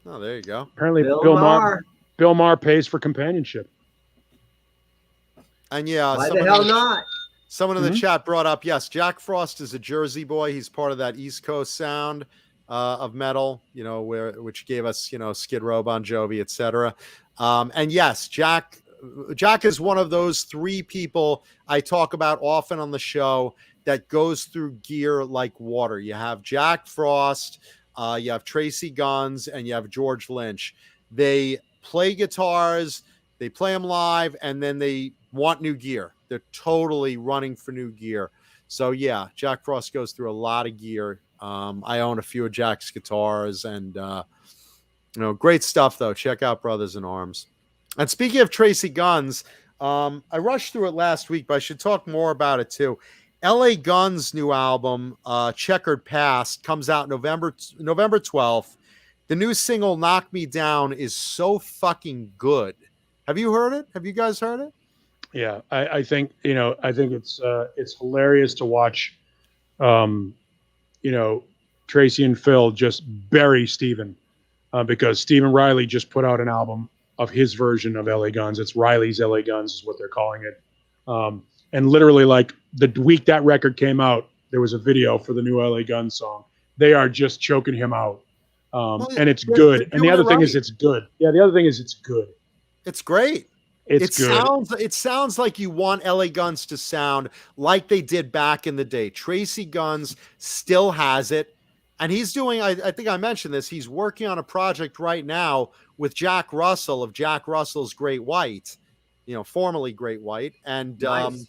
Oh, there you go. Apparently, Bill Maher pays for companionship. And why the hell not? Someone in the chat brought up, yes, Jack Frost is a Jersey boy. He's part of that East Coast sound of metal, you know, which gave us, you know, Skid Row, Bon Jovi, etc. And yes, Jack is one of those three people I talk about often on the show that goes through gear like water. You have Jack Frost, you have Tracy Guns, and you have George Lynch. They play guitars, they play them live, and then they want new gear. They're totally running for new gear. So yeah, Jack Frost goes through a lot of gear. I own a few of Jack's guitars, and you know, great stuff though. Check out Brothers in Arms. And speaking of Tracy Guns, I rushed through it last week, but I should talk more about it too. LA Guns' new album, Checkered Past, comes out November 12th. The new single, Knock Me Down, is so fucking good. Have you heard it? Have you guys heard it? Yeah, I think it's hilarious to watch, you know, Tracy and Phil just bury Steven because Stephen Riley just put out an album of his version of LA Guns. It's Riley's LA Guns is what they're calling it. And literally, like the week that record came out, there was a video for the new LA Guns song. They are just choking him out. And it's good. And the other thing is it's good. Yeah, the other thing is it's good. It's great. It's good. It sounds like you want LA Guns to sound like they did back in the day. Tracy Guns still has it. And he's doing, I think I mentioned this, he's working on a project right now with Jack Russell of Jack Russell's Great White, you know, formerly Great White. And nice.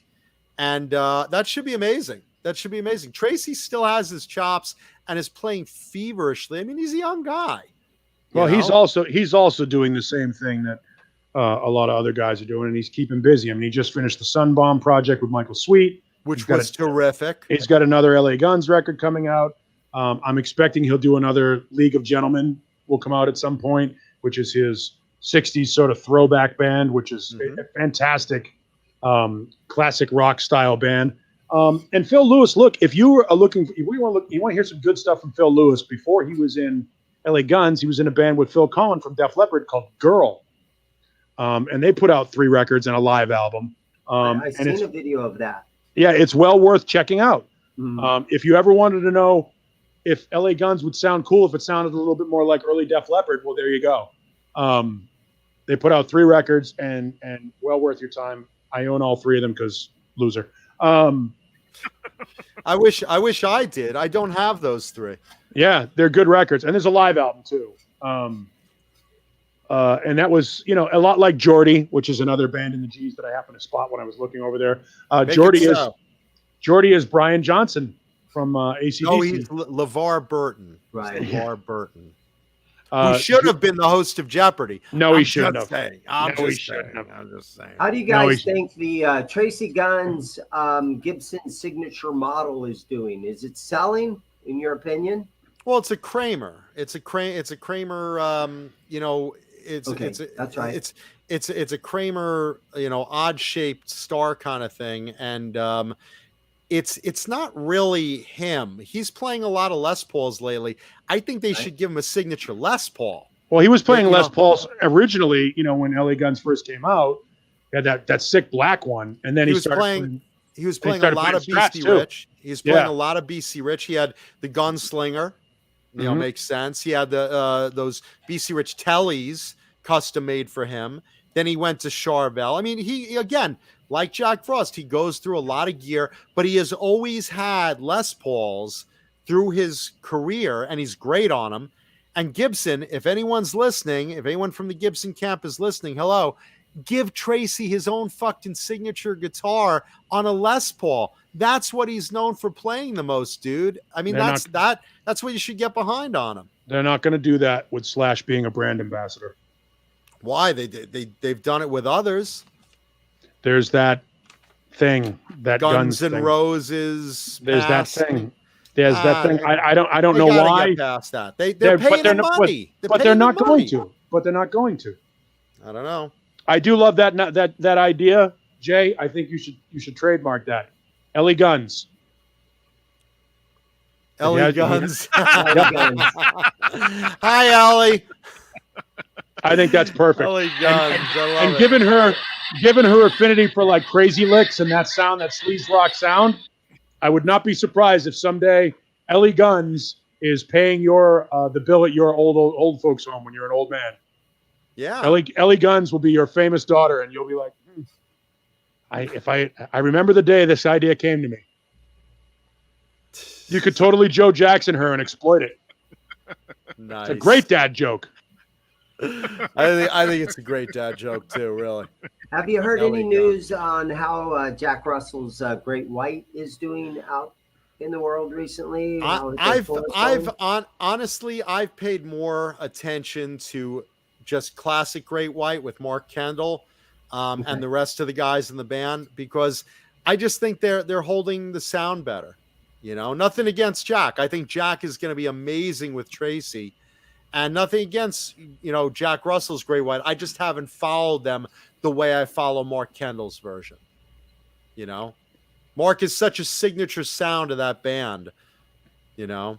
That should be amazing. That should be amazing. Tracy still has his chops and is playing feverishly. I mean, he's a young guy. Well, he's also doing the same thing that a lot of other guys are doing, and he's keeping busy. I mean, he just finished the Sunbomb project with Michael Sweet, which was terrific. He's got another LA Guns record coming out. I'm expecting he'll do another League of Gentlemen will come out at some point, which is his 60s sort of throwback band, which is a fantastic classic rock style band. And Phil Lewis, look, if you want to hear some good stuff from Phil Lewis, before he was in LA Guns, he was in a band with Phil Collin from Def Leppard called Girl. And they put out 3 records and a live album. I've seen a video of that. Yeah, it's well worth checking out. Mm. If you ever wanted to know if LA Guns would sound cool if it sounded a little bit more like early Def Leppard, well, there you go. They put out 3 records and well worth your time. I own all 3 of them because loser. I wish I did. I don't have those 3. Yeah, they're good records, and there's a live album too. And that was, you know, a lot like Geordie, which is another band in the G's that I happened to spot when I was looking over there. Geordie is Brian Johnson from AC/DC. No, he's LeVar Burton. Right. LeVar Burton. Who should have been the host of Jeopardy. No, he shouldn't have. I'm just saying. How do you guys think the Tracy Guns Gibson signature model is doing? Is it selling, in your opinion? Well, it's a Kramer. It's a Kramer. You know, that's right. It's a Kramer. You know, odd shaped star kind of thing, and it's not really him. He's playing a lot of Les Pauls lately. I think they should give him a signature Les Paul. Well, he was playing Les Pauls originally, you know, when LA Guns first came out. He had that sick black one, and then he was playing a lot of BC Rich. He was playing a lot of BC Rich. He had the Gunslinger, you know, makes sense. He had the those BC Rich Tellys custom made for him. Then he went to Charvel. I mean, he again, like Jack Frost, he goes through a lot of gear, but he has always had Les Pauls through his career, and he's great on them. And Gibson, if anyone's listening, if anyone from the Gibson camp is listening, hello, give Tracy his own fucking signature guitar on a Les Paul. That's what he's known for playing the most, dude. I mean, that's what you should get behind on him. They're not going to do that with Slash being a brand ambassador. Why? They've done it with others. There's that thing, that Guns thing. N' Roses. There's that thing. There's that thing. I don't know why. Get past that. They're paying them money. But they're not going to. But they're not going to. I don't know. I do love that idea, Jay. I think you should trademark that. Ellie Guns. Ellie Guns. Hi, Ellie. I think that's perfect. Ellie Guns. And given her affinity for like crazy licks and that sound, that sleaze rock sound, I would not be surprised if someday Ellie Guns is paying the bill at your old folks home when you're an old man. Yeah. Ellie Guns will be your famous daughter, and you'll be like, I remember the day this idea came to me. You could totally Joe Jackson her and exploit it. Nice. It's a great dad joke. I think it's a great dad joke too, really. Have you heard any news on how Jack Russell's Great White is doing out in the world recently? Honestly, I've paid more attention to just classic Great White with Mark Kendall and the rest of the guys in the band, because I just think they're holding the sound better. You know, nothing against Jack. I think Jack is going to be amazing with Tracy, and nothing against, you know, Jack Russell's Great White. I just haven't followed them the way I follow Mark Kendall's version. You know, Mark is such a signature sound of that band, you know.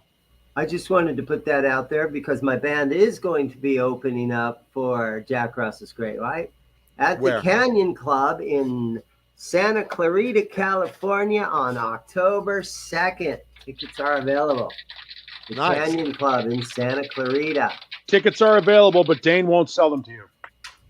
I just wanted to put that out there because my band is going to be opening up for Jack Russell's Great White at the Canyon Club in Santa Clarita, California on October 2nd. Tickets are available. The Canyon Club in Santa Clarita. Tickets are available, but Dane won't sell them to you.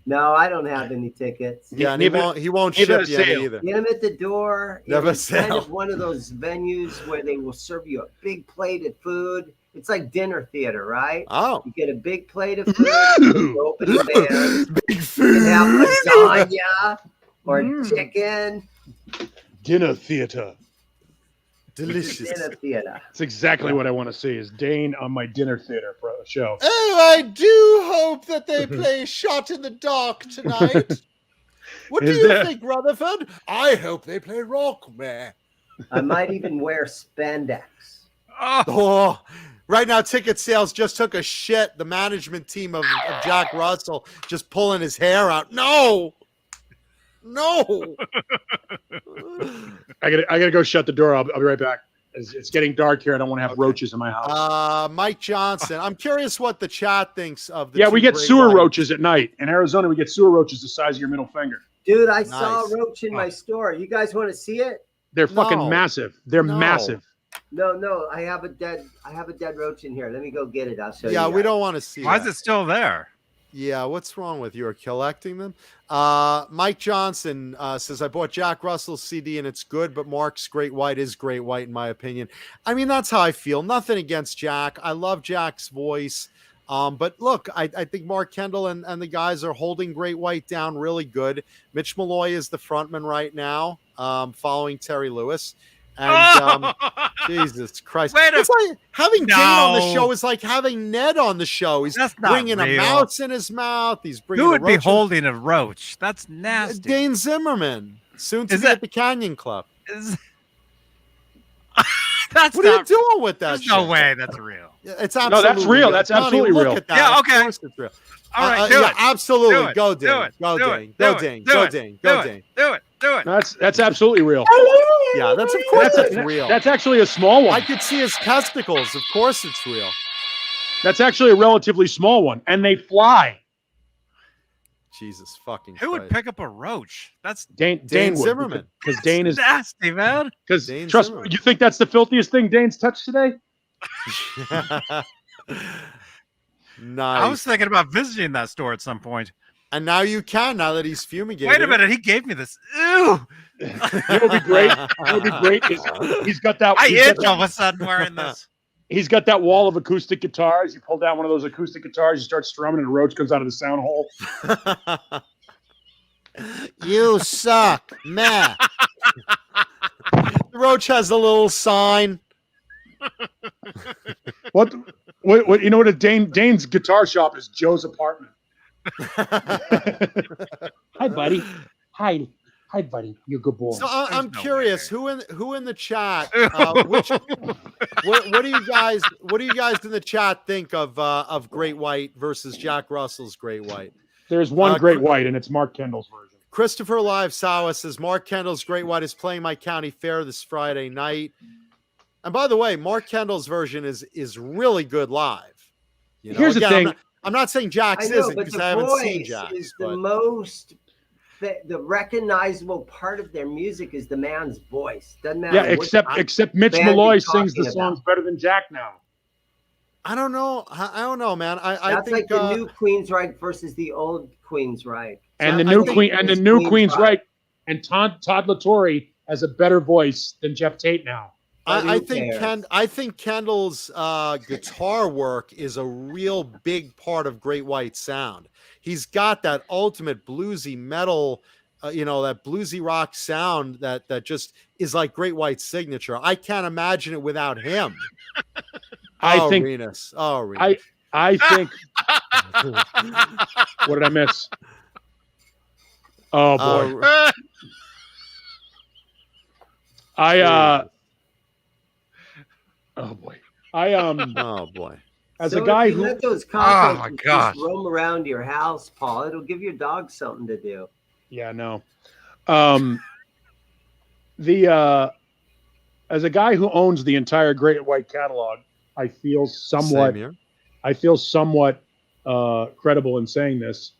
No, I don't have any tickets. Yeah, and he won't ship you any either. Get them at the door. Never it's kind of one of those venues where they will serve you a big plate of food. It's like dinner theater, right? Oh. You get a big plate of food. You open the band. Big food. You have lasagna or chicken. Dinner theater. Delicious. Dinner theater. That's exactly what I want to see, is Dane on my dinner theater show. Oh, I do hope that they play Shot in the Dark tonight. What do you think, Rutherford? I hope they play rock, man. I might even wear spandex. Oh, right now ticket sales just took a shit. The management team of Jack Russell just pulling his hair out. No. I gotta go shut the door. I'll be right back. It's getting dark here. I don't want to have roaches in my house. Mike Johnson. I'm curious what the chat thinks of the. Yeah, we get sewer roaches at night. In Arizona, we get sewer roaches the size of your middle finger. Dude, I saw a roach in my store. You guys want to see it? They're fucking massive. They're massive. No. I have a dead roach in here. Let me go get it. I'll show you. Yeah, we don't want to see. Why is it still there? Yeah, what's wrong with you? Are collecting them? Mike Johnson says, I bought Jack Russell's CD and it's good, but Mark's Great White is Great White in my opinion. I mean, that's how I feel. Nothing against Jack. I love Jack's voice. But look, I think Mark Kendall and the guys are holding Great White down really good. Mitch Malloy is the frontman right now, following Terry Lewis. And Jesus Christ. It's like having Dane on the show is like having Ned on the show. He's bringing a mouse in his mouth. He's bringing Who would be holding a roach? That's nasty. Dane Zimmerman, soon to be at the Canyon Club. That's what are you doing with that? There's no way that's real. It's absolutely that's real. That's absolutely real. Look at that. Yeah, okay. Of course it's real. All right, do it. Absolutely. Go Dane. Go Dane. Go Dane. Go Dane. Go Dane. Do it. That's absolutely real. Yeah, that's of course that's real. That's actually a small one. I could see his testicles. Of course it's real. That's actually a relatively small one, and they fly. Jesus fucking Who would Christ. pick up a roach? That's Dane Zimmerman. Because Dane is nasty, man. Because trust me, you think that's the filthiest thing Dane's touched today? Nice. I was thinking about visiting that store at some point. And now you can, now that he's fumigated. Wait a minute, he gave me this. Ew. It would be great. It would be great. He's got that. I itch all of a sudden wearing this. He's got that wall of acoustic guitars. You pull down one of those acoustic guitars, you start strumming, and a roach comes out of the sound hole. You suck, man. The roach has a little sign. What? You know what? Dane's guitar shop is Joe's apartment. Hi, buddy. Hi, buddy. You're a good boy. So I'm curious, who in the chat? What do you guys in the chat think of Great White versus Jack Russell's Great White? There's one Great White, and it's Mark Kendall's version. Christopher Live Sawa says Mark Kendall's Great White is playing my county fair this Friday night. And by the way, Mark Kendall's version is really good live. You know, here's the thing. I'm not saying Jack's isn't because I haven't seen Jack's. Is the most the recognizable part of their music is the man's voice. Doesn't matter. Yeah, except Mitch Malloy sings the songs better than Jack now. I don't know, man. That's think like the new Queensryche versus the old Queensryche. And the new Queensryche and Todd LaTorre has a better voice than Jeff Tate now. I think Kendall's guitar work is a real big part of Great White sound. He's got that ultimate bluesy metal, that bluesy rock sound that just is like Great White's signature. I can't imagine it without him. I think what did I miss? Oh boy. Oh boy. Oh boy. As a guy who let those cockroaches just roam around your house, Paul, it'll give your dog something to do. Yeah, no. As a guy who owns the entire Great White catalog, I feel somewhat credible in saying this.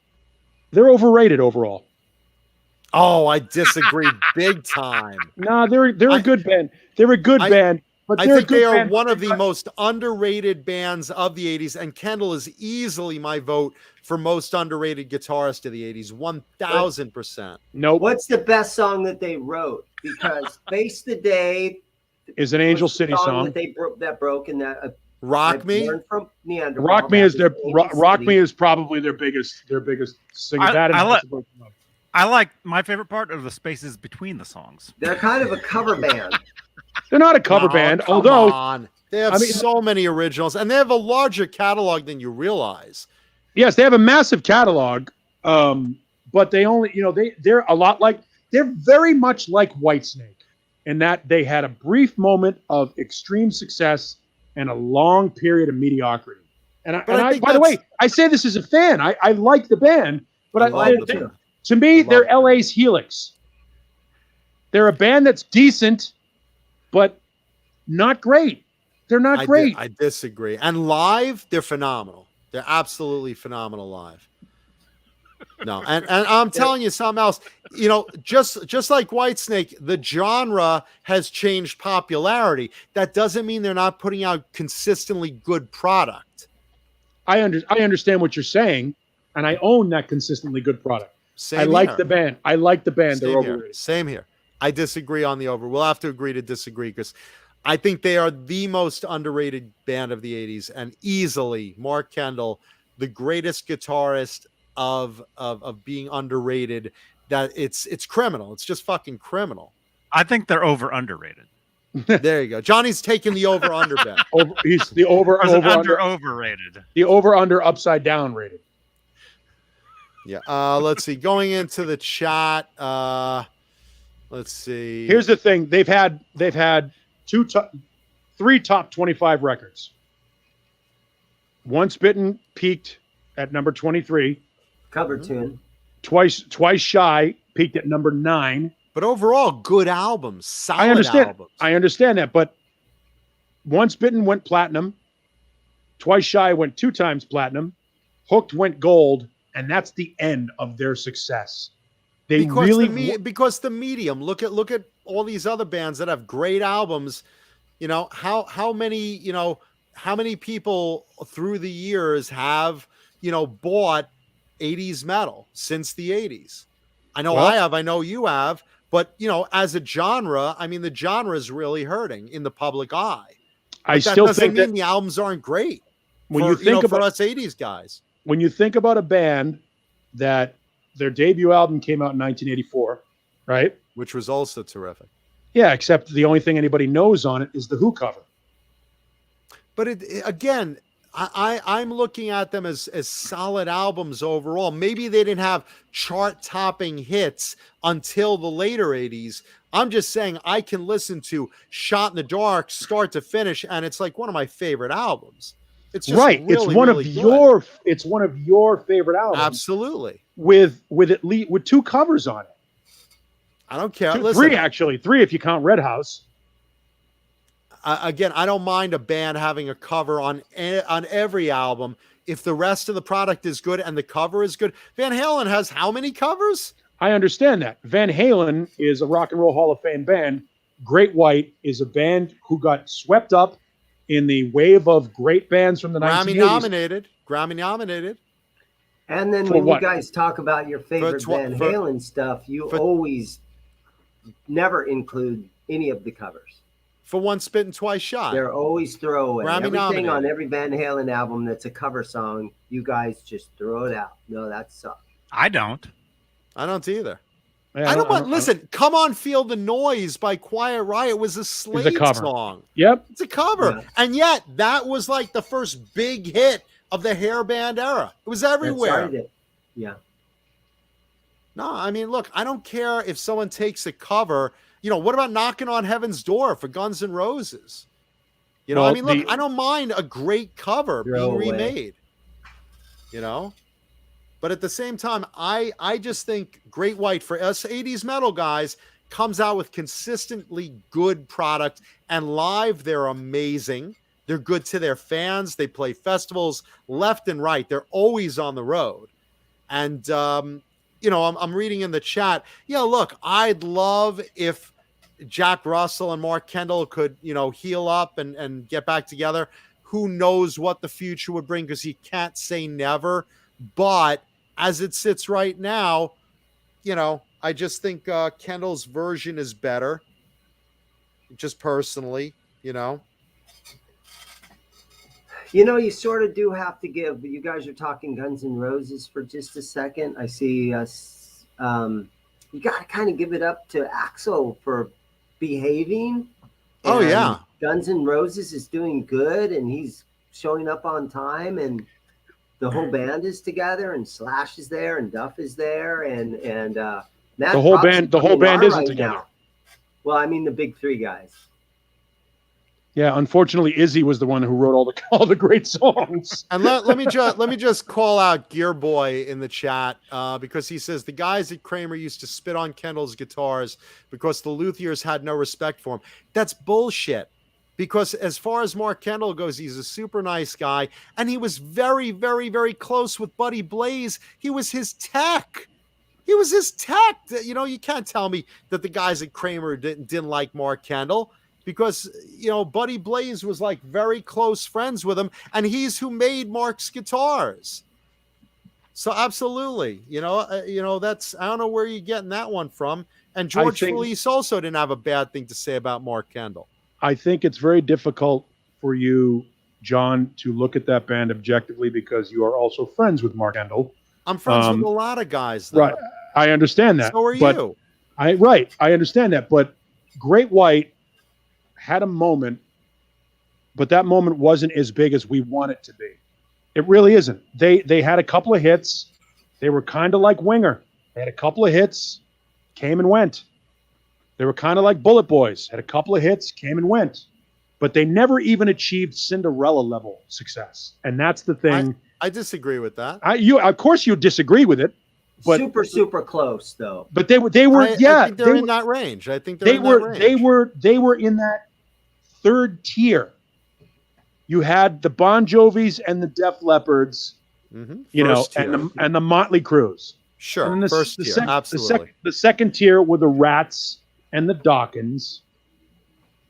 They're overrated overall. Oh, I disagree big time. No, they're a good band. They're a good band. But I think they are one of the most underrated bands of the 80s, and Kendall is easily my vote for most underrated guitarist of the 80s, 1,000%. Nope. What's the best song that they wrote? Because Face the Day is an Angel City song. That broke in that. Rock Me? Rock Me is probably their biggest single. I like my favorite part of the spaces between the songs. They're kind of a cover band. They're not a cover band, although they have so many originals, and they have a larger catalog than you realize. Yes, they have a massive catalog, but they only, they're a lot like, they're very much like Whitesnake in that they had a brief moment of extreme success and a long period of mediocrity. And by the way, I say this as a fan. I like the band, but to me, they're LA's Helix. They're a band that's decent, but not great. They're not great. I disagree. And live, they're phenomenal. They're absolutely phenomenal live. No, and I'm telling you something else. Just like Whitesnake, the genre has changed popularity. That doesn't mean they're not putting out consistently good product. I understand what you're saying, and I own that consistently good product. I like the band. They're overrated. Same here. I disagree on the over. We'll have to agree to disagree because I think they are the most underrated band of the 80s, and easily Mark Kendall, the greatest guitarist of being underrated. That it's criminal. It's just fucking criminal. I think they're underrated. There you go. Johnny's taking the over under bet. He's the over overrated. The over under upside down rated. Yeah. Let's see. Going into the chat. Let's see. Here's the thing. They've had three top 25 records. Once Bitten peaked at number 23. Cover tune. Twice Shy peaked at number 9. But overall, good albums. Solid albums. I understand that, but Once Bitten went platinum. Twice Shy went 2 times platinum. Hooked went gold, and that's the end of their success. Because the medium. Look at all these other bands that have great albums. How many people through the years have bought 80s metal since the 80s? I know I have. I know you have. But as a genre, I mean, the genre is really hurting in the public eye. But I still think that the albums aren't great. When you think about for us 80s guys, when you think about a band that their debut album came out in 1984, right? Which was also terrific. Yeah, except the only thing anybody knows on it is the Who cover. But again, I'm looking at them as solid albums overall. Maybe they didn't have chart-topping hits until the later 80s. I'm just saying I can listen to Shot in the Dark start to finish, and it's like one of my favorite albums. It's just right. Really, it's one really of it's one of your favorite albums. Absolutely. With at least with 2 covers on it. I don't care. Three actually. 3 if you count Red House. Again, I don't mind a band having a cover on every album if the rest of the product is good and the cover is good. Van Halen has how many covers? I understand that. Van Halen is a Rock and Roll Hall of Fame band. Great White is a band who got swept up in the wave of great bands from the 1980s. Grammy nominated. And then when you guys talk about your favorite Van Halen stuff, you always never include any of the covers. For Once Bitten, Twice Shy. They're always throwaway. Grammy Everything nominated. on every Van Halen album that's a cover song, you guys just throw it out. No, that sucks. I don't either. Yeah, I don't want. Listen, Come On, Feel the Noise by Quiet Riot was a Slade song. Yep. It's a cover. Yeah. And yet, that was like the first big hit of the hair band era. It was everywhere. Yeah. No, I mean, look, I don't care if someone takes a cover. What about Knocking on Heaven's Door for Guns N' Roses? I mean, look, I don't mind a great cover being remade. But at the same time, I just think Great White, for us 80s metal guys, comes out with consistently good product, and live they're amazing. They're good to their fans. They play festivals left and right. They're always on the road. And I'm reading in the chat. Yeah, look, I'd love if Jack Russell and Mark Kendall could, heal up and get back together. Who knows what the future would bring, because you can't say never. But as it sits right now, I just think Kendall's version is better. Just personally, You sort of do have to give. You guys are talking Guns N' Roses for just a second. I see us. You got to kind of give it up to Axl for behaving. Oh, yeah. Guns N' Roses is doing good, and he's showing up on time, and the whole band is together, and Slash is there, and Duff is there, and Matt the whole band isn't right together. now. Well, I mean the big 3 guys. Yeah, unfortunately, Izzy was the one who wrote all the great songs. And let me just call out Gear Boy in the chat because he says the guys at Kramer used to spit on Kendall's guitars because the luthiers had no respect for him. That's bullshit. Because as far as Mark Kendall goes, he's a super nice guy, and he was very, very, very close with Buddy Blaze. He was his tech. You can't tell me that the guys at Kramer didn't like Mark Kendall. Because, Buddy Blaze was like very close friends with him, and he's who made Mark's guitars. So absolutely, that's, I don't know where you're getting that one from. And George Felice also didn't have a bad thing to say about Mark Kendall. I think it's very difficult for you, John, to look at that band objectively because you are also friends with Mark Kendall. I'm friends with a lot of guys, though. Right. I understand that. So are but you. I understand that. But Great White had a moment, but that moment wasn't as big as we want it to be. It really isn't. They had a couple of hits. They were kind of like Winger. They had a couple of hits, came and went. They were kind of like Bullet Boys. Had a couple of hits, came and went. But they never even achieved Cinderella level success. And that's the thing. I disagree with that. Of course you disagree with it. But super close though. But they were I think they're in that range. I think they were in that third tier. You had the Bon Jovis and the Def Leppards, you know, and the Motley Crues. Sure, and first tier, absolutely. The second tier were the Rats and the Dawkins,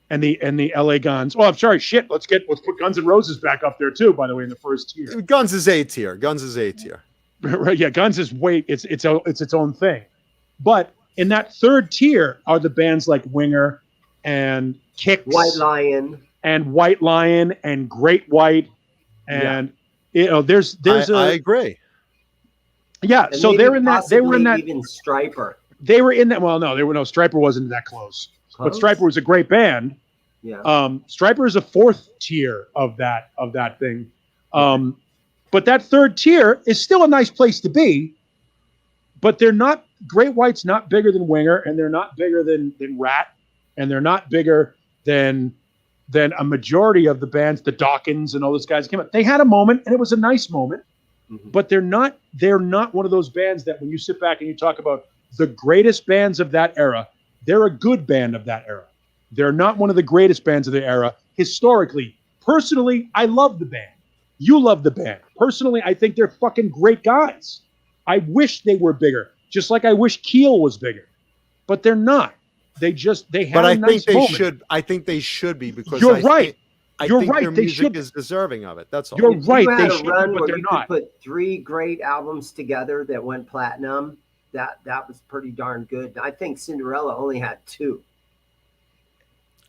and the LA Guns. Oh, I'm sorry, shit. Let's put Guns N' Roses back up there too. By the way, in the first tier, Guns is A tier. Right, yeah, Guns is it's its own thing. But in that third tier are the bands like Winger and Kicks, White Lion and Great White, and you know, I agree. Yeah, and so they were in that. Even Stryper. They were in that. Well, no, Stryper wasn't that close. But Stryper was a great band. Yeah. Stryper is a fourth tier of that thing. But that third tier is still a nice place to be. But they're not. Great White's not bigger than Winger, and they're not bigger than Rat, and they're not bigger than a majority of the bands, the Dawkins and all those guys came up. They had a moment, and it was a nice moment. But they're not one of those bands that when you sit back and you talk about the greatest bands of that era, they're a good band of that era. They're not one of the greatest bands of the era historically. Personally, I love the band. You love the band. Personally, I think they're fucking great guys. I wish they were bigger, just like I wish Keel was bigger. But they're not. They had but a I nice think they moment. should. I think they should be because You're right. I You're think right. their They music should. is deserving of it. That's all. You're right. You had They a should, run but where they're you not. could put 3 great albums together that went platinum. That was pretty darn good. I think Cinderella only had 2.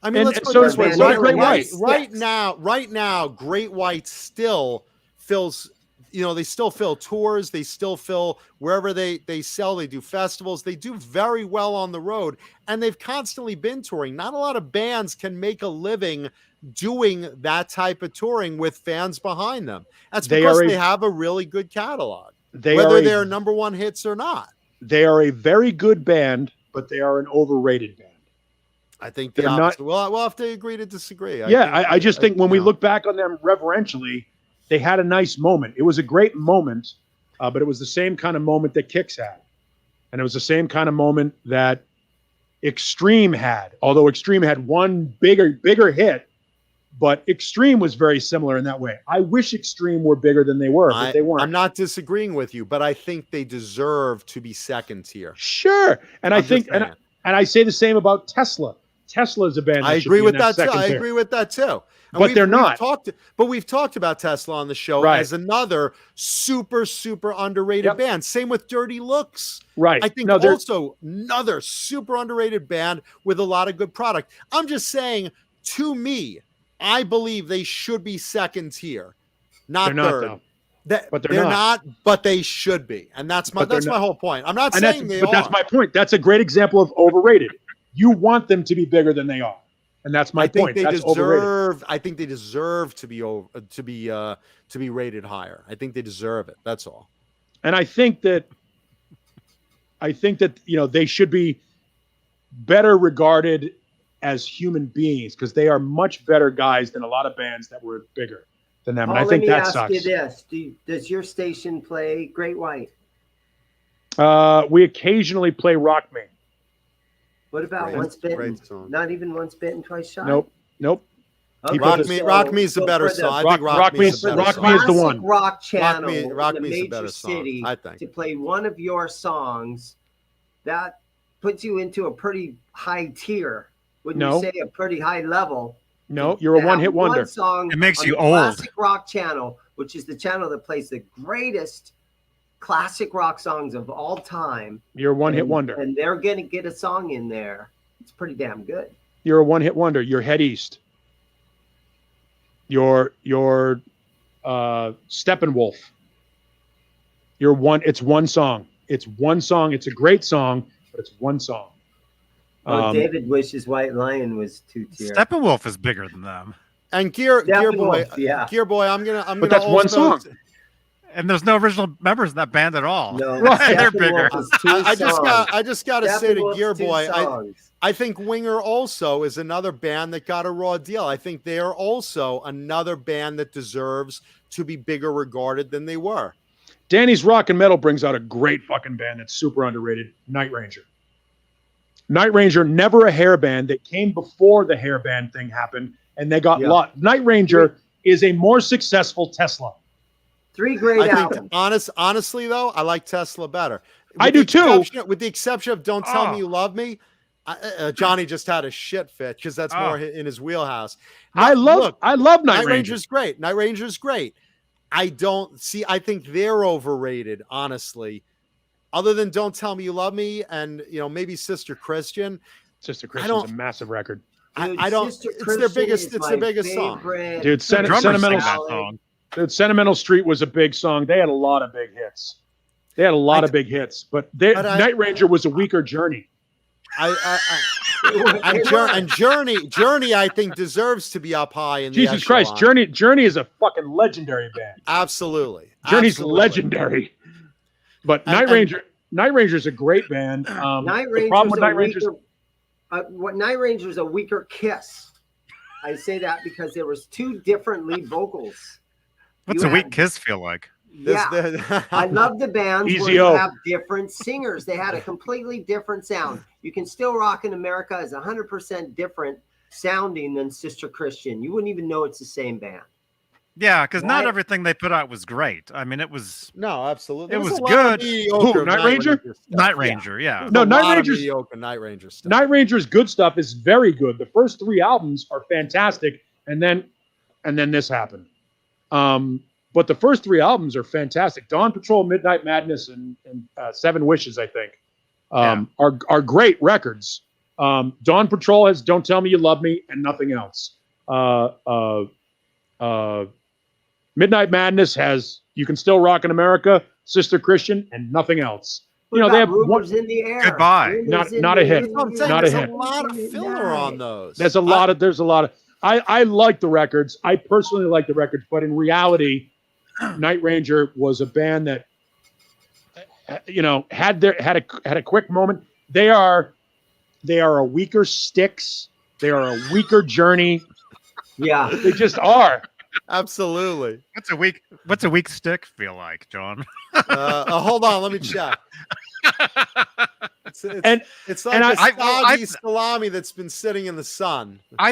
I mean, let's put so it this way. does Great White. Right now, Great White still fills. You know, they still fill tours. They still fill wherever they sell. They do festivals. They do very well on the road, and they've constantly been touring. Not a lot of bands can make a living doing that type of touring with fans behind them. That's because they have a really good catalog, whether they're number one hits or not. They are a very good band, but they are an overrated band. I think the opposite. We'll have to agree to disagree. I just think when we look back on them reverentially, they had a nice moment. It was a great moment, but it was the same kind of moment that Kicks had. And it was the same kind of moment that Extreme had, although Extreme had one bigger hit, but Extreme was very similar in that way. I wish Extreme were bigger than they were, but they weren't. I'm not disagreeing with you, but I think they deserve to be second tier. Sure. And I think, and I say the same about Tesla. Tesla is a band. I agree with that too. I agree with that too. But they're not. We've talked about Tesla on the show as another super underrated band. Same with Dirty Looks. Right. I think also another super underrated band with a lot of good product. I'm just saying, to me, I believe they should be second tier, not third. But they're not. But they should be, and that's my whole point. I'm not saying they are. But that's my point. That's a great example of overrated. You want them to be bigger than they are. And that's my point. Overrated. I think they deserve to be rated higher. I think they deserve it. That's all. And I think that they should be better regarded as human beings because they are much better guys than a lot of bands that were bigger than them. And I think that sucks. Let me ask you this: does your station play Great White? We occasionally play Rock Me. What about Once Bitten? Not even Once Bitten, Twice Shy? Nope. Okay, Rock Me is a better song. I think Rock Me is the one. Rock Me is the one. Rock channel. Rock Me is a better song. I think to play one of your songs, that puts you into a pretty high tier. Wouldn't you say a pretty high level? No, you're a one-hit wonder. One song it makes you old. Classic Rock channel, which is the channel that plays the greatest classic rock songs of all time. You're a one-hit wonder. And they're going to get a song in there. It's pretty damn good. You're a one-hit wonder. You're Head East. You're Steppenwolf. You're one. It's one song. It's one song. It's a great song, but it's one song. David wishes White Lion was 2-tier. Steppenwolf is bigger than them. And Gear Boy, Steppenwolf, yeah. Gear Boy, I'm gonna But that's one also- song. And there's no original members in that band at all. No, They're Steppenwolf bigger. is 2 I just gotta say to Steppenwolf's Gear 2 Boy, songs. I think Winger also is another band that got a raw deal. I think they are also another band that deserves to be bigger regarded than they were. Danny's Rock and Metal brings out a great fucking band that's super underrated. Night Ranger. Night Ranger, never a hair band. That came before the hair band thing happened, and they got lot. Night Ranger is a more successful Tesla. 3 great albums. Honestly, though, I like Tesla better. I do too. With the exception of "Don't Tell Me You Love Me," Johnny just had a shit fit because that's more in his wheelhouse. I love Night Ranger. Ranger's great. Night Ranger's great. I think they're overrated, honestly. Other than "Don't Tell Me You Love Me" and maybe Sister Christian. Sister Christian's a massive record. Dude, I don't. Sister It's their Christian biggest. is It's my their biggest song. favorite. Dude, Sentimental. Song. Dude, Sentimental Street was a big song. They had a lot of big hits. But Night Ranger was a weaker Journey. Journey, I think, deserves to be up high in the Jesus Christ, Journey is a fucking legendary band. Absolutely. Journey's legendary. But Night Ranger is a great band. Night Ranger's a weaker Kiss. I say that because there was 2 different lead vocals. What's a weak Kiss feel like? Yeah, I love the bands where you have different singers. They had a completely different sound. You Can Still Rock in America is 100% different sounding than Sister Christian. You wouldn't even know it's the same band. Yeah, because not everything they put out was great. I mean, it was absolutely. It was good. Who, Night Ranger? Night Ranger, yeah. No, Night Ranger's Night Ranger stuff. Night Ranger's good stuff is very good. The first 3 albums are fantastic, and then this happened. But the first 3 albums are fantastic. Dawn Patrol, Midnight Madness, and 7 Wishes, I think, are great records. Dawn Patrol has "Don't Tell Me You Love Me" and nothing else. Midnight Madness has "You Can Still Rock in America," Sister Christian, and nothing else. They have Rumors in the Air. Goodbye. Not a hit. Not a hit. There's a lot of filler on those. There's a lot of. I like the records. I personally like the records, but in reality, Night Ranger was a band that had a quick moment. They are a weaker Styx. They are a weaker Journey. Yeah, they just are. Absolutely. What's a weak stick feel like, John? Hold on, let me check. It's like a soggy salami that's been sitting in the sun. I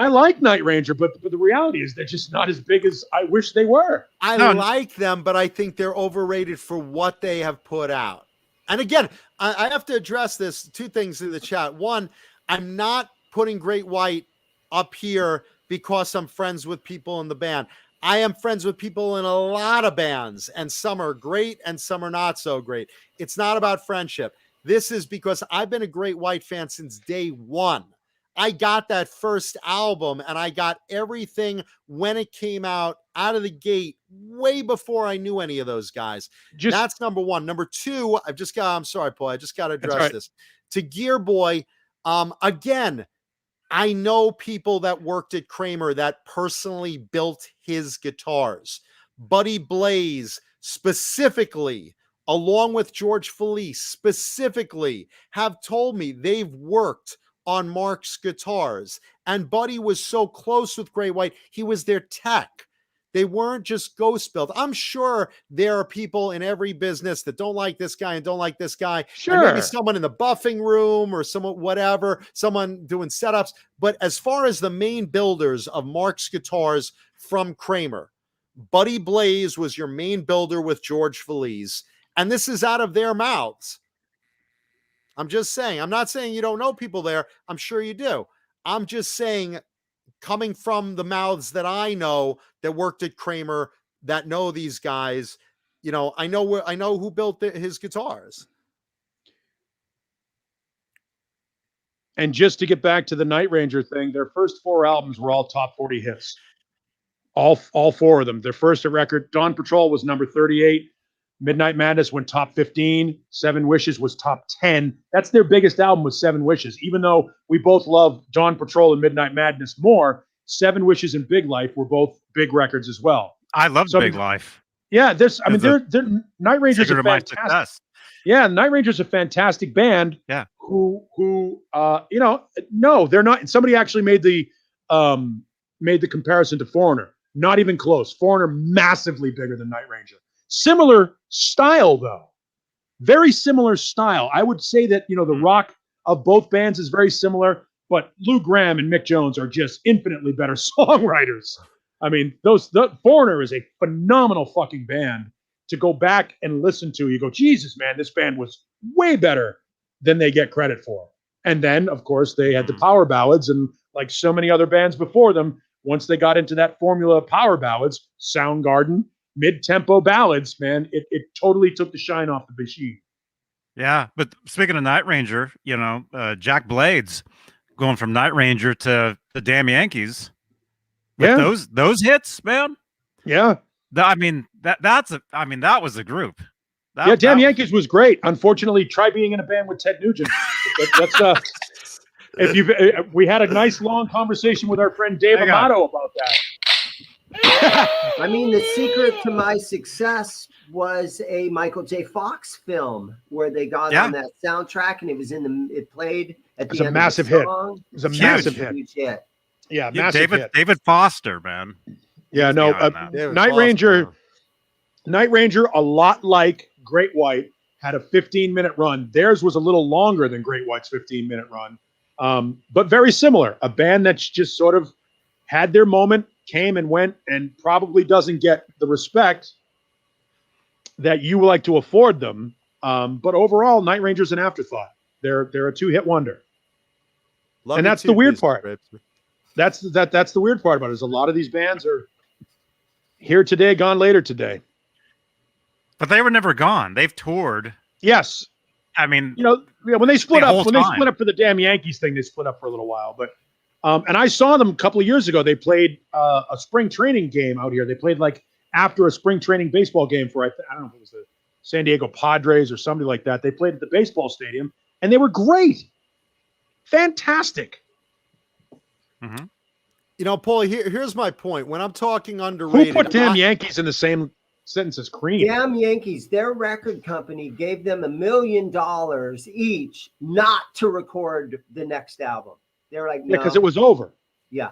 like Night Ranger, but the reality is they're just not as big as I wish they were. I like them, but I think they're overrated for what they have put out. And again, I have to address this. 2 things in the chat. One, I'm not putting Great White up here because I'm friends with people in the band. I am friends with people in a lot of bands, and some are great and some are not so great. It's not about friendship. This is because I've been a Great White fan since day one. I got that first album and I got everything when it came out of the gate way before I knew any of those guys. That's number 1. Number 2, I'm sorry, Paul. I just got to address this. To Gear Boy, again, I know people that worked at Kramer that personally built his guitars. Buddy Blaze specifically, along with George Felice specifically, have told me they've worked on Mark's guitars. And Buddy was so close with Great White, he was their tech. They weren't just ghost built. I'm sure there are people in every business that don't like this guy and don't like this guy. Sure. And maybe someone in the buffing room or someone, whatever, someone doing setups. But as far as the main builders of Mark's guitars from Kramer, Buddy Blaze was your main builder with George Felice. And this is out of their mouths. I'm just saying. I'm not saying you don't know people there. I'm sure you do. I'm just saying, coming from the mouths that I know that worked at Kramer, that know these guys, I know who built his guitars. And just to get back to the Night Ranger thing, their first 4 albums were all top 40 hits. All 4 of them. Their first record, Dawn Patrol, was number 38. Midnight Madness went top 15. 7 Wishes was top 10. That's their biggest album, was 7 Wishes. Even though we both love Dawn Patrol and Midnight Madness more, 7 Wishes and Big Life were both big records as well. I love Big Life. Yeah, they're Night Rangers are fantastic. Yeah, Night Rangers a fantastic band. Yeah. Who no, they're not. Somebody actually made the comparison to Foreigner. Not even close. Foreigner massively bigger than Night Ranger. Similar style though. Very similar style. I would say that, the rock of both bands is very similar, but Lou Gramm and Mick Jones are just infinitely better songwriters. I mean, the Foreigner is a phenomenal fucking band to go back and listen to. You go, Jesus, man, this band was way better than they get credit for. And then, of course, they had the power ballads, and like so many other bands before them, once they got into that formula of power ballads, Soundgarden, mid-tempo ballads, man, it totally took the shine off the machine. Yeah, but speaking of Night Ranger, Jack Blades going from Night Ranger to the Damn Yankees. With those hits, man. Yeah. That was a group. Damn Yankees was great. Unfortunately, try being in a band with Ted Nugent. We had a nice long conversation with our friend Dave Amato about that. I mean, the secret to my success was a Michael J. Fox film where they got on that soundtrack, and it played at the end of the song. It was a massive hit. Huge hit. Yeah, massive hit. David Foster, man. Yeah, no, Night Ranger, a lot like Great White, had a 15-minute run. Theirs was a little longer than Great White's 15-minute run, but very similar. A band that's just sort of had their moment, came and went, and probably doesn't get the respect that you would like to afford them. But overall, Night Ranger's an afterthought. They're a 2-hit wonder. And that's the weird part. That's the weird part about it, is a lot of these bands are here today, gone later today. But they were never gone. They've toured. Yes. I mean, when they split up for the Damn Yankees thing, they split up for a little while. But and I saw them a couple of years ago. They played a spring training game out here. They played like after a spring training baseball game for I don't know if it was the San Diego Padres or somebody like that. They played at the baseball stadium, and they were great, fantastic. Mm-hmm. Paulie, here's my point. When I'm talking underrated, who put Damn Yankees in the same sentence as Cream? Damn Yankees, their record company gave them $1 million each not to record the next album. They're like, no. Because it was over. Yeah.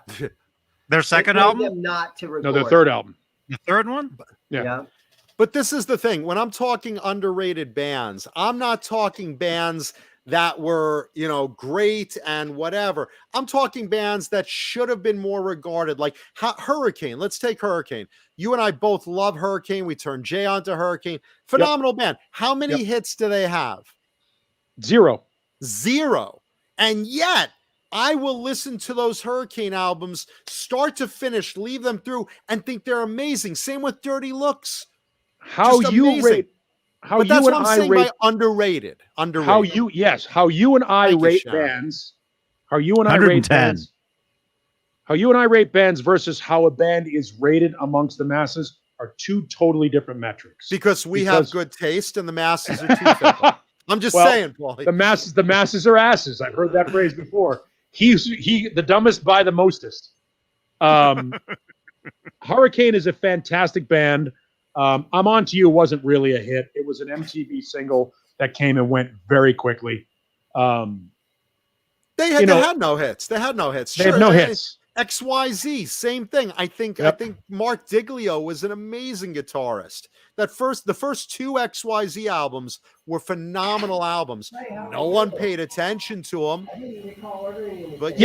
Their second album? Them not to record. No, their third album. The third one? Yeah. But this is the thing. When I'm talking underrated bands, I'm not talking bands that were, great and whatever. I'm talking bands that should have been more regarded, like Hurricane. Let's take Hurricane. You and I both love Hurricane. We turned Jay onto Hurricane. Phenomenal band. How many hits do they have? Zero. And yet, I will listen to those Hurricane albums, start to finish, leave them through, and think they're amazing. Same with Dirty Looks. How you rate by underrated. How you and I rate bands. How you and I rate bands. How you and I rate bands versus how a band is rated amongst the masses are two totally different metrics. Because we have good taste and the masses are too fickle. I'm just saying, Paulie. The masses are asses. I've heard that phrase before. He the dumbest by the mostest. Hurricane is a fantastic band. I'm On To You wasn't really a hit. It was an MTV single that came and went very quickly. They had no hits. They had no hits. They had no hits. XYZ, same thing. I think Mark Diglio was an amazing guitarist. The first 2 XYZ albums were phenomenal albums. No one paid attention to them. But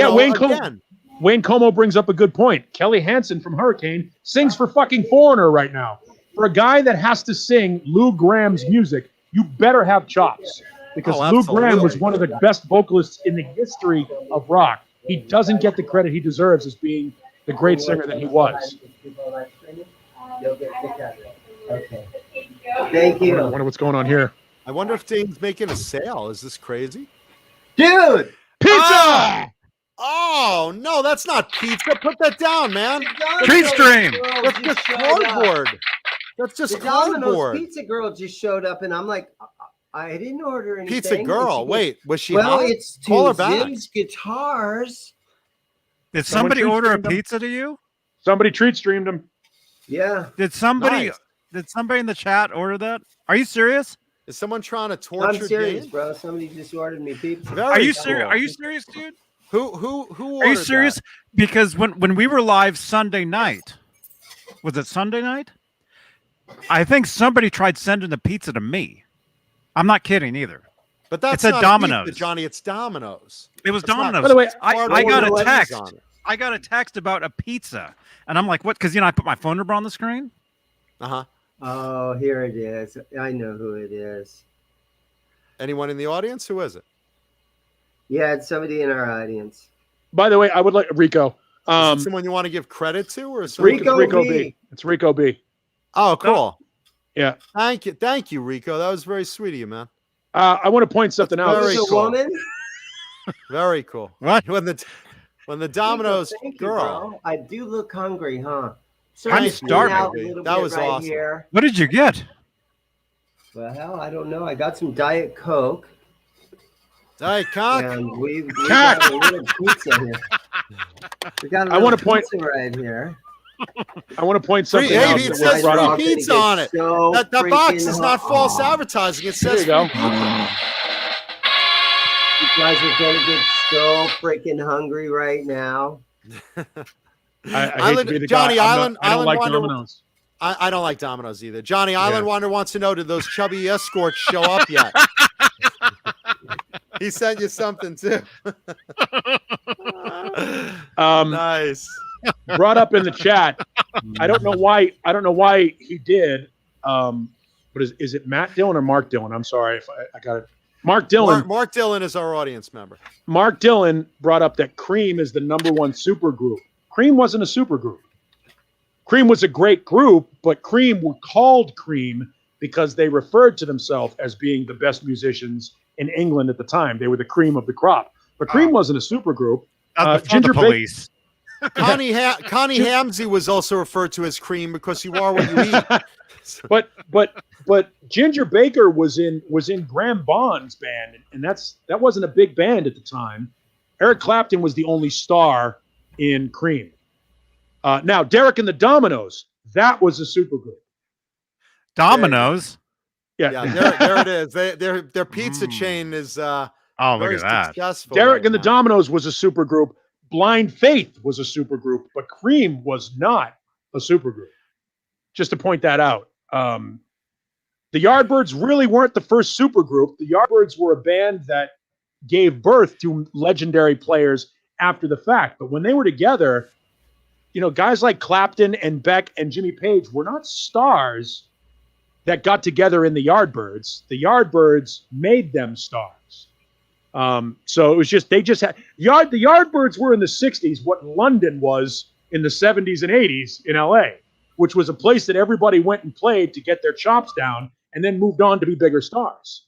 Wayne Como brings up a good point. Kelly Hansen from Hurricane sings for fucking Foreigner right now. For a guy that has to sing Lou Gramm's music, you better have chops. Because Lou Gramm was one of the best vocalists in the history of rock. He doesn't get the credit he deserves as being the great singer that he was. Okay. Thank you. I wonder what's going on here. I wonder if Dane's making a sale. Is this crazy? Dude! Pizza. Oh no, that's not pizza. Put that down, man. Treat stream. That's just cardboard. That's just The Domino's cardboard. pizza girl just showed up, and I'm like, I didn't order anything. Pizza And girl. she goes, Wait, was she well, hot? it's Call her to back. Zim's Guitars. Did Someone somebody treat order a streamed them? pizza to you? Somebody treat streamed him. Yeah. Did somebody Nice. in the chat order that? Are you serious? Is someone trying to I'm torture serious, Dane? bro. Somebody just ordered me pizza. Very Are you cool. serious? Are you serious, dude? Who Are you ordered serious? that? Because when we were live Sunday night, was it Sunday night? I think somebody tried sending the pizza to me. I'm not kidding either. But that's It said not Domino's. pizza, Johnny. It's Domino's. It was That's not- Domino's. By the way, I got a Cardboard text. on it. I got a text about a pizza, and I'm like, "What?" Because I put my phone number on the screen. Uh-huh. Oh, here it is. I know who it is. Anyone in the audience? Who is it? Yeah, it's somebody in our audience. By the way, I would like Rico. Is it someone you want to give credit to, or someone? Rico B. B. It's Rico B. Oh, cool. Yeah. Thank you, Rico. That was very sweet of you, man. I want to point something out. Very Is it a cool. woman? Very cool. What? When the Domino's Thank you, girl. bro. I do look hungry, huh? I'm Seriously, starving, out a baby. little That bit was right awesome. Here. What did you get? Well, I don't know. I got some Diet Coke, Hey, cock. and we got a little pizza here. We got a I wanna little point- pizza right here. I want to point something Free- out. hey, it that says was brought free up. pizza on it. So That box freaking is not hot. false advertising. It There says you go. free pizza. You guys are gonna get so freaking hungry right now. I hate to be the Johnny guy. Island- I don't Island like Wonder- Domino's. I don't like Domino's either. Johnny Island Wonder wants to know, did those chubby escorts show up yet? He sent you something too. Nice. Brought up in the chat. I don't know why. I don't know why he did. But is it Matt Dillon or Mark Dillon? I'm sorry if I got it. Mark Dillon. Mark Dillon is our audience member. Mark Dillon brought up that Cream is the #1 super group. Cream wasn't a super group. Cream was a great group, but Cream were called Cream because they referred to themselves as being the best musicians in England at the time. They were the cream of the crop. But Cream wasn't a super group. Before Ginger the Ba- police. Connie Hamzy was also referred to as Cream because you are what you eat. But Ginger Baker was in Graham Bond's band, and that wasn't a big band at the time. Eric Clapton was the only star in Cream. Now Derek and the Dominoes, that was a supergroup. Domino's. Yeah, there it is. Their pizza chain is Oh, look very at that. successful. Derek right and the now. Dominoes was a supergroup. Blind Faith was a supergroup, but Cream was not a supergroup. Just to point that out. The Yardbirds really weren't the first supergroup. The Yardbirds were a band that gave birth to legendary players after the fact. But when they were together, guys like Clapton and Beck and Jimmy Page were not stars that got together in the Yardbirds. The Yardbirds made them stars. So it was just, they just had, the Yardbirds were in the 60s what London was in the 70s and 80s in LA, which was a place that everybody went and played to get their chops down and then moved on to be bigger stars.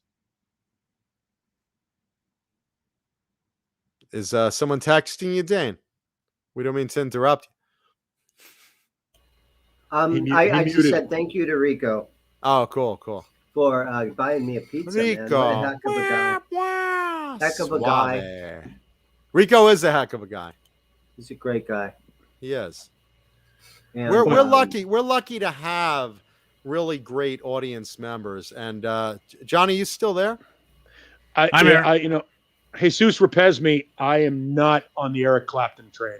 Is someone texting you, Dane? We don't mean to interrupt you. He I just muted. said thank you to Rico Oh, cool. for buying me a pizza, man. What Rico. a heck of a guy. Heck of a guy. Suave. Rico is a heck of a guy. He's a great guy. He is. And, We're lucky. We're lucky to have really great audience members. And Johnny, you still there? I'm here. Jesus Rapesme, I am not on the Eric Clapton train.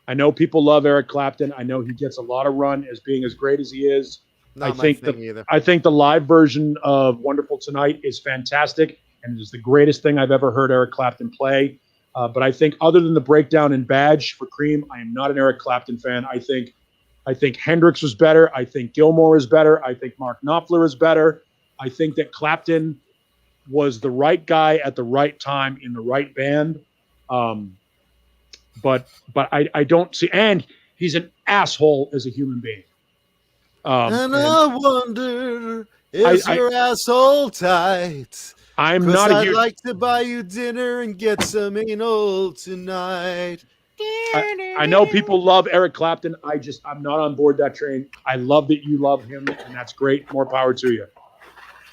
I know people love Eric Clapton. I know he gets a lot of run as being as great as he is. Not I my think thing either. I think the live version of Wonderful Tonight is fantastic, and it is the greatest thing I've ever heard Eric Clapton play. But I think other than the breakdown in Badge for Cream, I am not an Eric Clapton fan. I think Hendrix was better. I think Gilmore is better. I think Mark Knopfler is better. I think that Clapton was the right guy at the right time in the right band. But I don't see, and he's an asshole as a human being. And I wonder, is your asshole tight? I'm 'Cause not a I'd huge. like to buy you dinner and get some anal tonight. I know people love Eric Clapton. I'm not on board that train. I love that you love him, and that's great. More power to you.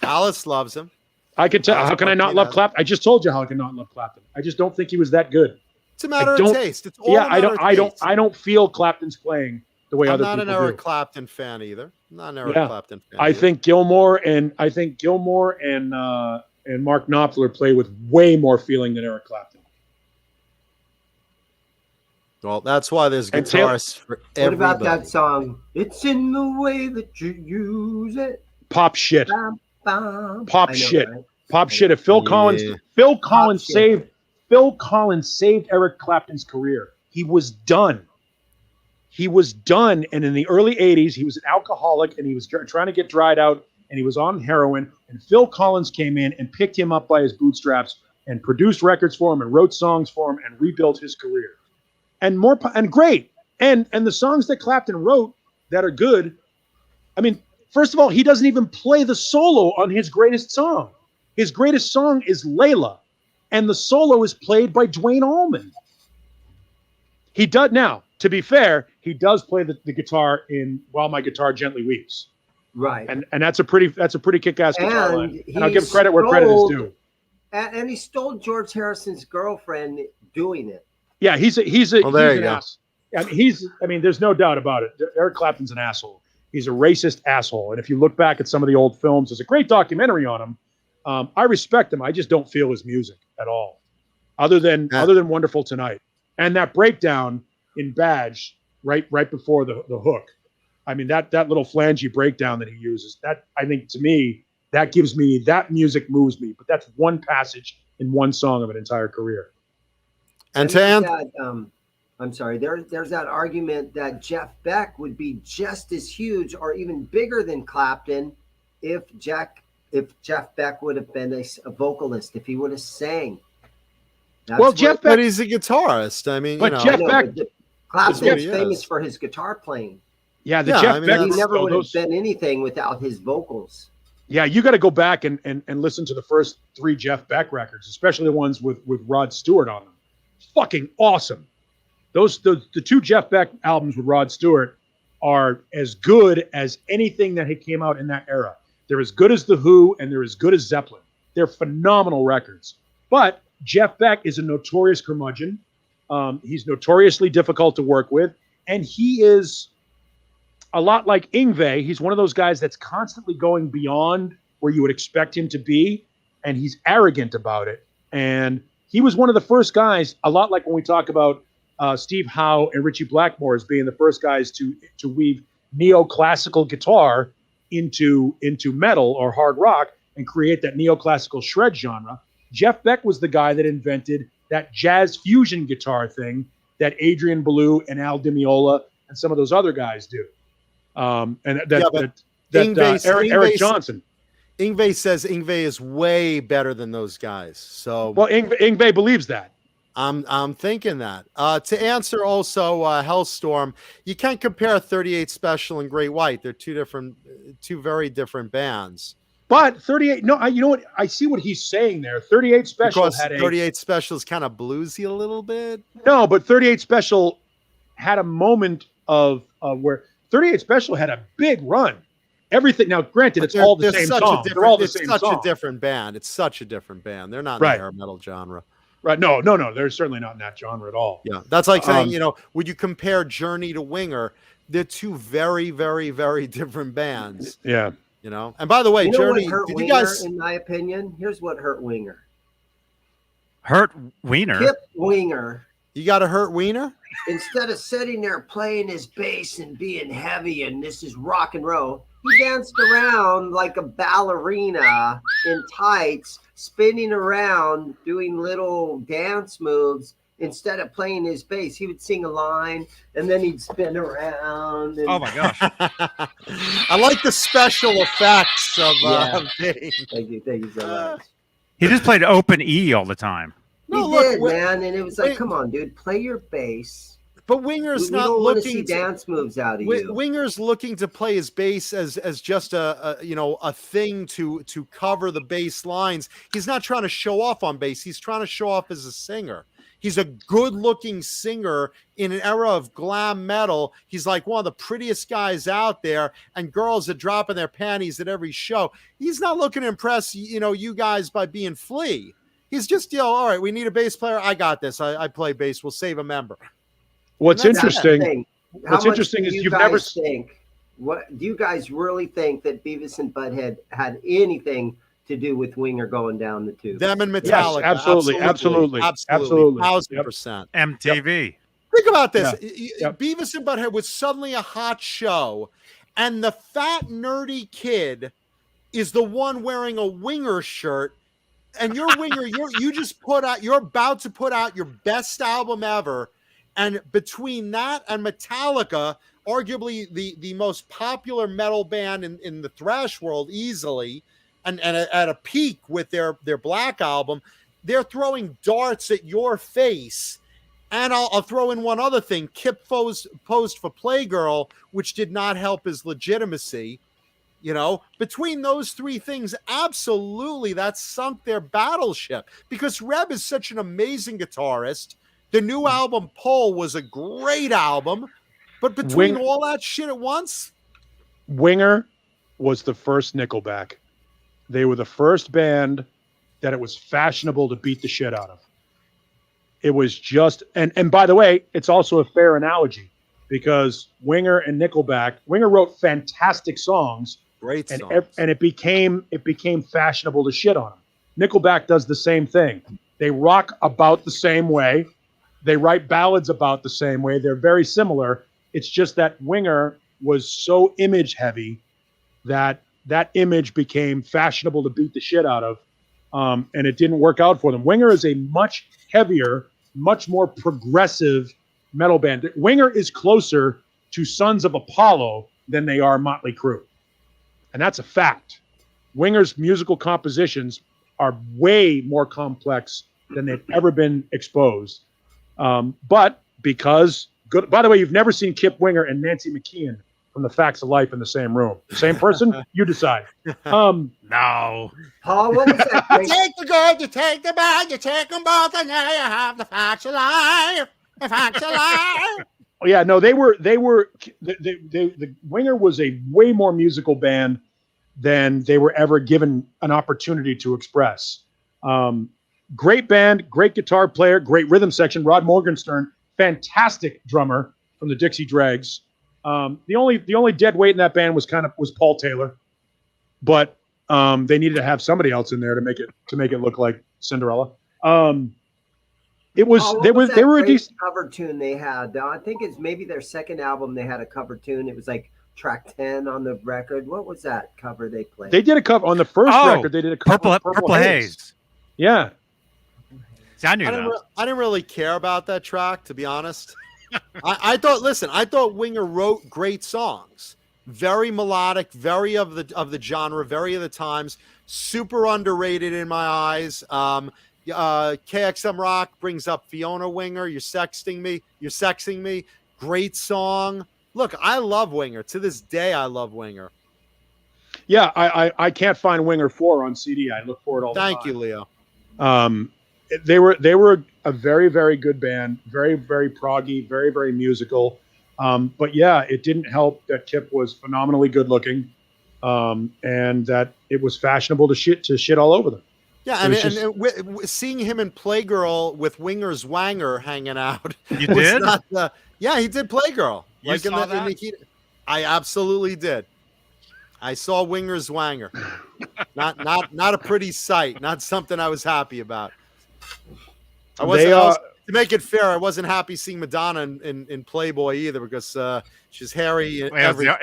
Alice loves him. I can tell. Alice How can I not love Clapton? I just told you how I can not love Clapton. I just don't think he was that good. It's a matter of taste. It's all Yeah, a matter of taste. I don't feel Clapton's playing the way I'm other not people an Eric do. Clapton fan either. I'm not an Eric Yeah. Clapton fan. I either. think Gilmore and Mark Knopfler play with way more feeling than Eric Clapton. Well, that's why there's And guitarists for What everybody. about that song? It's in the way that you use it. Pop shit. Bam, bam. Pop I know, shit. right? Pop shit. If Phil Collins shit. saved Eric Clapton's career. He was done. And in the early 80s, he was an alcoholic and he was trying to get dried out and he was on heroin. And Phil Collins came in and picked him up by his bootstraps and produced records for him and wrote songs for him and rebuilt his career. And great. And the songs that Clapton wrote that are good. I mean, first of all, he doesn't even play the solo on his greatest song. His greatest song is Layla, and the solo is played by Duane Allman. He does now. To be fair, he does play the guitar in "While My Guitar Gently Weeps," Right. and that's a pretty kick-ass guitar And line. And I'll give credit where credit is due. And he stole George Harrison's girlfriend doing it. Yeah, he's an ass. I mean, there's no doubt about it. Eric Clapton's an asshole. He's a racist asshole. And if you look back at some of the old films, there's a great documentary on him. I respect him. I just don't feel his music at all, other than Wonderful Tonight and that breakdown in Badge right before the hook. I mean, that little flangey breakdown that he uses, that I think to me, that music moves me. But that's one passage in one song of an entire career. And I'm sorry. There's that argument that Jeff Beck would be just as huge or even bigger than Clapton if Jeff Beck would have been a vocalist, if he would have sang. Jeff Beck, he's a guitarist. I mean, Jeff Beck, Clapton's famous for his guitar playing. Yeah, Jeff Beck. He never would have been anything without his vocals. Yeah, you got to go back and listen to the first 3 Jeff Beck records, especially the ones with Rod Stewart on them. Fucking awesome. The 2 Jeff Beck albums with Rod Stewart are as good as anything that had came out in that era. They're as good as The Who and they're as good as Zeppelin. They're phenomenal records. But Jeff Beck is a notorious curmudgeon. He's notoriously difficult to work with. And he is a lot like Yngwie. He's one of those guys that's constantly going beyond where you would expect him to be. And he's arrogant about it. And he was one of the first guys, a lot like when we talk about Steve Howe and Ritchie Blackmore as being the first guys to weave neoclassical guitar into metal or hard rock and create that neoclassical shred genre. Jeff Beck was the guy that invented that jazz fusion guitar thing that Adrian Belew and Al Di Meola and some of those other guys do. Eric Johnson. Yngwie says Yngwie is way better than those guys. So Yngwie believes that. I'm thinking that. To answer also Hellstorm, you can't compare 38 Special and Great White. They're two very different bands. But 38, no, you know what? I see what he's saying there. 38 Special because 38 Special is kind of bluesy a little bit. No, but 38 Special had a moment of where 38 Special had a big run. Everything now, granted, it's all the same song. They're all the same song. It's such a different band. It's such a different band. They're not in the hair metal genre. Right. No. They're certainly not in that genre at all. Yeah. That's like saying, would you compare Journey to Winger? They're two very, very, very different bands. Yeah. And by the way, Journey, did you guys, in my opinion, here's what hurt Winger. Hurt Wiener? Kip Winger. You got to hurt Wiener? Instead of sitting there playing his bass and being heavy and this is rock and roll, he danced around like a ballerina in tights, spinning around, doing little dance moves. Instead of playing his bass, he would sing a line and then he'd spin around. Oh my gosh. I like the special effects of Beane. Thank you so much. He just played open E all the time. He did, man. And it was like, come on, dude, play your bass But Winger's We not don't want to see looking to dance moves out of you. Winger's looking to play his bass as just a thing to cover the bass lines. He's not trying to show off on bass. He's trying to show off as a singer. He's a good-looking singer in an era of glam metal. He's like one of the prettiest guys out there, and girls are dropping their panties at every show. He's not looking to impress, you guys by being Flea. He's just, all right, we need a bass player. I got this. I play bass. We'll save a member. What's interesting? What's interesting is you've never think. What do you guys really think that Beavis and Butthead had anything to do with Winger going down the tube? Them and Metallica. Yes, absolutely. 1,000%. MTV. Think about this. Yep. Beavis and Butthead was suddenly a hot show, and the fat, nerdy kid is the one wearing a Winger shirt. And your Winger, you're about to put out your best album ever. And between that and Metallica, arguably the most popular metal band in the thrash world easily, and at a peak with their Black album, they're throwing darts at your face. And I'll throw in one other thing. Kip posed for Playgirl, which did not help his legitimacy. Between those three things, absolutely, that sunk their battleship, because Reb is such an amazing guitarist. The new album, Pole, was a great album, but between all that shit at once, Winger was the first Nickelback. They were the first band that it was fashionable to beat the shit out of. It was just, and by the way, it's also a fair analogy because Winger and Nickelback, Winger wrote fantastic songs, great songs, and it became fashionable to shit on them. Nickelback does the same thing. They rock about the same way. They write ballads about the same way. They're very similar. It's just that Winger was so image heavy that image became fashionable to beat the shit out of, and it didn't work out for them. Winger is a much heavier, much more progressive metal band. Winger is closer to Sons of Apollo than they are Motley Crue, and that's a fact. Winger's musical compositions are way more complex than they've ever been exposed. But because good, by the way, you've never seen Kip Winger and Nancy McKeon from The Facts of Life in the same room. The same person? You decide. No. Paul, what was that? you take the good, you take the bad, you take them both, and now you have the facts of life. The facts of life. Oh yeah, no, the Winger was a way more musical band than they were ever given an opportunity to express. Great band, great guitar player, great rhythm section. Rod Morgenstern, fantastic drummer from the Dixie Dregs. The only dead weight in that band was Paul Taylor, but they needed to have somebody else in there to make it look like Cinderella. They were a decent cover tune they had. I think it's maybe their second album. They had a cover tune. It was like track 10 on the record. What was that cover they played? They did a cover on the first record. They did a cover Purple Haze. Yeah. See, I knew that. I didn't really care about that track, to be honest. I thought Winger wrote great songs, very melodic, very of the genre, very of the times, super underrated in my eyes. KXM Rock brings up Fiona Winger. You're sexting me. Great song. Look, I love Winger. To this day, I love Winger. Yeah, I can't find Winger 4 on CD. I look for it all the time. Thank you, Leo. They were a very, very good band, very, very proggy, very, very musical. But yeah, it didn't help that Kip was phenomenally good looking, and that it was fashionable to shit all over them. Yeah, and seeing him in Playgirl with Winger's Wanger hanging out. You did? Yeah, he did Playgirl. You saw that? I absolutely did. I saw Winger's Wanger. Not a pretty sight. Not something I was happy about. To make it fair, I wasn't happy seeing Madonna in Playboy either because she's hairy. It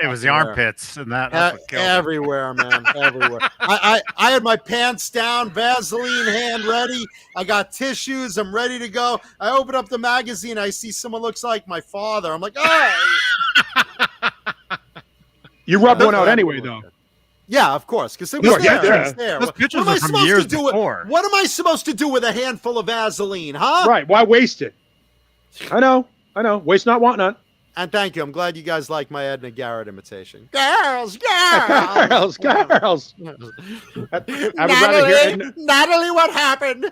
was the armpits and that's what killed everywhere, man, everywhere. I had my pants down, Vaseline hand ready. I got tissues. I'm ready to go. I open up the magazine. I see someone looks like my father. I'm like, oh. You rubbed one out anyway, though. Yeah, of course, because it was there. Those pictures are from years before. What am I supposed to do with a handful of Vaseline, huh? Right. Why waste it? I know. I know. Waste not, want not. And thank you. I'm glad you guys like my Edna Garrett imitation. Girls, girls. Girls. I would rather hear Edna. Natalie, what happened? Oh,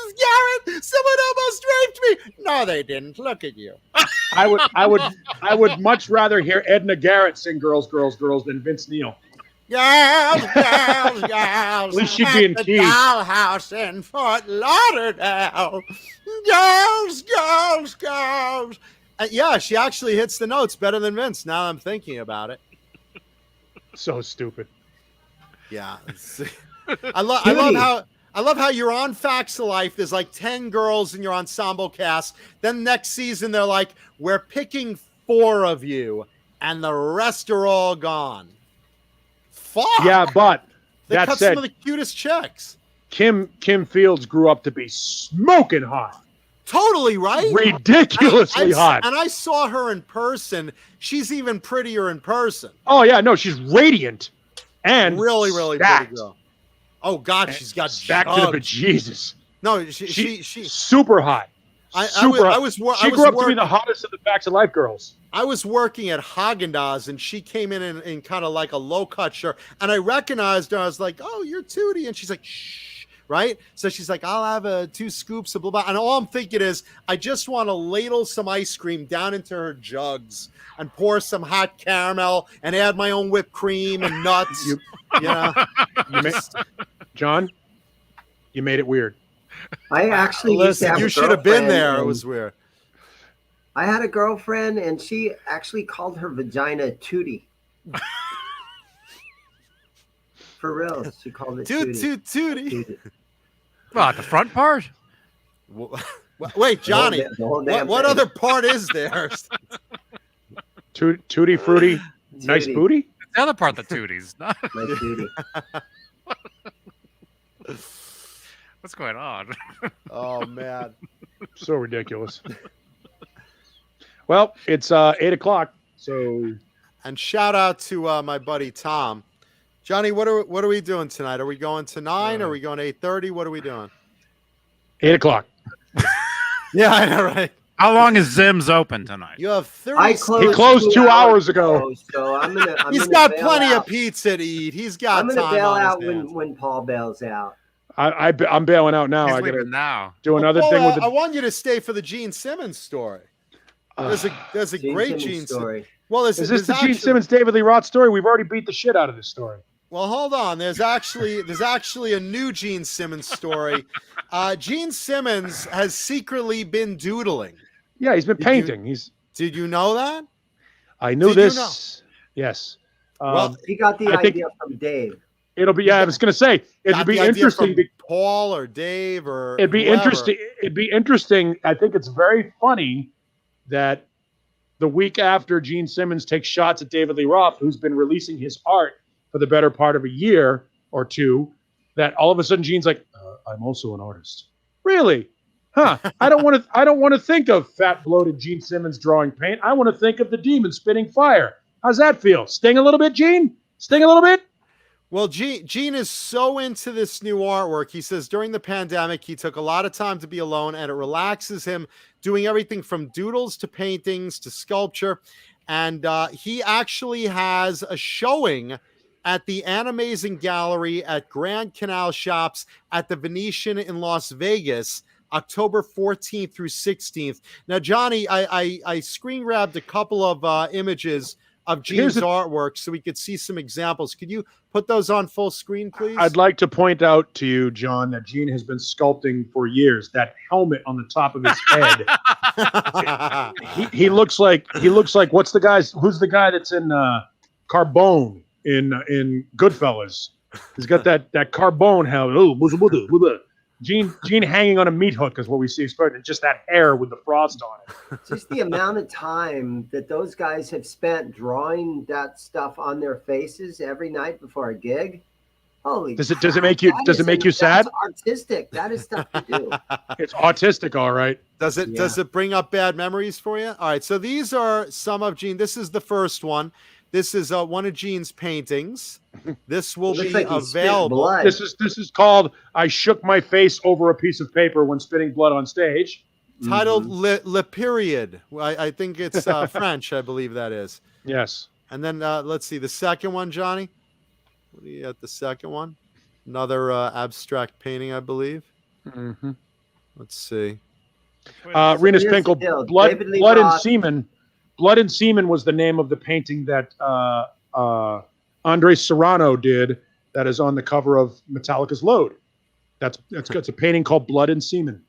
Mrs. Garrett, someone almost raped me. No, they didn't. Look at you. I would much rather hear Edna Garrett sing "Girls, Girls, Girls" than Vince Neil. Girls, girls, girls. At least she'd be in the key. dollhouse in Fort Lauderdale. Girls, girls, girls. Yeah, she actually hits the notes better than Vince. Now I'm thinking about it. So stupid. Yeah, I love how you're on Facts of Life. There's like 10 girls in your ensemble cast. Then next season they're like, we're picking 4 of you, and the rest are all gone. Fuck. Yeah, but they that cut said, some of the cutest chicks. Kim Fields grew up to be smoking hot. Totally right. Ridiculously hot. And I saw her in person. She's even prettier in person. Oh yeah, no, she's radiant and really, really stacked. pretty girl. Oh God, she's got stacked jugs. to the bejesus. No, she super hot. She grew up to be the hottest of the Facts of Life girls. I was working at Haagen-Dazs, and she came in kind of like a low-cut shirt, and I recognized her. I was like, "Oh, you're Tootie," and she's like, "Shh," right? So she's like, "I'll have 2 scoops of blah blah," and all I'm thinking is, I just want to ladle some ice cream down into her jugs and pour some hot caramel and add my own whipped cream and nuts. John, you made it weird. I actually used to have you a should have been there. girlfriend, It was weird. I had a girlfriend, and she actually called her vagina Tootie. For real, she called it Tootie. What, the front part? Wait, Johnny, what other part is there? Tootie fruity, nice booty. The other part, the tooties. My Tootie. What's going on? Oh man, so ridiculous. Well, it's 8:00, so. And shout out to my buddy Tom. Johnny, what are we doing tonight? Are we going to 9? Are we going to 8:30? What are we doing? 8:00. Yeah, I know, right? How long is Zim's open tonight? You have 30. He closed 2 hours ago. So He's got plenty of pizza to eat. He's got. I'm going to bail out when Paul bails out. I'm bailing out now. He's I gotta leaving now. do another thing with I want you to stay for the Gene Simmons story. There's a great Gene story. Well, is this the Gene Simmons David Lee Roth story? We've already beat the shit out of this story. Well, hold on. There's actually a new Gene Simmons story. Gene Simmons has secretly been doodling. Yeah, he's been painting. Did you know that? I knew this. You know? Yes. Well, he got the idea from Dave. It'll be. Yeah, I was going to say it'd be interesting. Paul or Dave or it'd be interesting. It'd be interesting. I think it's very funny that the week after Gene Simmons takes shots at David Lee Roth, who's been releasing his art for the better part of a year or two, that all of a sudden Gene's like, I'm also an artist. Really? Huh. I don't want to think of fat bloated Gene Simmons drawing paint. I want to think of the demon spitting fire. How's that feel? Sting a little bit, Gene? Sting a little bit? Well, Gene is so into this new artwork. He says during the pandemic, he took a lot of time to be alone, and it relaxes him, doing everything from doodles to paintings to sculpture. And he actually has a showing at the Animazing Gallery at Grand Canal Shops at the Venetian in Las Vegas, October 14th through 16th. Now, Johnny, I screen grabbed a couple of images of Gene's artwork so we could see some examples. Could you put those on full screen, please? I'd like to point out to you, John, that Gene has been sculpting for years. That helmet on the top of his head. he looks like who's the guy that's in Carbone in Goodfellas? He's got that Carbone helmet. Gene hanging on a meat hook is what we see expected. Just that hair with the frost on it. Just the amount of time that those guys have spent drawing that stuff on their faces every night before a gig. Holy! Does it make you sad? That's artistic. That is stuff to do. It's autistic, all right. Does it bring up bad memories for you? All right. So these are some of Gene. This is the first one. This is one of Gene's paintings. This will be available. This is called "I shook my face over a piece of paper when spitting blood on stage." titled Le Period. I think it's French, I believe that is. Yes. And then let's see the second one, Johnny. What do you got? The second one, another abstract painting, I believe. Mm-hmm. Let's see. Renus here's the Pinkel, deal. blood David Lee and Roth- semen. Blood and Semen was the name of the painting that Andre Serrano did. That is on the cover of Metallica's Load. It's a painting called Blood and Semen.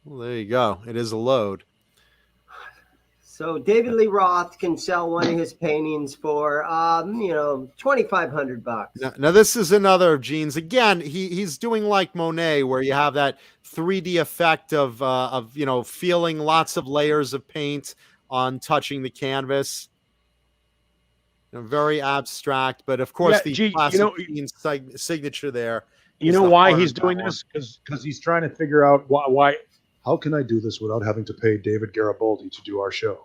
Well, there you go. It is a load. So David Lee Roth can sell one of his paintings for, $2,500. Now this is another of Gene's. Again, he's doing like Monet, where you have that 3D effect of feeling lots of layers of paint on touching the canvas. Very abstract, but of course the classic Gene signature there. You know why he's doing this? Because he's trying to figure out why. How can I do this without having to pay David Garibaldi to do our show?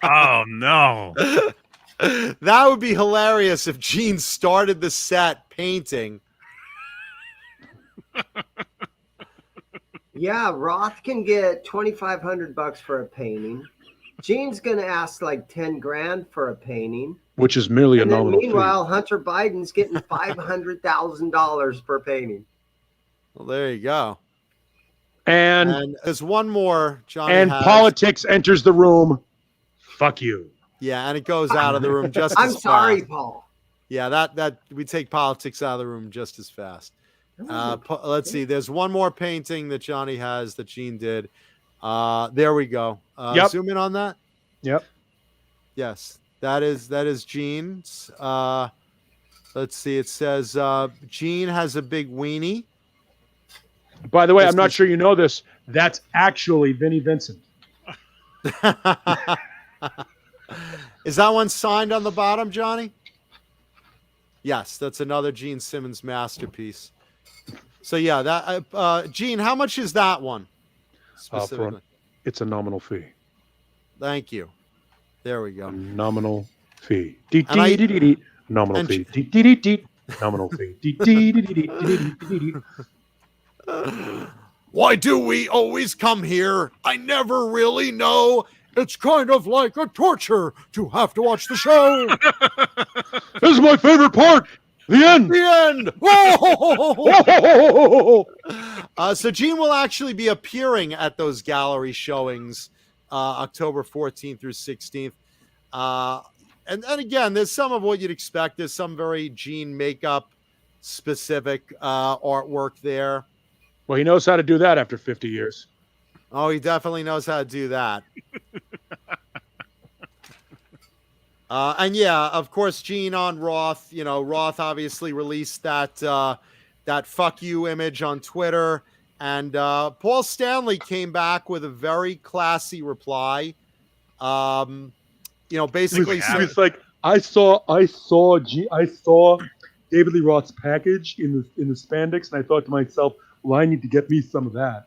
Oh no! That would be hilarious if Gene started the set painting. Yeah, Roth can get $2,500 for a painting. Gene's gonna ask like 10 grand for a painting, which is merely a and then nominal meanwhile, fee. Hunter Biden's getting $500,000 per painting. Well, there you go. And there's one more, Johnny. And politics enters the room. Fuck you. Yeah, and it goes out of the room just I'm as sorry, fast. Paul. Yeah, that we take politics out of the room just as fast. Let's see. There's one more painting that Johnny has that Gene did. There we go. Zoom in on that. Yep. Yes, that is Gene's. Let's see. It says Gene has a big weenie. By the way, I'm not sure you know this. That's actually Vinnie Vincent. Is that one signed on the bottom, Johnny? Yes, that's another Gene Simmons masterpiece. So yeah, that Gene, how much is that one? Specifically? It's a nominal fee. Thank you. There we go. A nominal fee. Nominal fee. Nominal fee. Why do we always come here? I never really know. It's kind of like a torture to have to watch the show. This is my favorite part. The end. The end. So Gene will actually be appearing at those gallery showings October 14th through 16th. And again, there's some of what you'd expect. There's some very Gene makeup specific artwork there. Well, he knows how to do that after 50 years. Oh, he definitely knows how to do that. And yeah, of course, Gene on Roth. Roth obviously released that "fuck you" image on Twitter, and Paul Stanley came back with a very classy reply. Basically, it's like I saw David Lee Roth's package in the spandex, and I thought to myself, well, I need to get me some of that.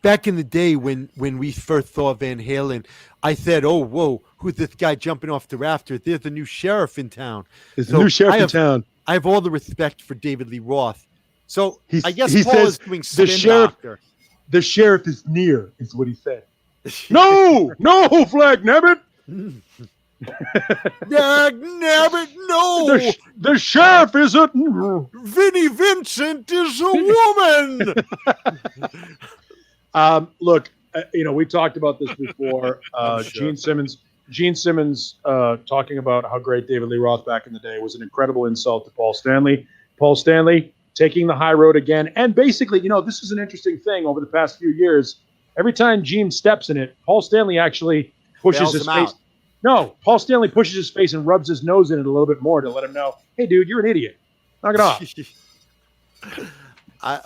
Back in the day when we first saw Van Halen, I said, "Oh, whoa, who's this guy jumping off the rafter? There's a new sheriff in town." There's a new sheriff in town. I have all the respect for David Lee Roth. So I guess he Paul says is doing spin doctor. The sheriff is near, is what he said. No, Flag Nabbit. Dag nabbit, no! The sheriff isn't. Vinnie Vincent is a woman. Look, we talked about this before. Sure. Gene Simmons talking about how great David Lee Roth back in the day was an incredible insult to Paul Stanley. Paul Stanley taking the high road again, and basically, this is an interesting thing over the past few years. Every time Gene steps in it, Paul Stanley actually pushes his face. No, Paul Stanley pushes his face and rubs his nose in it a little bit more to let him know, hey, dude, you're an idiot. Knock it off.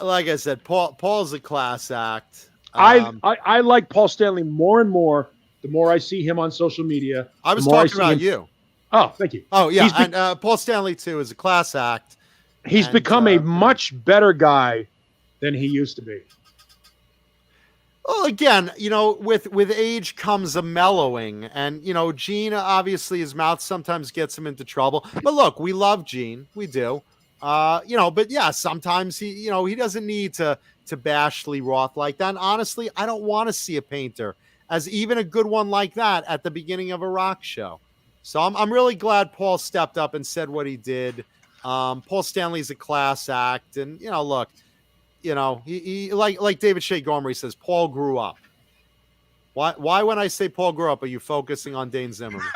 Like I said, Paul's a class act. I like Paul Stanley more and more the more I see him on social media. I was talking about you. Oh, thank you. Oh, yeah. And Paul Stanley, too, is a class act. He's become a much better guy than he used to be. Well, again, with age comes a mellowing, and Gene obviously his mouth sometimes gets him into trouble. But look, we love Gene, we do. But yeah, sometimes he doesn't need to to bash Lee Roth like that. And honestly, I don't want to see a painter as even a good one like that at the beginning of a rock show. So I'm really glad Paul stepped up and said what he did. Paul Stanley's a class act, and look, he like David Shea Gomery says, Paul grew up. Why when I say Paul grew up, are you focusing on Dane Zimmerman?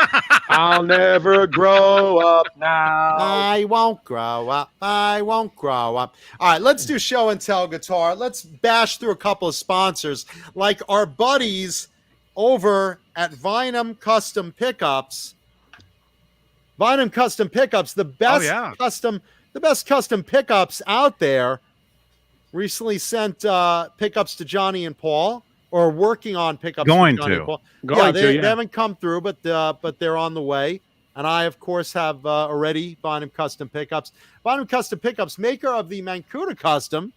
I'll never grow up now. I won't grow up. I won't grow up. All right, let's do show and tell guitar. Let's bash through a couple of sponsors, like our buddies over at Vinum Custom Pickups. Vinum Custom Pickups, the best custom pickups out there. Recently sent pickups to Johnny and Paul, or working on pickups. Going for Johnny to. and Paul. Going they to. haven't come through, but they're on the way. And I, of course, have already Vinum Custom Pickups. Vinum Custom Pickups, maker of the Mancuda Custom.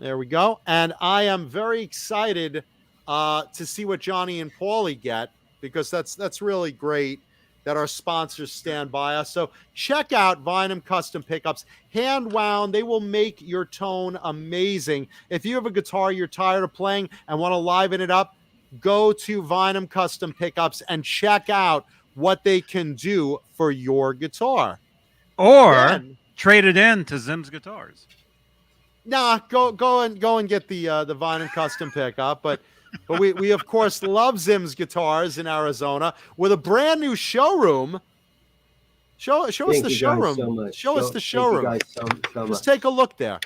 There we go. And I am very excited to see what Johnny and Paulie get, because that's really great that our sponsors stand by us. So check out Vinum Custom Pickups. Hand wound, they will make your tone amazing. If you have a guitar you're tired of playing and want to liven it up, go to Vinum Custom Pickups and check out what they can do for your guitar. Or trade it in to Zim's Guitars. Nah, go and get the Vinum Custom Pickup, but we of course love Zim's Guitars in Arizona with a brand new showroom. Show us the showroom. Show us the showroom. Just take a look there.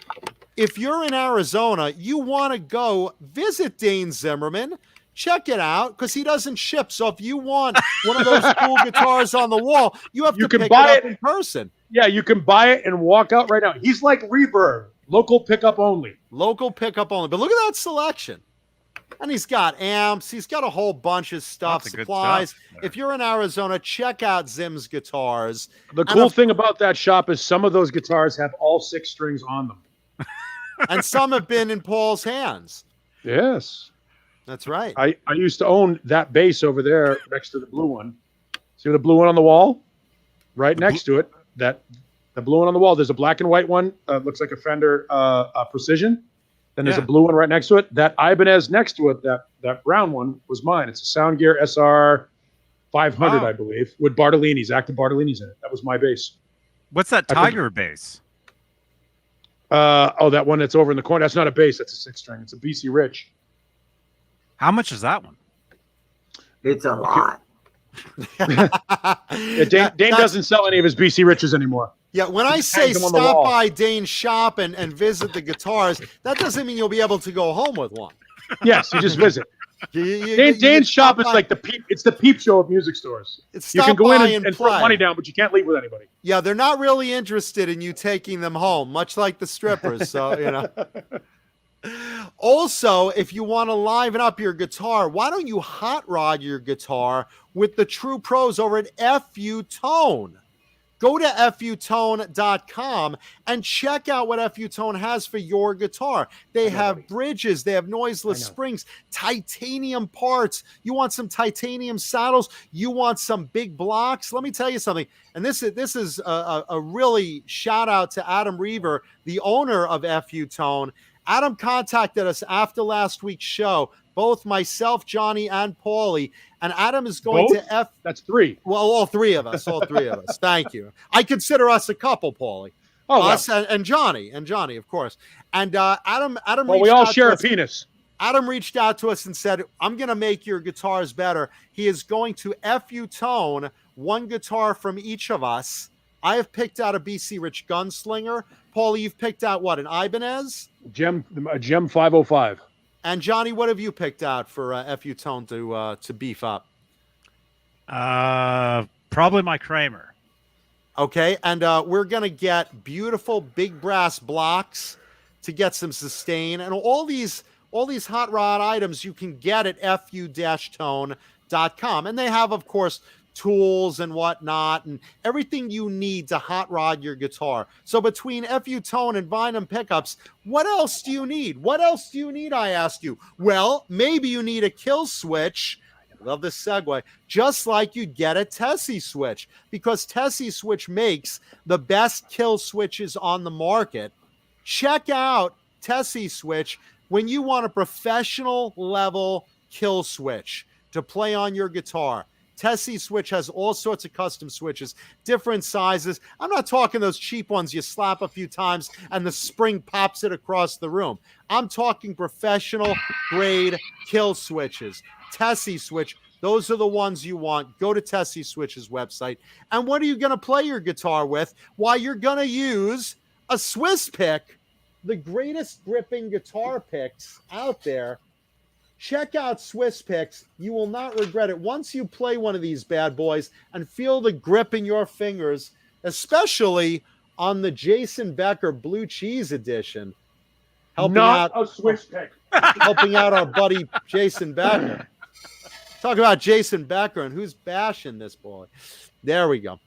If you're in Arizona, you want to go visit Dane Zimmerman. Check it out, because he doesn't ship. So if you want one of those cool guitars on the wall, you have to pick it up in person. Yeah, you can buy it and walk out right now. He's like Reverb, local pickup only. Local pickup only. But look at that selection. And he's got amps. He's got a whole bunch of stuff, supplies. If you're in Arizona, check out Zim's Guitars. The cool thing about that shop is some of those guitars have all 6 strings on them. And some have been in Paul's hands. Yes. That's right. I used to own that bass over there next to the blue one. See the blue one on the wall? Right next to it. The blue one on the wall. There's a black and white one. Looks like a Fender Precision. Then there's a blue one right next to it. That Ibanez next to it, that brown one, was mine. It's a Soundgear SR 500, I believe, with Bartolini's, active Bartolini's in it. That was my bass. What's that Tiger bass? That one that's over in the corner. That's not a bass. That's a 6-string. It's a BC Rich. How much is that one? It's a lot. Dane doesn't sell any of his BC Riches anymore. Yeah, when I say stop by Dane's shop and visit the guitars, that doesn't mean you'll be able to go home with one. Yes, you just visit. Dane's shop is like it's the peep show of music stores. You can go in and throw money down, but you can't leave with anybody. Yeah, they're not really interested in you taking them home, much like the strippers. So, Also, if you want to liven up your guitar, why don't you hot rod your guitar with the true pros over at FU Tone? Go to futone.com and check out what FU Tone has for your guitar. They have bridges, they have noiseless springs, titanium parts. You want some titanium saddles? You want some big blocks? Let me tell you something. And this is a really shout out to Adam Reaver, the owner of FU Tone. Adam contacted us after last week's show, both myself, Johnny, and Paulie. And Adam is going to That's 3. Well, all three of us. Thank you. I consider us a couple, Paulie. Us and Johnny, of course. And Adam. Well, we all share a penis. Adam reached out to us and said, "I'm going to make your guitars better." He is going to FU Tone one guitar from each of us. I have picked out a BC Rich Gunslinger. Paulie, you've picked out what, an Ibanez? A Gem 505. And Johnny, what have you picked out for FU Tone to beef up? Probably my Kramer. Okay, and we're gonna get beautiful big brass blocks to get some sustain, and all these hot rod items you can get at fu-tone.com, and they have, of course, tools and whatnot, and everything you need to hot rod your guitar. So between FU Tone and Vinum Pickups, what else do you need? I ask you. Well, maybe you need a kill switch. Love this segue. Just like you'd get a Tessie switch, because Tessie switch makes the best kill switches on the market. Check out Tessie Switch, when you want a professional level kill switch to play on your guitar. Tessie Switch has all sorts of custom switches, different sizes. I'm not talking those cheap ones you slap a few times and the spring pops it across the room. I'm talking professional grade kill switches. Tessie Switch, those are the ones you want. Go to Tessie Switch's website. And what are you going to play your guitar with? Why, you're going to use a Swiss pick, the greatest gripping guitar picks out there. Check out Swiss Picks. You will not regret it. Once you play one of these bad boys and feel the grip in your fingers, especially on the Jason Becker Blue Cheese edition, helping out a Swiss pick. helping out our buddy Jason Becker. Talk about Jason Becker and who's bashing this boy. There we go.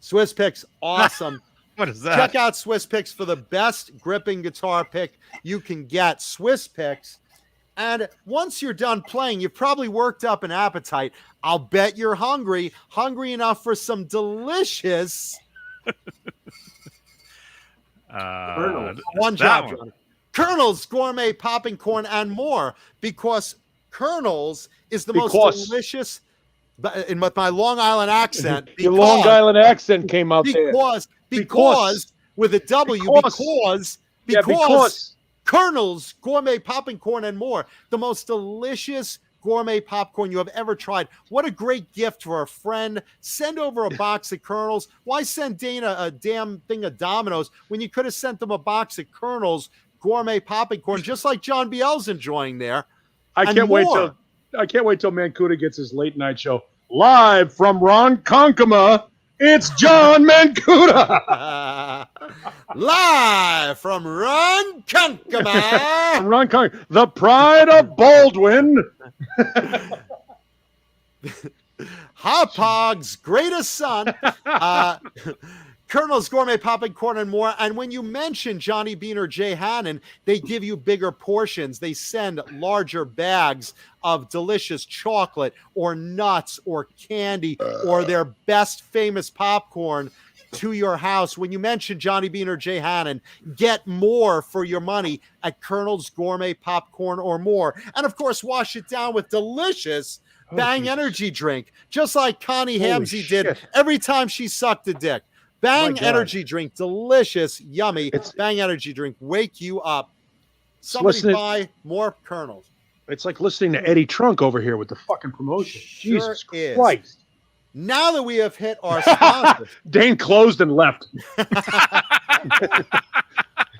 Swiss Picks, awesome. What is that? Check out Swiss Picks for the best gripping guitar pick you can get. Swiss Picks. And once you're done playing, you've probably worked up an appetite. I'll bet you're hungry enough for some delicious one job, Johnny. Colonel's Gourmet Popping Corn and more, because Colonel's is the most delicious. In my Long Island accent, your Long Island accent came out because with a W, because Colonel's Gourmet Popping Corn and more, the most delicious gourmet popcorn you have ever tried. What a great gift for a friend. Send over a box of Colonel's. Why send Dana a damn thing of Domino's when you could have sent them a box of Colonel's Gourmet Popping Corn, just like John Biel's enjoying there? I can't wait till Mancuda gets his late night show live from Ronkonkoma. It's John Mancuda. Live from Ronkonkoma. The pride of Baldwin. Hopog's greatest son. Colonel's Gourmet Popping Corn and more. And when you mention Johnny Beane or Jay Hannon, they give you bigger portions. They send larger bags of delicious chocolate or nuts or candy or their best famous popcorn to your house. When you mention Johnny Beane or Jay Hannon, get more for your money at Colonel's Gourmet Popcorn or more. And of course, wash it down with delicious Bang energy drink, just like Connie Hamzy did every time she sucked a dick. Bang energy drink, delicious, yummy. Bang energy drink, wake you up. Somebody buy more Colonels. It's like listening to Eddie Trunk over here with the fucking promotion. Sure Jesus Christ. Now that we have hit our sponsor. Dane closed and left. It's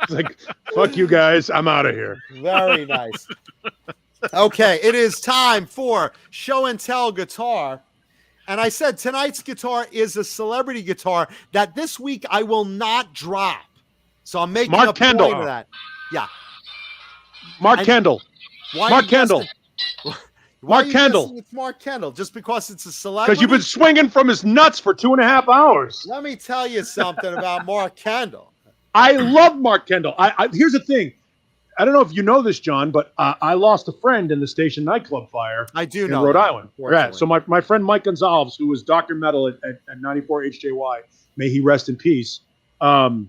like, fuck you guys, I'm out of here. Very nice. Okay, it is time for Show and Tell Guitar. And I said tonight's guitar is a celebrity guitar that this week I will not drop. So I'm making a point of that. Yeah. Mark Kendall. Mark Kendall. Mark Kendall. It's Mark Kendall just because it's a celebrity. Because you've been swinging from his nuts for 2.5 hours. Let me tell you something about Mark Kendall. I love Mark Kendall. Here's the thing. I don't know if you know this, John, but I lost a friend in the Station nightclub fire. I do in know Rhode Island. Right. So my friend Mike Gonzalez, who was Dr. Metal at 94 HJY, may he rest in peace. I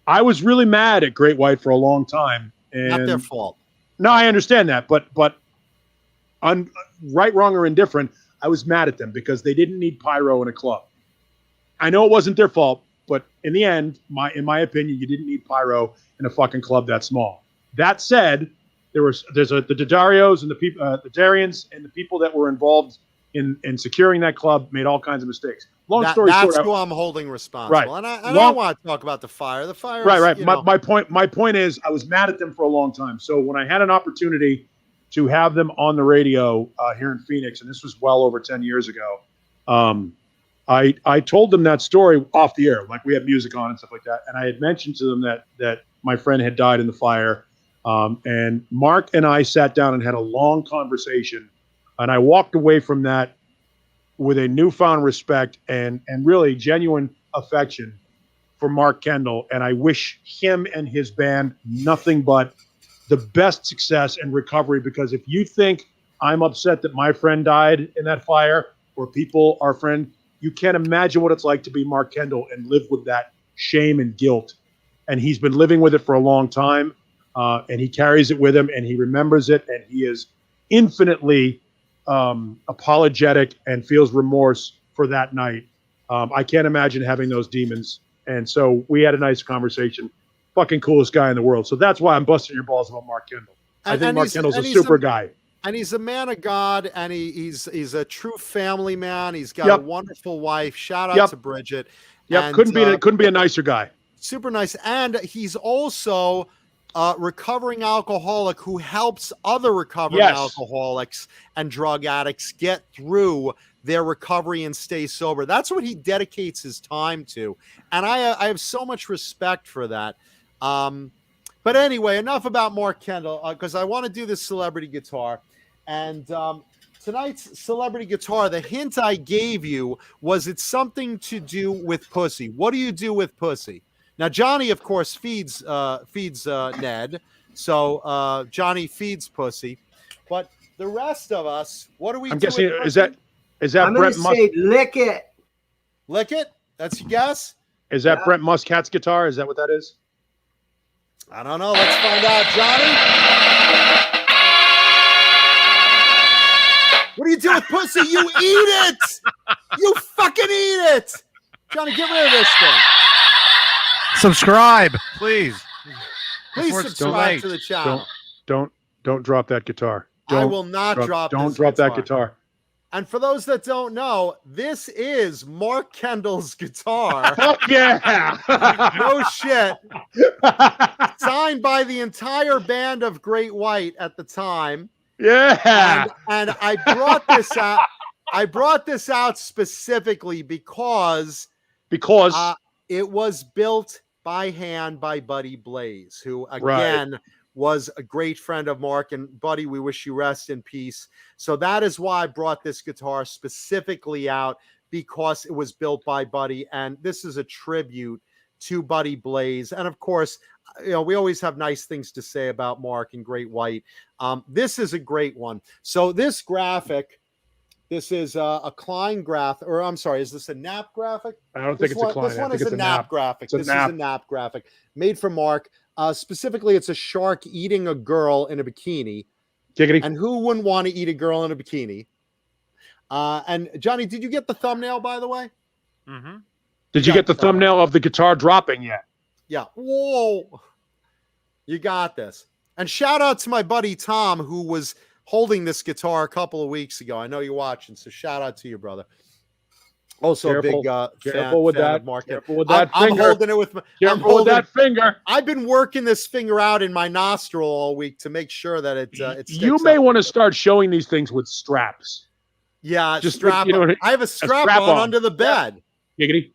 was really mad at Great White for a long time. And not their fault. No, I understand that, but right, wrong, or indifferent, I was mad at them because they didn't need pyro in a club. I know it wasn't their fault, but in the end, in my opinion, you didn't need pyro in a fucking club that small. That said, there's the Dadarios and the Darians and the people that were involved in securing that club made all kinds of mistakes. Long story short, that's who I'm holding responsible. Right. And I don't want to talk about the fire. The fire. Right. My point is, I was mad at them for a long time. So when I had an opportunity to have them on the radio here in Phoenix, and this was well over 10 years ago, I told them that story off the air, like we had music on and stuff like that. And I had mentioned to them that my friend had died in the fire. And Mark and I sat down and had a long conversation. And I walked away from that with a newfound respect and really genuine affection for Mark Kendall. And I wish him and his band nothing but the best success and recovery, because if you think I'm upset that my friend died in that fire, or people, our friend, you can't imagine what it's like to be Mark Kendall and live with that shame and guilt and he's been living with it for a long time, and he carries it with him, and he remembers it, and he is infinitely apologetic and feels remorse for that night. I can't imagine having those demons, and so we had a nice conversation. Fucking coolest guy in the world. So that's why I'm busting your balls about Mark Kendall. I think Mark Kendall's a super guy. And he's a man of God, and he's a true family man. He's got a wonderful wife. Shout out to Bridget. Yep, And, couldn't be a nicer guy. Super nice. And he's also a recovering alcoholic who helps other recovering alcoholics and drug addicts get through their recovery and stay sober. That's what he dedicates his time to. And I have so much respect for that. But anyway, enough about Mark Kendall, because I want to do this celebrity guitar. And tonight's celebrity guitar, the hint I gave you was it's something to do with pussy. What do you do with pussy? Now, Johnny, of course, feeds Ned. So Johnny feeds pussy. But the rest of us, what do we do? I'm guessing, is that I'm Brent going to say lick it. Lick it? That's your guess? Is that Brent Muscat's guitar? Is that what that is? I don't know. Let's find out, Johnny. What do you do with pussy? You eat it. You fucking eat it. Johnny, get rid of this thing. Subscribe, please. Please subscribe to the channel. Don't drop that guitar. I will not drop this Don't drop that guitar. And for those that don't know, this is Mark Kendall's guitar. Fuck yeah! No shit. Signed by the entire band of Great White at the time. Yeah. And I brought this out. I brought this out specifically because it was built by hand by Buddy Blaze, who again was a great friend of Mark. And Buddy, we wish you rest in peace. So that is why I brought this guitar specifically out, because it was built by Buddy. And this is a tribute to Buddy Blaze. And of course, you know, we always have nice things to say about Mark and Great White. This is a great one. So this graphic, this is a Klein graphic, or I'm sorry, is this a Knapp graphic? I don't think it's a Klein. This one is a Knapp graphic. This is a Knapp graphic made for Mark. Specifically, it's a shark eating a girl in a bikini. Giggity. And who wouldn't want to eat a girl in a bikini? And Johnny, did you get the thumbnail, by the way? Mm-hmm. Did you get the thumbnail of the guitar dropping yet? Yeah. Whoa. You got this. And shout out to my buddy Tom, who was holding this guitar a couple of weeks ago. I know you're watching, so shout out to you, brother. Also, careful, a big careful with that. Careful with that I'm finger. holding it with my. Careful with that finger. I've been working this finger out in my nostril all week to make sure that it. You may want to start showing these things with straps. Yeah, just strap. you know, I have a strap on under the bed. Giggity.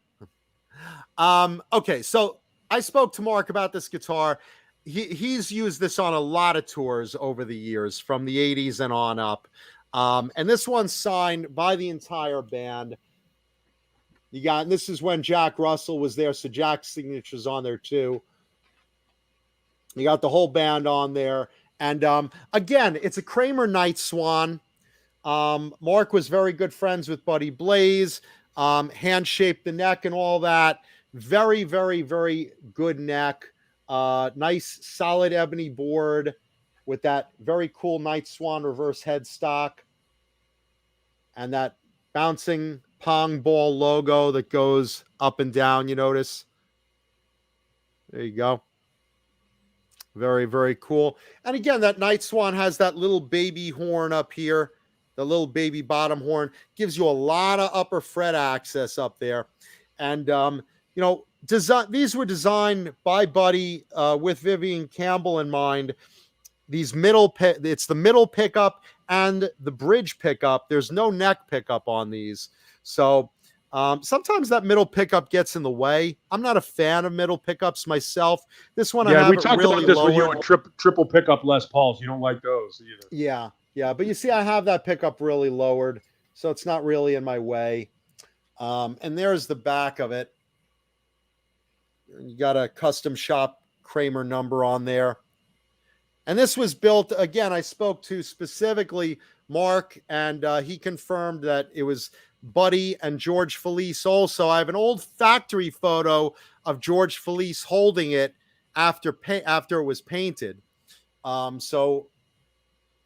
Okay, so I spoke to Mark about this guitar. He's used this on a lot of tours over the years, from the 80s and on up. And this one's signed by the entire band. This is when Jack Russell was there, so Jack's signature's on there too. You got the whole band on there. And again, it's a Kramer Night Swan. Mark was very good friends with Buddy Blaze. Hand-shaped the neck and all that. Very, very, very good neck. Nice, solid ebony board with that very cool Night Swan reverse headstock. And that bouncing pong ball logo that goes up and down, you notice. There you go. Very, very cool. And again, that Night Swan has that little baby horn up here. The little baby bottom horn gives you a lot of upper fret access up there. And, you know, these were designed by Buddy with Vivian Campbell in mind. These it's the middle pickup and the bridge pickup. There's no neck pickup on these. So sometimes that middle pickup gets in the way. I'm not a fan of middle pickups myself. This one, yeah, I have we talked really about this lowered. with you and triple pickup Les Pauls. You don't like those either. Yeah, yeah, but you see, I have that pickup really lowered, so it's not really in my way. And there's the back of it. You got a custom shop Kramer number on there. And this was built, again, I spoke to specifically Mark, and he confirmed that it was Buddy and George Felice also. I have an old factory photo of George Felice holding it after it was painted. So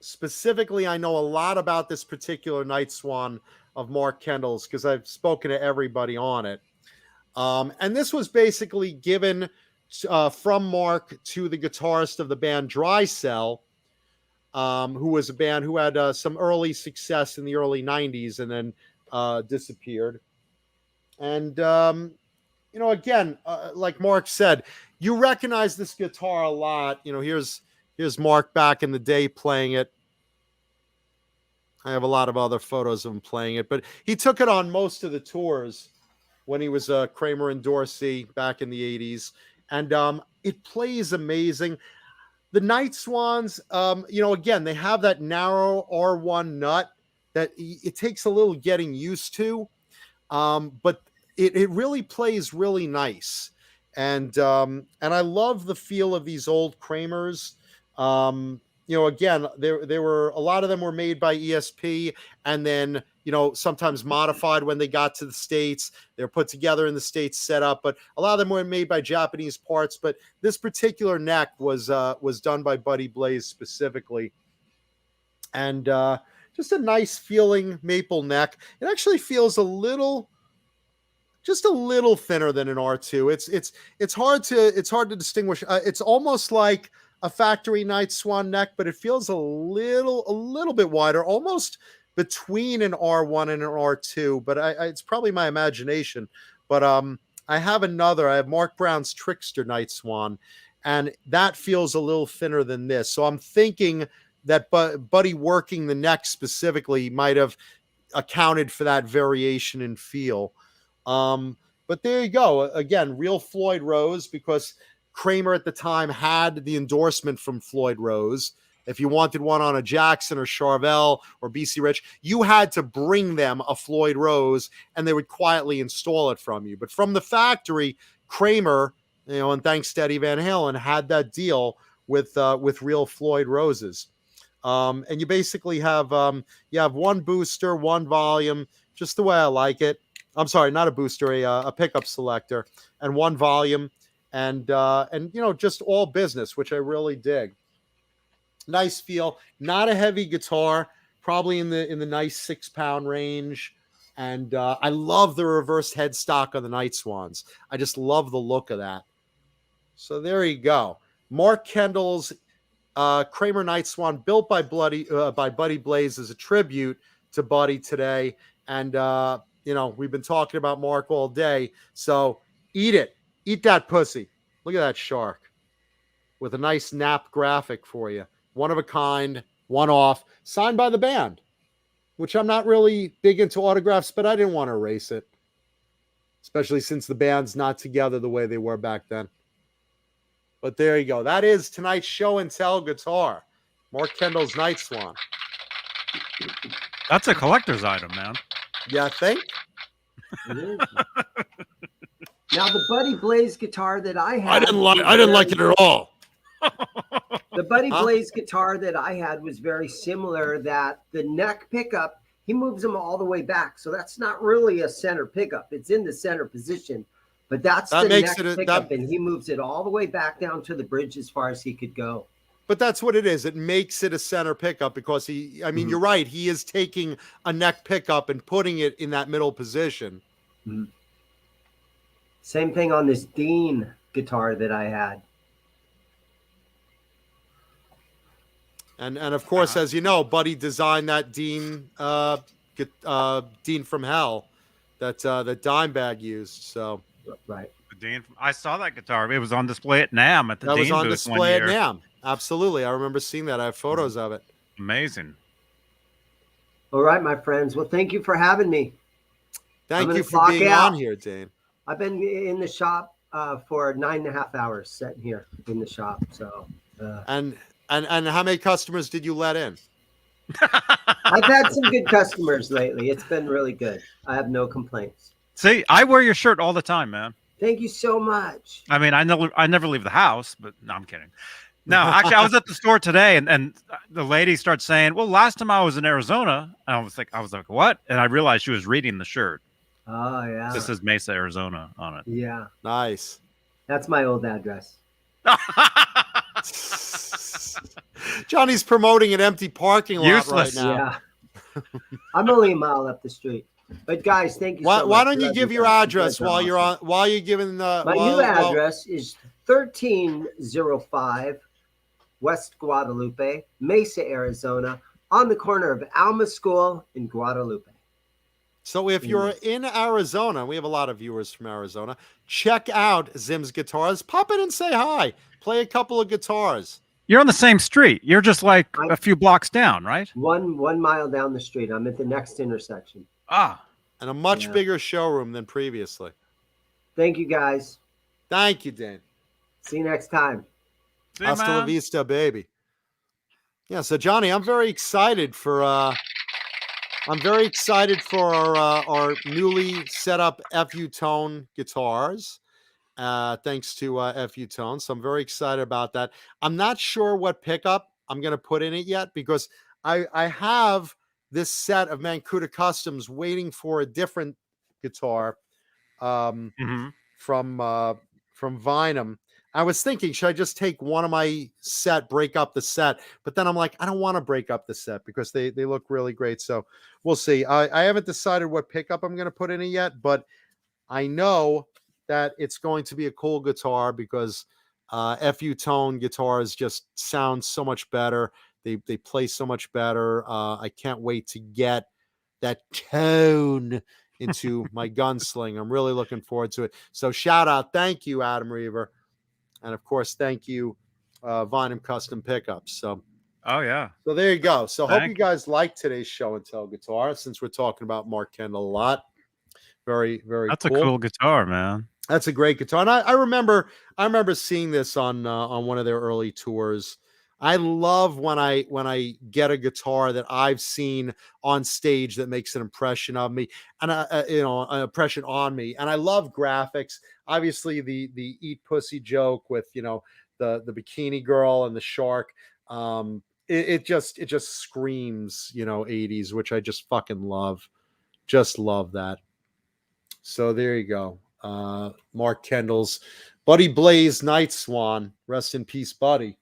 specifically, I know a lot about this particular Night Swan of Mark Kendall's because I've spoken to everybody on it. And this was basically given from Mark to the guitarist of the band Dry Cell, who was a band who had some early success in the early 90s and then disappeared. And, again, like Mark said, you recognize this guitar a lot. Here's Mark back in the day playing it. I have a lot of other photos of him playing it, but he took it on most of the tours when he was Kramer and Dorsey back in the 80s. And it plays amazing. The Night Swans, again, they have that narrow R1 nut that it takes a little getting used to, but it really plays really nice. And I love the feel of these old Kramers. Again, there were a lot of them were made by ESP, and then sometimes modified when they got to the States. They're put together in the States, set up, but a lot of them were made by Japanese parts. But this particular neck was done by Buddy Blaze specifically, and just a nice feeling maple neck. It actually feels just a little thinner than an R2. It's hard to distinguish. It's almost like a factory Night Swan neck, but it feels a little bit wider, almost between an R1 and an R2. But it's probably my imagination. But I have Mark Brown's Trickster Night Swan, and that feels a little thinner than this. So I'm thinking that Buddy working the neck specifically might have accounted for that variation in feel. But there you go. Again, real Floyd Rose, because Kramer at the time had the endorsement from Floyd Rose. If you wanted one on a Jackson or Charvel or BC Rich, you had to bring them a Floyd Rose and they would quietly install it from you. But from the factory, Kramer, and thanks to Eddie Van Halen, had that deal with real Floyd Roses. And you basically have one booster, one volume, just the way I like it. I'm sorry, not a booster, a pickup selector, and one volume. And just all business, which I really dig. Nice feel, not a heavy guitar, probably in the nice 6-pound range. And I love the reverse headstock on the Night Swans. I just love the look of that. So there you go. Mark Kendall's Kramer Night Swan, built by Buddy Blaze as a tribute to Buddy today. And we've been talking about Mark all day. So eat it. Eat that pussy. Look at that shark with a nice nap graphic for you. One of a kind, one off, signed by the band, which I'm not really big into autographs, but I didn't want to erase it, especially since the band's not together the way they were back then. But there you go. That is tonight's show and tell guitar. Mark Kendall's Night Swan. That's a collector's item, man. Yeah, I think. It is. Now the Buddy Blaze guitar that I had, I didn't like it at all. The Buddy Blaze guitar that I had was very similar. That the neck pickup, he moves them all the way back, so that's not really a center pickup. It's in the center position, but that makes neck pickup, and he moves it all the way back down to the bridge as far as he could go. But that's what it is. It makes it a center pickup because you're right. He is taking a neck pickup and putting it in that middle position. Mm-hmm. Same thing on this Beane guitar that I had. And of course, as you know, Buddy designed that Dean from Hell that Dimebag used. So right. Dean, I saw that guitar. It was on display at NAMM at the Dean booth. That was on display at NAMM. Absolutely, I remember seeing that. I have photos of it. Amazing. All right, my friends. Well, thank you for having me. Thank you for being on here, Dane. I've been in the shop for 9.5 hours, sitting here in the shop. So, and how many customers did you let in? I've had some good customers lately. It's been really good. I have no complaints. See, I wear your shirt all the time, man. Thank you so much. I mean, I never leave the house, but no, I'm kidding. No, actually, I was at the store today, and the lady starts saying, "Well, last time I was in Arizona," and I was like, "What?" And I realized she was reading the shirt. Oh yeah. This is Mesa, Arizona on it. Yeah. Nice. That's my old address. Johnny's promoting an empty parking lot Useless. right now. Yeah. I'm only a mile up the street. But guys, thank you so much. Why don't you Love give your guys. address You guys are while you're awesome. on while you're giving the My new address is 1305 West Guadalupe, Mesa, Arizona, on the corner of Alma School in Guadalupe. So if you're in Arizona, we have a lot of viewers from Arizona, check out Zim's Guitars. Pop in and say hi. Play a couple of guitars. You're on the same street. You're just like a few blocks down, right? One mile down the street. I'm at the next intersection. Ah. And a much bigger showroom than previously. Thank you, guys. Thank you, Dan. See you next time. See you, Hasta la man. vista, baby. Yeah, so Johnny, I'm very excited for our newly set up FU Tone guitars. Thanks to FU Tone. So I'm very excited about that. I'm not sure what pickup I'm going to put in it yet because I have this set of Mancuda Customs waiting for a different guitar from Vinum. I was thinking, should I just take one of my set, break up the set? But then I'm like, I don't want to break up the set because they look really great. So we'll see. I haven't decided what pickup I'm going to put in it yet, but I know that it's going to be a cool guitar because FU Tone guitars just sound so much better. They play so much better. I can't wait to get that tone into my gunsling. I'm really looking forward to it. So shout out. Thank you, Adam Reaver. And of course, thank you, Vinum Custom Pickups. So, oh yeah. So there you go. So hope you guys like today's show and tell guitar. Since we're talking about Mark Kendall a lot, very That's cool. a cool guitar, man. That's a great guitar. And I remember seeing this on one of their early tours. I love when I get a guitar that I've seen on stage that makes an impression of me and an impression on me. And I love graphics. Obviously, the eat pussy joke with the bikini girl and the shark. It just screams 80s, which I just fucking love. Just love that. So there you go. Mark Kendall's Buddy Blaze Night Swan. Rest in peace, Buddy.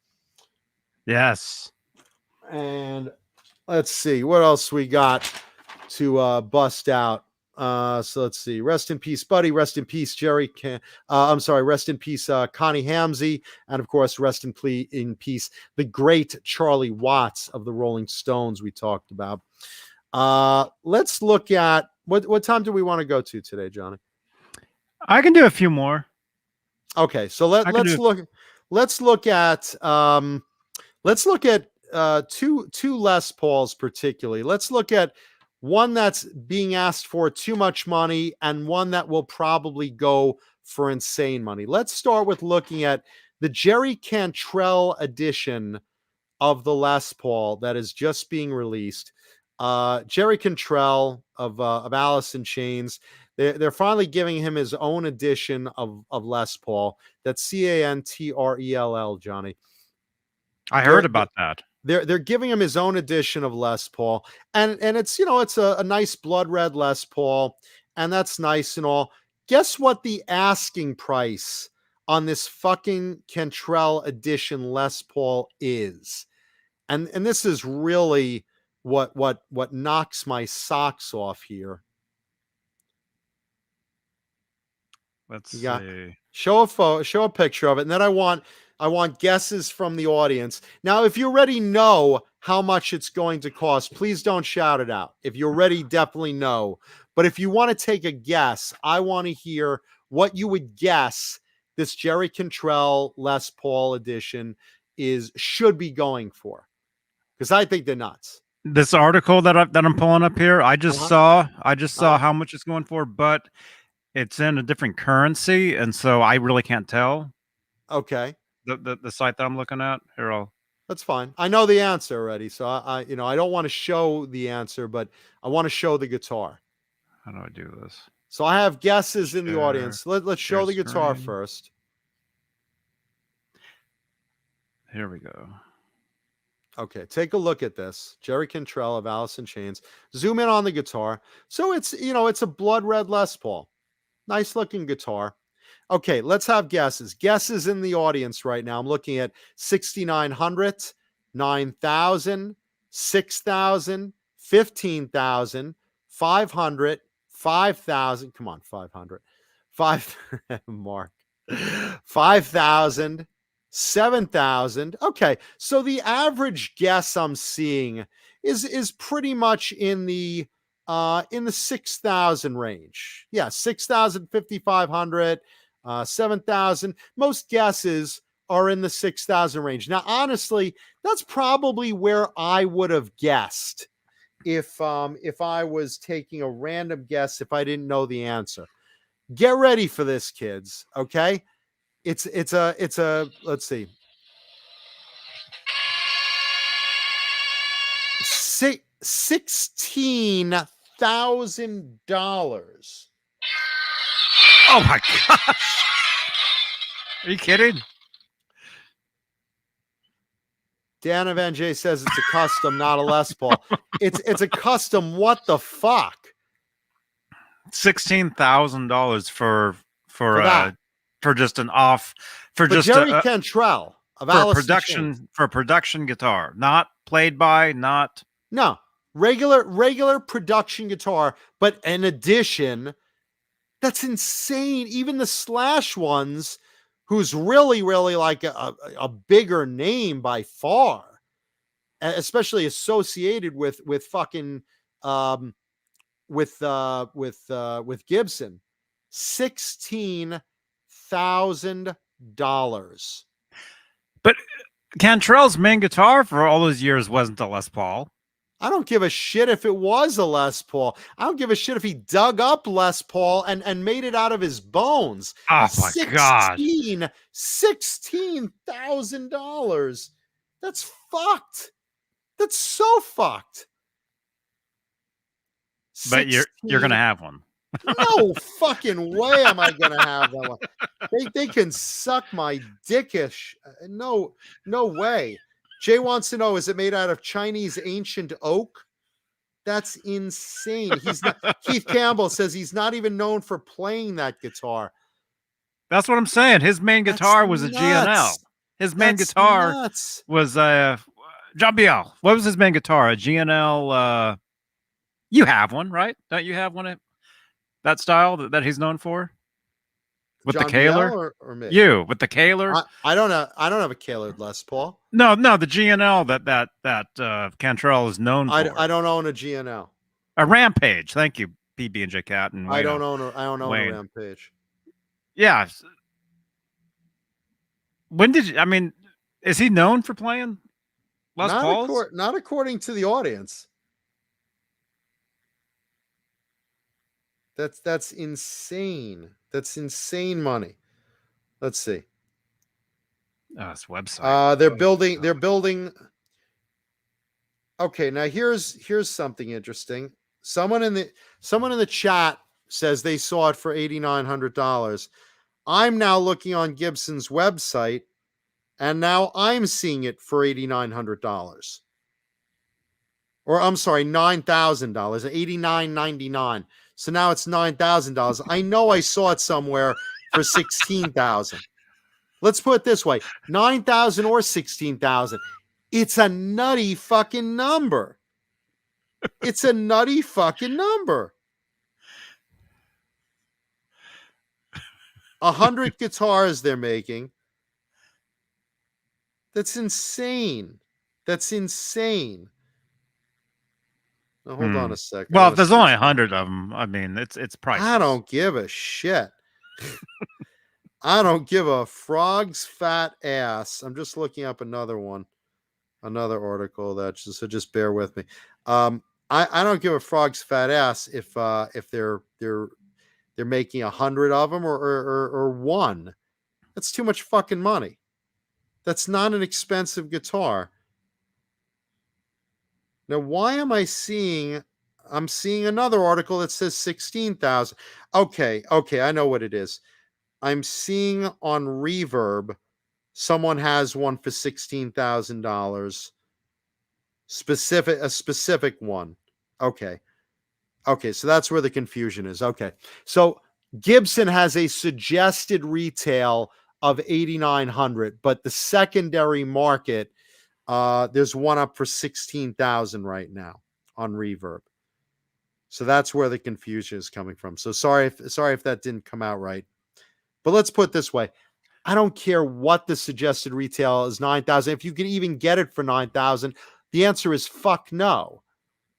Yes. And let's see what else we got to bust out. So let's see. Rest in peace, Buddy. Rest in peace, Jerry. Rest in peace, Connie Hamzy, and of course, rest in peace, the great Charlie Watts of the Rolling Stones. We talked about. Let's look at what time do we want to go to today, Johnny? I can do a few more. Okay, so let's look at two Les Pauls particularly. Let's look at one that's being asked for too much money and one that will probably go for insane money. Let's start with looking at the Jerry Cantrell edition of the Les Paul that is just being released. Jerry Cantrell of Alice in Chains. They're finally giving him his own edition of Les Paul. That's Cantrell, Johnny. I heard about that. They're giving him his own edition of Les Paul, and it's it's a nice blood red Les Paul, and that's nice and all. Guess what the asking price on this fucking Cantrell edition Les Paul is, and this is really what knocks my socks off here. Let's see. Show a picture of it, and then I want guesses from the audience. Now, if you already know how much it's going to cost, please don't shout it out. If you already definitely know. But if you want to take a guess, I want to hear what you would guess this Jerry Cantrell Les Paul edition should be going for. Because I think they're nuts. This article that I'm pulling up here, I just saw how much it's going for, but it's in a different currency, and so I really can't tell. Okay. The site that I'm looking at here, that's fine. I know the answer already, so I don't want to show the answer, but I want to show the guitar. How do I do this? So I have guesses in the audience. Let's show the guitar first. Here we go. Okay, take a look at this. Jerry Cantrell of Alice in Chains. Zoom in on the guitar. So it's, it's a blood red Les Paul. Nice looking guitar. Okay, let's have guesses. Guesses in the audience right now. I'm looking at 6,900, 9,000, 6,000, 15,000, 500, 5,000. Come on, 500. 5, Mark. 5,000, 7,000. Okay, so the average guess I'm seeing is pretty much in the 6,000 range. Yeah, 6,000, 5,500, 7,000. Most guesses are in the 6,000 range. Now, honestly, that's probably where I would have guessed if I was taking a random guess if I didn't know the answer. Get ready for this, kids. Okay, it's a let's see. $16,000. Oh my gosh! Are you kidding? Dan Evange says it's a custom, not a Les Paul. It's a custom. What the fuck? $16,000 for that. for just an off for But just Jerry a Cantrell of for Alice in Chains. production for production guitar, not played by, not No, regular production guitar, but an edition. That's insane. Even the Slash ones, who's really like a bigger name by far, especially associated with fucking with Gibson. $16,000. But Cantrell's main guitar for all those years wasn't a Les Paul. I don't give a shit if it was a Les Paul. I don't give a shit if he dug up Les Paul and made it out of his bones. Oh my god. $16,000. That's fucked. That's so fucked. But you're gonna have one. No fucking way am I gonna have that one. They can suck my dickish. No way. Jay wants to know, is it made out of Chinese ancient oak? That's insane. He's not, Keith Campbell says he's not even known for playing that guitar. That's what I'm saying. His main guitar was a GNL. His main guitar was John Biel. What was his main guitar? A GNL. You have one, right? Don't you have one of that style that he's known for? With John the Kaler, or me? You with the Kaler? I don't have a Kaler Les Paul. No, the GNL that Cantrell is known for. I don't own a GNL. A Rampage. Thank you, PB and J Cat and Wayno. I don't own a Rampage. Yeah. When did you? I mean, is he known for playing Les Pauls? Not according to the audience. That's insane. That's insane money. Let's see. This website. They're building. Okay, now here's something interesting. Someone in the chat says they saw it for $8,900. I'm now looking on Gibson's website, and now I'm seeing it for $8,900. Or I'm sorry, $9,000, $89.99. So now it's $9,000. I know I saw it somewhere for $16,000. Let's put it this way: $9,000 or $16,000. It's a nutty fucking number. It's a nutty fucking number. 100 guitars they're making. That's insane. That's insane. Now, hold on a second. Well, if there's only 100 of them, I mean, it's priceless. I don't give a shit. I don't give a frog's fat ass. I'm just looking up another one, another article so just bear with me. I don't give a frog's fat ass if they're making 100 of them or one. That's too much fucking money. That's not an expensive guitar. Now, why am I seeing? I'm seeing another article that says 16,000. Okay, I know what it is. I'm seeing on Reverb Someone has one for $16,000. A specific one. Okay. Okay, so that's where the confusion is. Okay. So Gibson has a suggested retail of 8,900, but the secondary market, there's one up for 16,000 right now on Reverb. So that's where the confusion is coming from. So sorry if that didn't come out right. But let's put it this way. I don't care what the suggested retail is, 9,000. If you can even get it for 9,000, the answer is fuck no.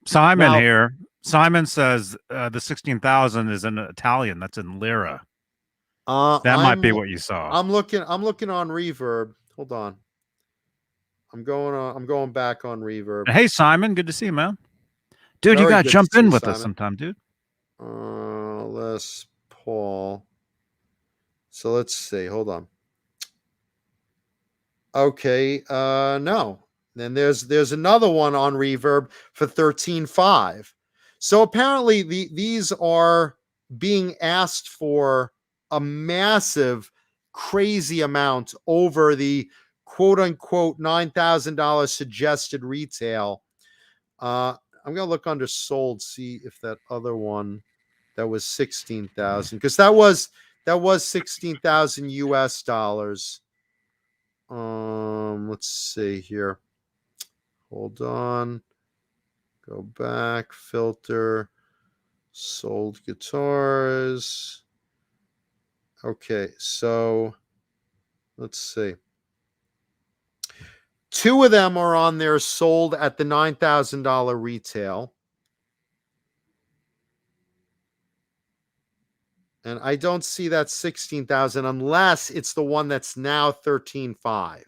Simon here. Simon says the 16,000 is in Italian. That's in lira. That might be what you saw. I'm looking on Reverb. Hold on. I'm going back on Reverb. Hey Simon, good to see you, man. Dude, you gotta jump in with us sometime, dude. Les Paul. So let's see. Hold on. Okay. No. Then there's another one on Reverb for 13,500. So apparently these are being asked for a massive, crazy amount over the quote unquote $9,000 suggested retail. I'm gonna look under sold, see if that other one that was 16,000, because that was 16,000 US dollars. Let's see here. Hold on. Go back, filter, sold guitars. Okay, so let's see. Two of them are on there sold at the $9,000 retail. And I don't see that 16,000 unless it's the one that's now 13,500.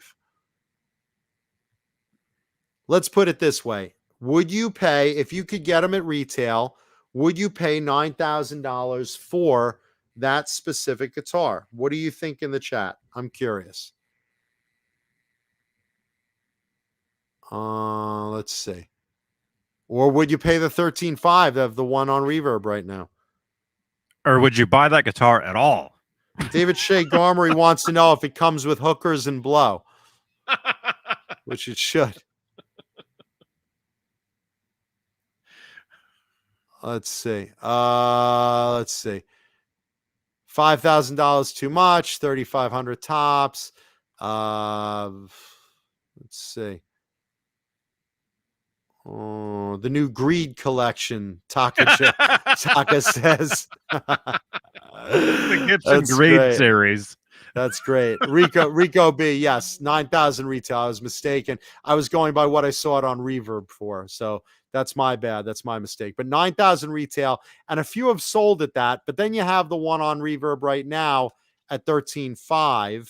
Let's put it this way. Would you pay, if you could get them at retail, would you pay $9,000 for that specific guitar? What do you think in the chat? I'm curious. Let's see. Or would you pay the 13,500 of the one on Reverb right now? Or would you buy that guitar at all? David Shea Garmery wants to know if it comes with hookers and blow, which it should. Let's see. $5,000 too much. 3,500 tops. Let's see. Oh, the new Greed collection. Taka says. The Gibson Greed series. That's great. Rico B. Yes, 9,000 retail. I was mistaken. I was going by what I saw it on Reverb for. So that's my bad. That's my mistake. But 9,000 retail, and a few have sold at that. But then you have the one on Reverb right now at 13,500.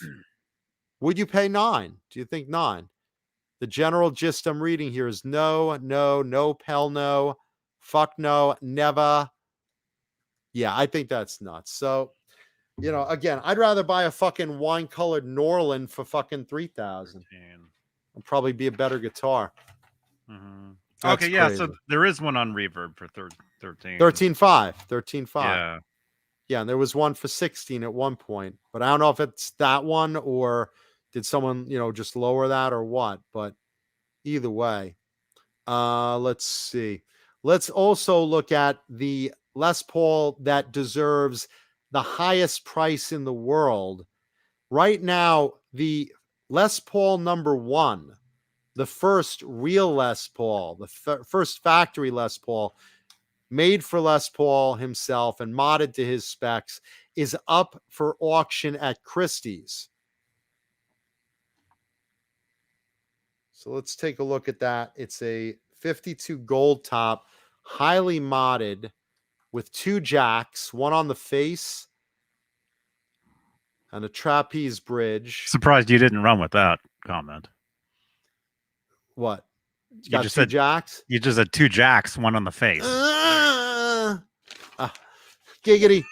Would you pay 9? Do you think 9? The general gist I'm reading here is no, hell no, fuck no, never. Yeah, I think that's nuts. So, you know, again, I'd rather buy a fucking wine-colored Norland for fucking 3,000. It'll probably be a better guitar. Mm-hmm. Okay, yeah, crazy. So there is one on Reverb for 13. 13,500. Yeah, and there was one for 16 at one point. But I don't know if it's that one or did someone, you know, just lower that or what? But either way, let's see. Let's also look at the Les Paul that deserves the highest price in the world. Right now, the Les Paul #1, the first real Les Paul, the first factory Les Paul, made for Les Paul himself and modded to his specs, is up for auction at Christie's. So let's take a look at that. It's a 52 gold top, highly modded, with 2 jacks, one on the face and a trapeze bridge. Surprised you didn't run with that comment. What? You got just 2 jacks? You just had 2 jacks, one on the face. Giggity.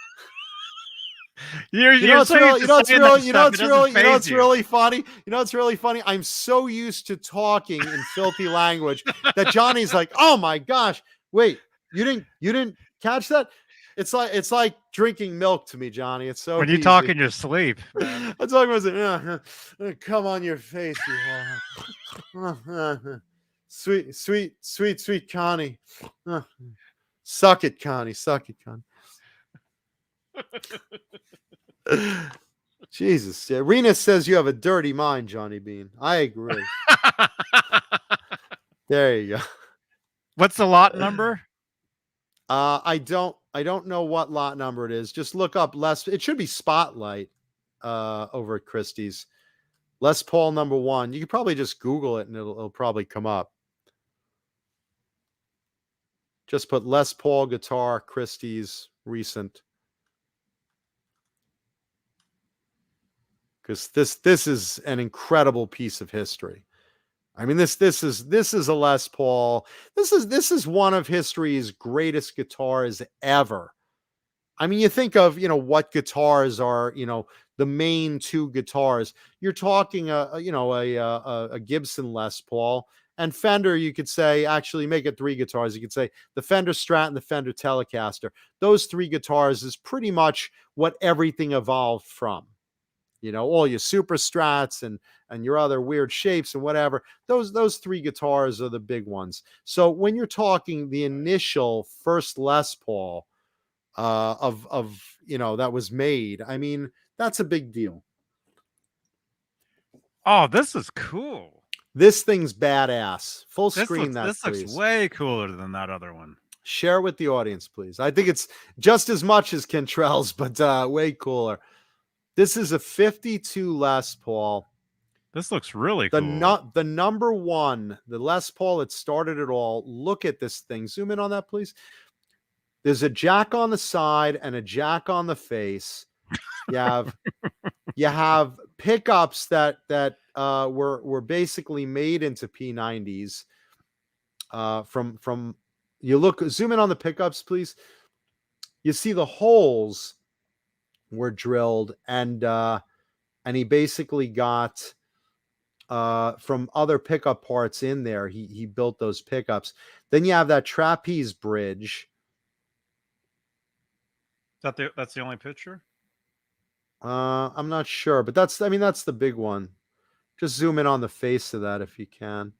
You know what's really funny? You know what's really funny? I'm so used to talking in filthy language that Johnny's like, "Oh my gosh, wait, you didn't catch that?" It's like drinking milk to me, Johnny. It's so when you easy. talk in your sleep, man. I'm talking about come on your face, you sweet Connie. Suck it, Connie. Suck it, Connie. Jesus. Yeah. Rena says you have a dirty mind, Johnny Beane. I agree. There you go. What's the lot number? I don't know what lot number it is. Just look up it should be Spotlight over at Christie's. Les Paul number 1. You could probably just Google it and it'll probably come up. Just put Les Paul guitar Christie's recent. Because this is an incredible piece of history. I mean, this is a Les Paul. This is one of history's greatest guitars ever. I mean, you think of, what guitars are, the main 2 guitars. You're talking a Gibson Les Paul, and Fender. You could say, actually make it 3 guitars. You could say the Fender Strat and the Fender Telecaster. Those 3 guitars is pretty much what everything evolved from. All your super strats and your other weird shapes and whatever. Those 3 guitars are the big ones. So when you're talking the initial first Les Paul of that was made, I mean, that's a big deal. Oh, this is cool. This thing's badass. Full screen this looks way cooler than that other one. Share with the audience, please. I think it's just as much as Cantrell's, but way cooler. This is a 52 Les Paul. This looks really cool. The number 1, the Les Paul that started it all. Look at this thing. Zoom in on that, please. There's a jack on the side and a jack on the face. You have pickups that were basically made into P90s. From zoom in on the pickups, please. You see the holes were drilled, and he basically got from other pickup parts in there. He built those pickups. Then you have that trapeze bridge. That's the only picture? I'm not sure, but that's the big one. Just zoom in on the face of that if you can.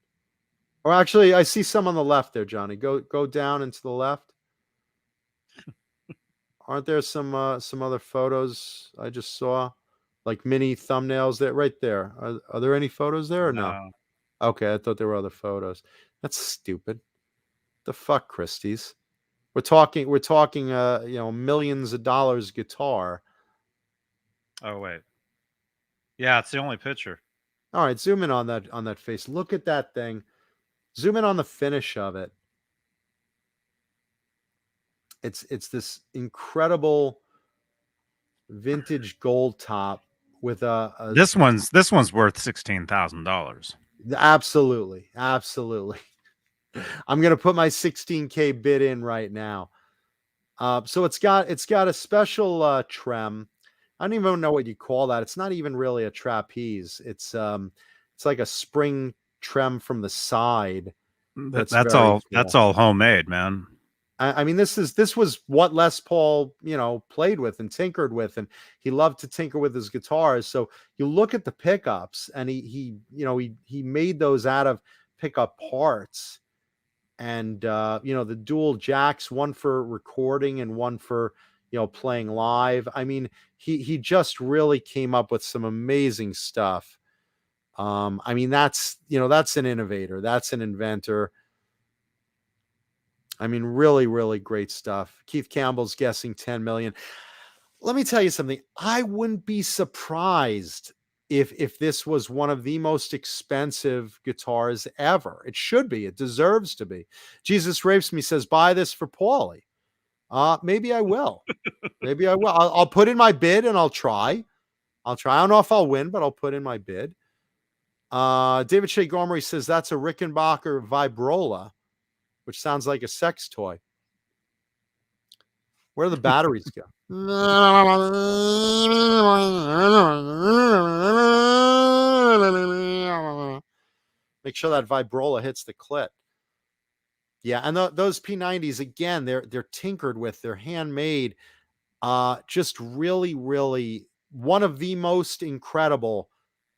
Or actually, I see some on the left there, Johnny. Go down and to the left. Aren't there some other photos I just saw, like mini thumbnails there, right there? Are there any photos there or no? Okay, I thought there were other photos. That's stupid. The fuck, Christie's. We're talking millions of dollars guitar. Oh wait, yeah, it's the only picture. All right, zoom in on that face. Look at that thing. Zoom in on the finish of it. It's this incredible vintage gold top with a This one's worth $16,000. Absolutely. I'm gonna put my 16K bid in right now. So it's got a special trem. I don't even know what you call that. It's not even really a trapeze. It's like a spring trem from the side. That's all. Cool. That's all homemade, man. I mean, this was what Les Paul, played with and tinkered with, and he loved to tinker with his guitars. So you look at the pickups, and he made those out of pickup parts, and the dual jacks, one for recording and one for playing live. I mean, he just really came up with some amazing stuff. I mean, that's an innovator, that's an inventor. I mean, really, really great stuff. Keith Campbell's guessing 10 million. Let me tell you something. I wouldn't be surprised if this was one of the most expensive guitars ever. It should be. It deserves to be. Jesus Rapes Me says, buy this for Paulie. Maybe I will. Maybe I will. I'll put in my bid and I'll try. I don't know if I'll win, but I'll put in my bid. David Shea Gormley says that's a Rickenbacker Vibrola, which sounds like a sex toy. Where do the batteries go? Make sure that Vibrola hits the clit. Yeah, and those P90s again, they're tinkered with, they're handmade. Just really, really one of the most incredible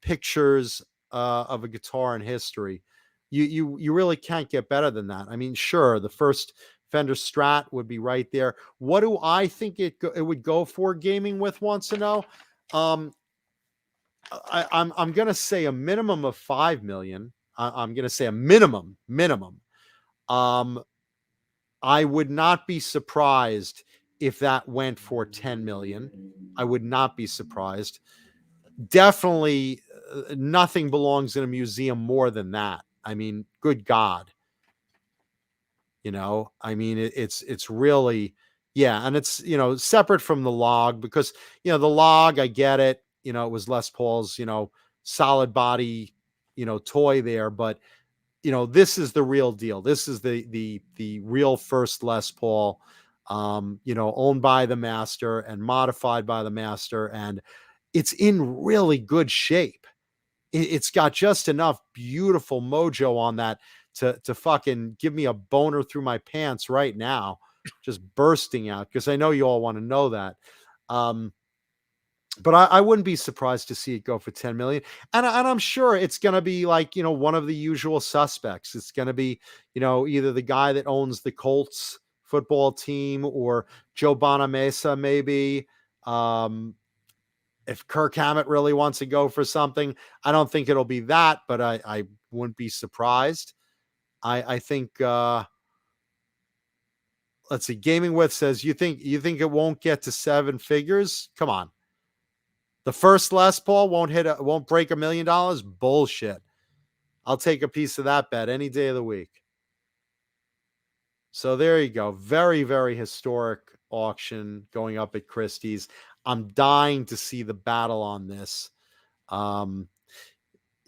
pictures of a guitar in history. You really can't get better than that. I mean, sure, the first Fender Strat would be right there. What do I think it would go for? Gaming with wants to know. I'm gonna say a minimum of 5 million. I'm gonna say a minimum. Um, I would not be surprised if that went for 10 million. I would not be surprised. Definitely nothing belongs in a museum more than that. I mean, good God. I mean, it's really, yeah. And it's, separate from the log because, the log, I get it. It was Les Paul's, solid body, toy there. But, this is the real deal. This is the real first Les Paul, owned by the master and modified by the master. And it's in really good shape. It's got just enough beautiful mojo on that to fucking give me a boner through my pants right now, just bursting out, because I know you all want to know that. But I wouldn't be surprised to see it go for 10 million. And I'm sure it's going to be like, one of the usual suspects. It's going to be, either the guy that owns the Colts football team or Joe Bonamessa, maybe. If Kirk Hammett really wants to go for something, I don't think it'll be that, but I wouldn't be surprised. I think, let's see, Gaming With says, you think it won't get to 7 figures? Come on. The first Les Paul won't break $1 million? Bullshit. I'll take a piece of that bet any day of the week. So there you go. Very, very historic auction going up at Christie's. I'm dying to see the battle on this.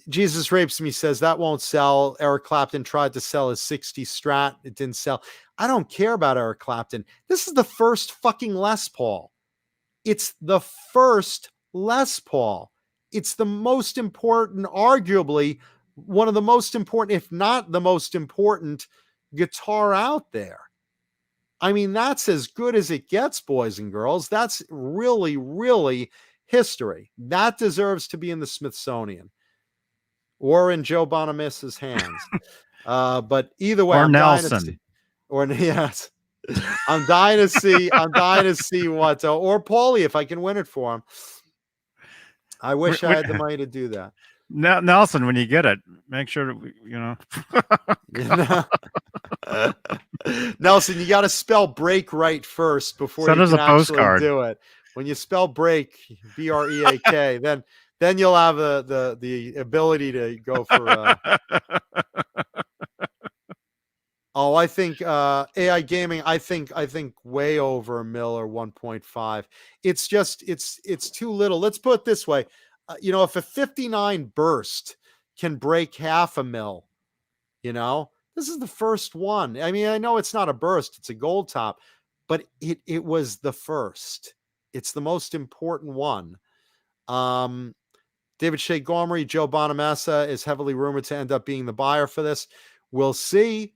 Jesus Rapes Me says that won't sell. Eric Clapton tried to sell his 60 Strat. It didn't sell. I don't care about Eric Clapton. This is the first fucking Les Paul. It's the first Les Paul. It's the most important, arguably one of the most important, if not the most important guitar out there. I mean, that's as good as it gets, boys and girls. That's really, really history. That deserves to be in the Smithsonian or in Joe Bonamessa's hands. But either way, Or I'm Nelson. dying to see, or yes, I'm dying to see what, or Paulie, if I can win it for him. I wish I had the money to do that. Nelson, when you get it, make sure that Nelson, you got to spell break right first before send you us can a actually postcard. do it. When you spell break, BREAK, then you'll have the ability to go for. I think AI Gaming. I think way over $1 million or 1.5. It's just it's too little. Let's put it this way. If a 59 burst can break $500,000, this is the first one. I mean, I know it's not a burst, it's a gold top, but it was the first. It's the most important one. David Shea Gomery, Joe Bonamessa is heavily rumored to end up being the buyer for this. We'll see.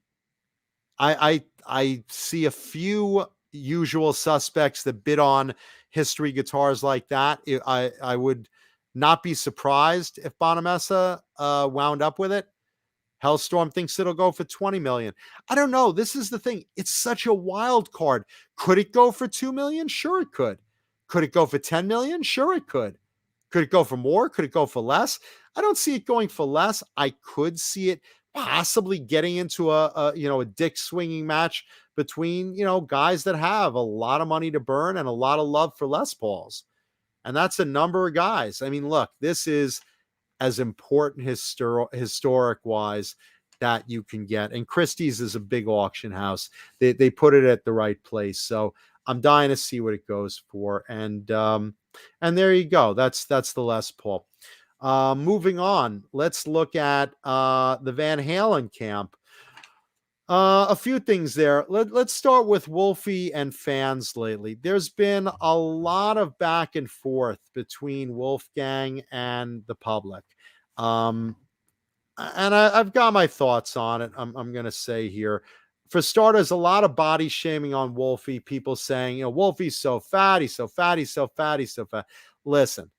I see a few usual suspects that bid on history guitars like that. I would not be surprised if Bonamessa wound up with it. Hellstorm thinks it'll go for 20 million. I don't know. This is the thing. It's such a wild card. Could it go for 2 million? Sure, it could. Could it go for 10 million? Sure, it could. Could it go for more? Could it go for less? I don't see it going for less. I could see it possibly getting into a dick swinging match between, guys that have a lot of money to burn and a lot of love for Les Pauls. And that's a number of guys. I mean, look, this is as important historic wise that you can get. And Christie's is a big auction house. They put it at the right place. So I'm dying to see what it goes for. And there you go. That's the Les Paul. Moving on, let's look at the Van Halen camp. A few things there. Let's start with Wolfie and fans lately. There's been a lot of back and forth between Wolfgang and the public. And I've got my thoughts on it. I'm going to say here. For starters, a lot of body shaming on Wolfie, people saying, you know, Wolfie's so fat, he's so fat, he's so fat, he's so fat. Listen,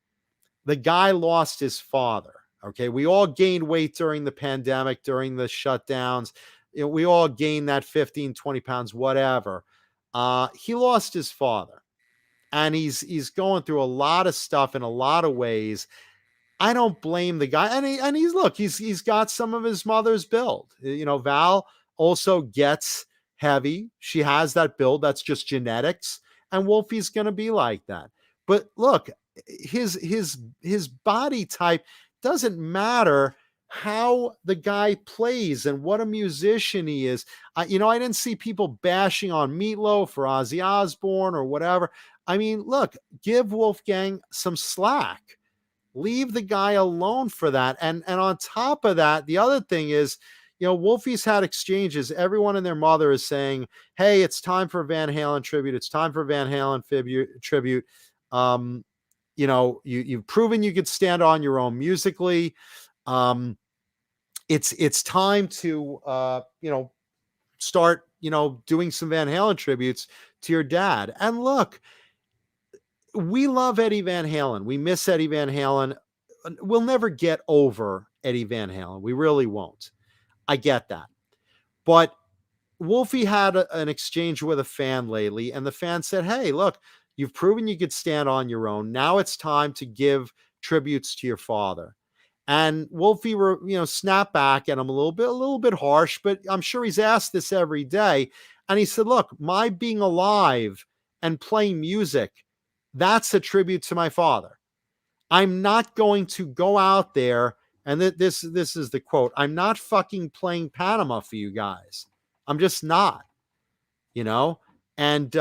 the guy lost his father. Okay. We all gained weight during the pandemic, during the shutdowns. You know, we all gained that 15, 20 pounds, whatever. He lost his father, and he's going through a lot of stuff in a lot of ways. I don't blame the guy. And he's got some of his mother's build. You know, Val also gets heavy. She has that build. That's just genetics. And Wolfie's going to be like that. But look, his body type doesn't matter how the guy plays and what a musician he is. You know, I didn't see people bashing on Meatloaf or Ozzy Osbourne or whatever. I mean, look, give Wolfgang some slack. Leave the guy alone for that. And on top of that, the other thing is, you know, Wolfie's had exchanges. Everyone and their mother is saying, hey, it's time for Van Halen tribute. It's time for Van Halen tribute. You know, you've proven you could stand on your own musically. It's time to, you know, start, you know, doing some Van Halen tributes to your dad. And look, we love Eddie Van Halen. We miss Eddie Van Halen. We'll never get over Eddie Van Halen. We really won't. I get that. But Wolfie had an exchange with a fan lately, and the fan said, hey, look, you've proven you could stand on your own. Now it's time to give tributes to your father. And Wolfie, snapped back at him a little bit harsh, but I'm sure he's asked this every day. And he said, look, my being alive and playing music, that's a tribute to my father. I'm not going to go out there, and this is the quote, I'm not fucking playing Panama for you guys. I'm just not, you know? And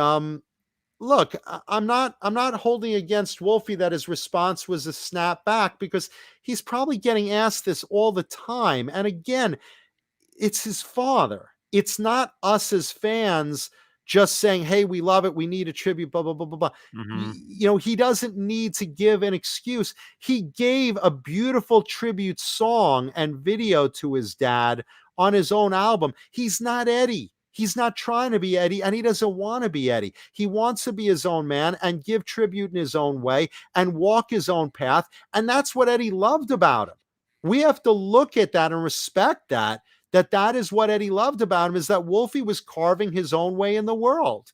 look, I'm not holding against Wolfie that his response was a snap back, because he's probably getting asked this all the time. And again, it's his father. It's not us as fans just saying, hey, we love it, we need a tribute, blah, blah, blah, blah, blah. Mm-hmm. You know, he doesn't need to give an excuse. He gave a beautiful tribute song and video to his dad on his own album. He's not Eddie. He's not trying to be Eddie, and he doesn't want to be Eddie. He wants to be his own man and give tribute in his own way and walk his own path. And that's what Eddie loved about him. We have to look at that and respect that is what Eddie loved about him, is that Wolfie was carving his own way in the world.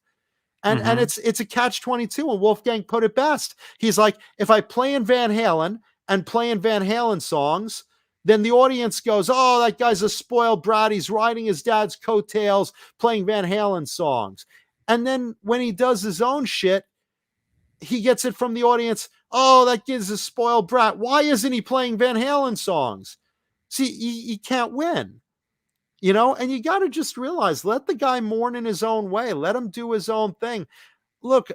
And Mm-hmm. and it's a catch-22, and Wolfgang put it best. He's like, if I play in Van Halen and play in Van Halen songs, then the audience goes, oh, that guy's a spoiled brat. He's riding his dad's coattails, playing Van Halen songs. And then when he does his own shit, he gets it from the audience, oh, that kid's a spoiled brat. Why isn't he playing Van Halen songs? See, you can't win. You know, and you got to just realize, let the guy mourn in his own way. Let him do his own thing. Look,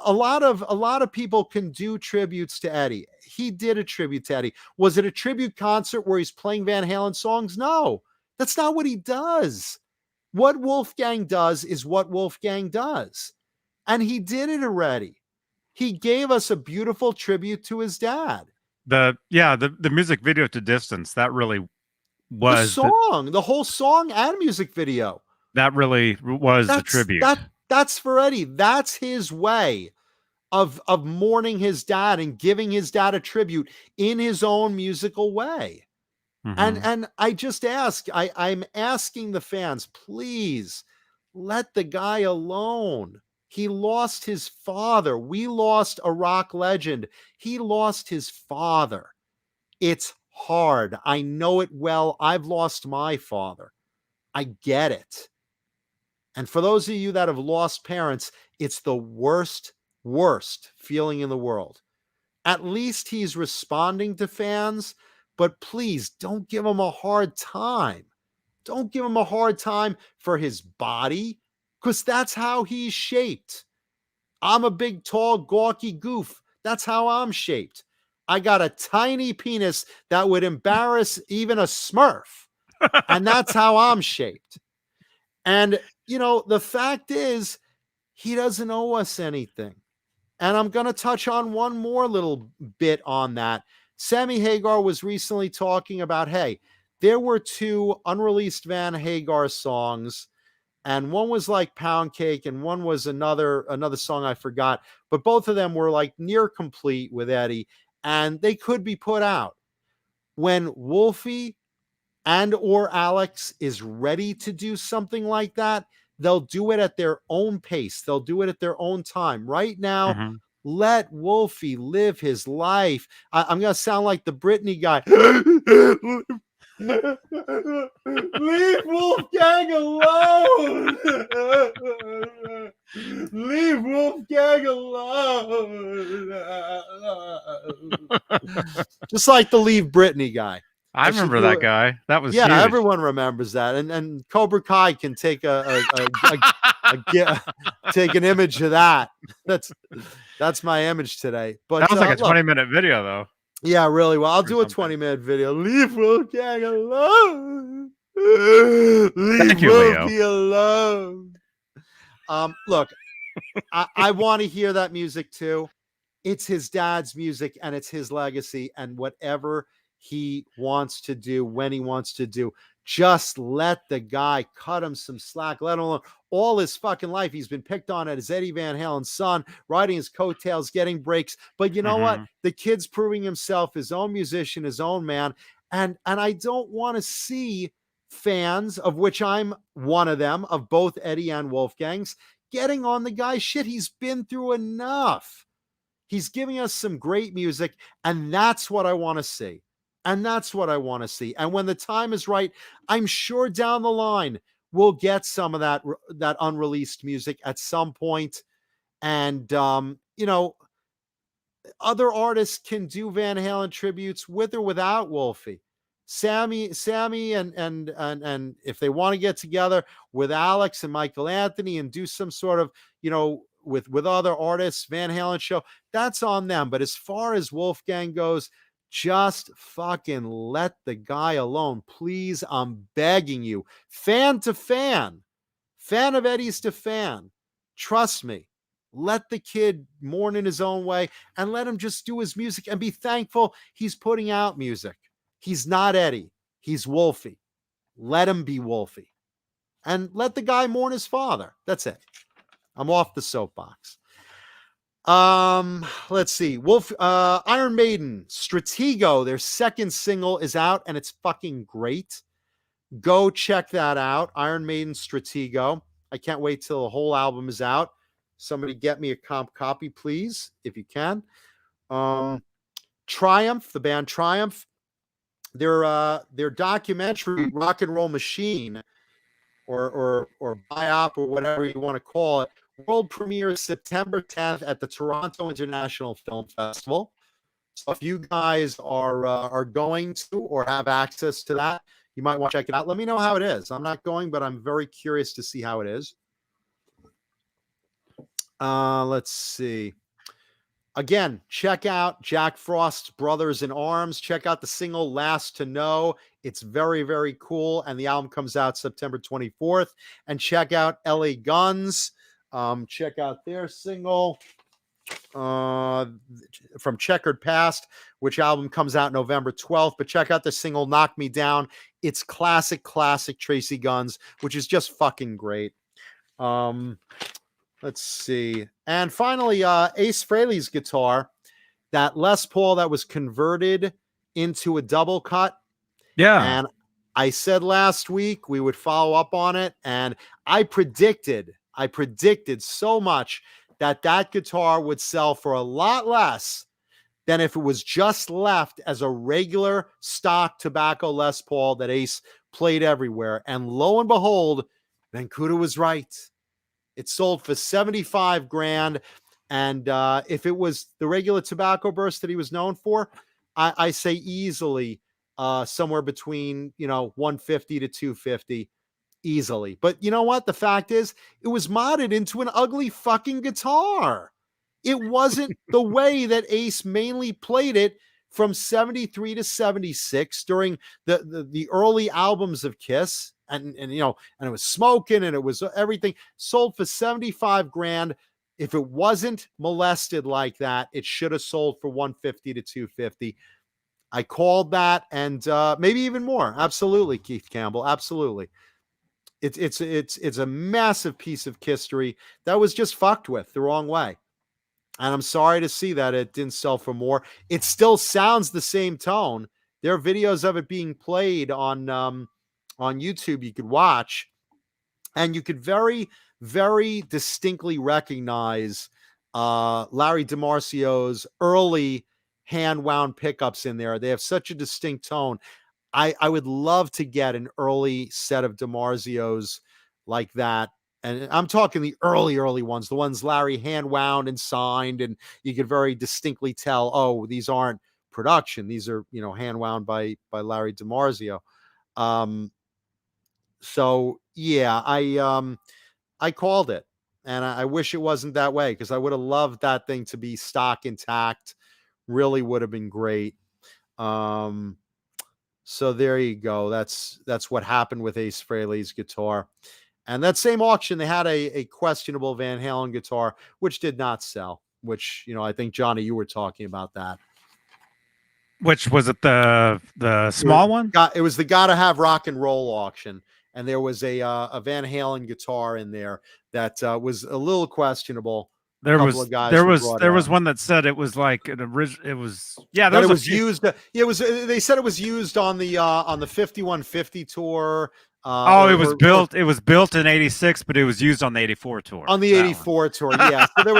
a lot of people can do tributes to Eddie. He did a tribute to Eddie. Was it a tribute concert where he's playing Van Halen songs? No, that's not what he does. What Wolfgang does is what Wolfgang does. And he did it already. He gave us a beautiful tribute to his dad. The music video to Distance, that really was the whole song and music video. That really was the tribute. That's for Eddie. That's his way of mourning his dad and giving his dad a tribute in his own musical way. Mm-hmm. And I just I'm asking the fans, please let the guy alone. He lost his father. We lost a rock legend. He lost his father. It's hard. I know it well. I've lost my father. I get it. And for those of you that have lost parents, it's the worst feeling in the world. At least he's responding to fans, but please don't give him a hard time. Don't give him a hard time for his body, because that's how he's shaped. I'm a big, tall, gawky goof. That's how I'm shaped. I got a tiny penis that would embarrass even a Smurf. And that's how I'm shaped. And, you know, the fact is, he doesn't owe us anything. And I'm going to touch on one more little bit on that. Sammy Hagar was recently talking about, hey, there were 2 unreleased Van Hagar songs and one was like Pound Cake, and one was another song I forgot. But both of them were like near complete with Eddie, and they could be put out. When Wolfie and or Alex is ready to do something like that, they'll do it at their own pace. They'll do it at their own time. Right now, Mhm. let Wolfie live his life. I'm going to sound like the Britney guy. Leave Wolfgang alone. Leave Wolfgang alone. Just like the Leave Britney guy. I remember that guy. That was Yeah, huge. everyone remembers that, and Cobra Kai can take take an image of that. That's my image today. But That was like a look, 20-minute video, though. yeah, really well. I'll do a something. 20-minute video. Leave Wolfgang alone. Leave Thank you, Leo. Wolfie alone. Look, I want to hear that music too. It's his dad's music and it's his legacy, and whatever he wants to do when he wants to do, just let the guy cut him some slack. Let him alone. All his fucking life, he's been picked on as Eddie Van Halen's son, riding his coattails, getting breaks. But you know what? The kid's proving himself his own musician, his own man. And I don't want to see fans, of which I'm one of them, of both Eddie and Wolfgang's, getting on the guy's shit. He's been through enough. He's giving us some great music, and that's what I want to see. And that's what I want to see. And when the time is right, I'm sure down the line we'll get some of that unreleased music at some point. And you know, other artists can do Van Halen tributes with or without Wolfie. Sammy, and if they want to get together with Alex and Michael Anthony and do some sort of, you know, with other artists, Van Halen show, that's on them. But as far as Wolfgang goes, just fucking let the guy alone. Please, I'm begging you. Fan to fan. Fan of Eddie's to fan. Trust me. Let the kid mourn in his own way and let him just do his music and be thankful he's putting out music. He's not Eddie. He's Wolfie. Let him be Wolfie. And let the guy mourn his father. That's it. I'm off the soapbox. Let's see. Iron Maiden, Stratego, their second single is out and it's fucking great. Go check that out. Iron Maiden, Stratego. I can't wait till the whole album is out. Somebody get me a comp copy, please, if you can. Triumph, the band Triumph. Their documentary, Rock and Roll Machine, or biop, or whatever you want to call it, world premiere September 10th at the Toronto International Film Festival. So if you guys are going to or have access to that, you might want to check it out. Let me know how it is. I'm not going, but I'm very curious to see how it is. Let's see. Again, check out Jack Frost's Brothers in Arms. Check out the single Last to Know. It's very, very cool. And the album comes out September 24th. And check out LA Guns. Check out their single from Checkered Past, which album comes out November 12th. But check out the single Knock Me Down. It's classic Tracy Guns, which is just fucking great. Let's see. And finally, Ace Frehley's guitar, that Les Paul that was converted into a double cut. Yeah. And I said last week we would follow up on it. And I predicted so much that guitar would sell for a lot less than if it was just left as a regular stock tobacco Les Paul that Ace played everywhere. And lo and behold, Vancuda was right. It sold for $75,000. And if it was the regular tobacco burst that he was known for, I say easily somewhere between, $150 to $250 easily. But you know what? The fact is, it was modded into an ugly fucking guitar. It wasn't the way that Ace mainly played it from 73 to 76 during the early albums of Kiss. And it was smoking and it was everything. Sold for $75,000. If it wasn't molested like that, it should have sold for $150 to $250. I called that, and maybe even more. Absolutely, Keith Campbell. Absolutely. it's a massive piece of history that was just fucked with the wrong way. And I'm sorry to see that it didn't sell for more. It still sounds the same tone. There are videos of it being played on YouTube you could watch, and you could very, very distinctly recognize Larry DiMarcio's early hand wound pickups in there. They have such a distinct tone. I would love to get an early set of DiMarcio's like that. And I'm talking the early ones, the ones Larry hand wound and signed, and you could very distinctly tell, oh, these aren't production. These are, hand wound by Larry DiMarzio. So yeah, I called it, and I wish it wasn't that way, because I would have loved that thing to be stock intact. Really would have been great. So there you go. That's what happened with Ace Frehley's guitar. And that same auction, they had a questionable Van Halen guitar, which did not sell, which, I think, Johnny, you were talking about that. Which was it, the small one? It was the Gotta Have Rock and Roll auction. And there was a Van Halen guitar in there that was a little questionable. There was one that said it was like an original. It was used. They said it was used on the 5150 tour. It was built in '86, but it was used on the '84 tour. On the '84 tour, yeah. So there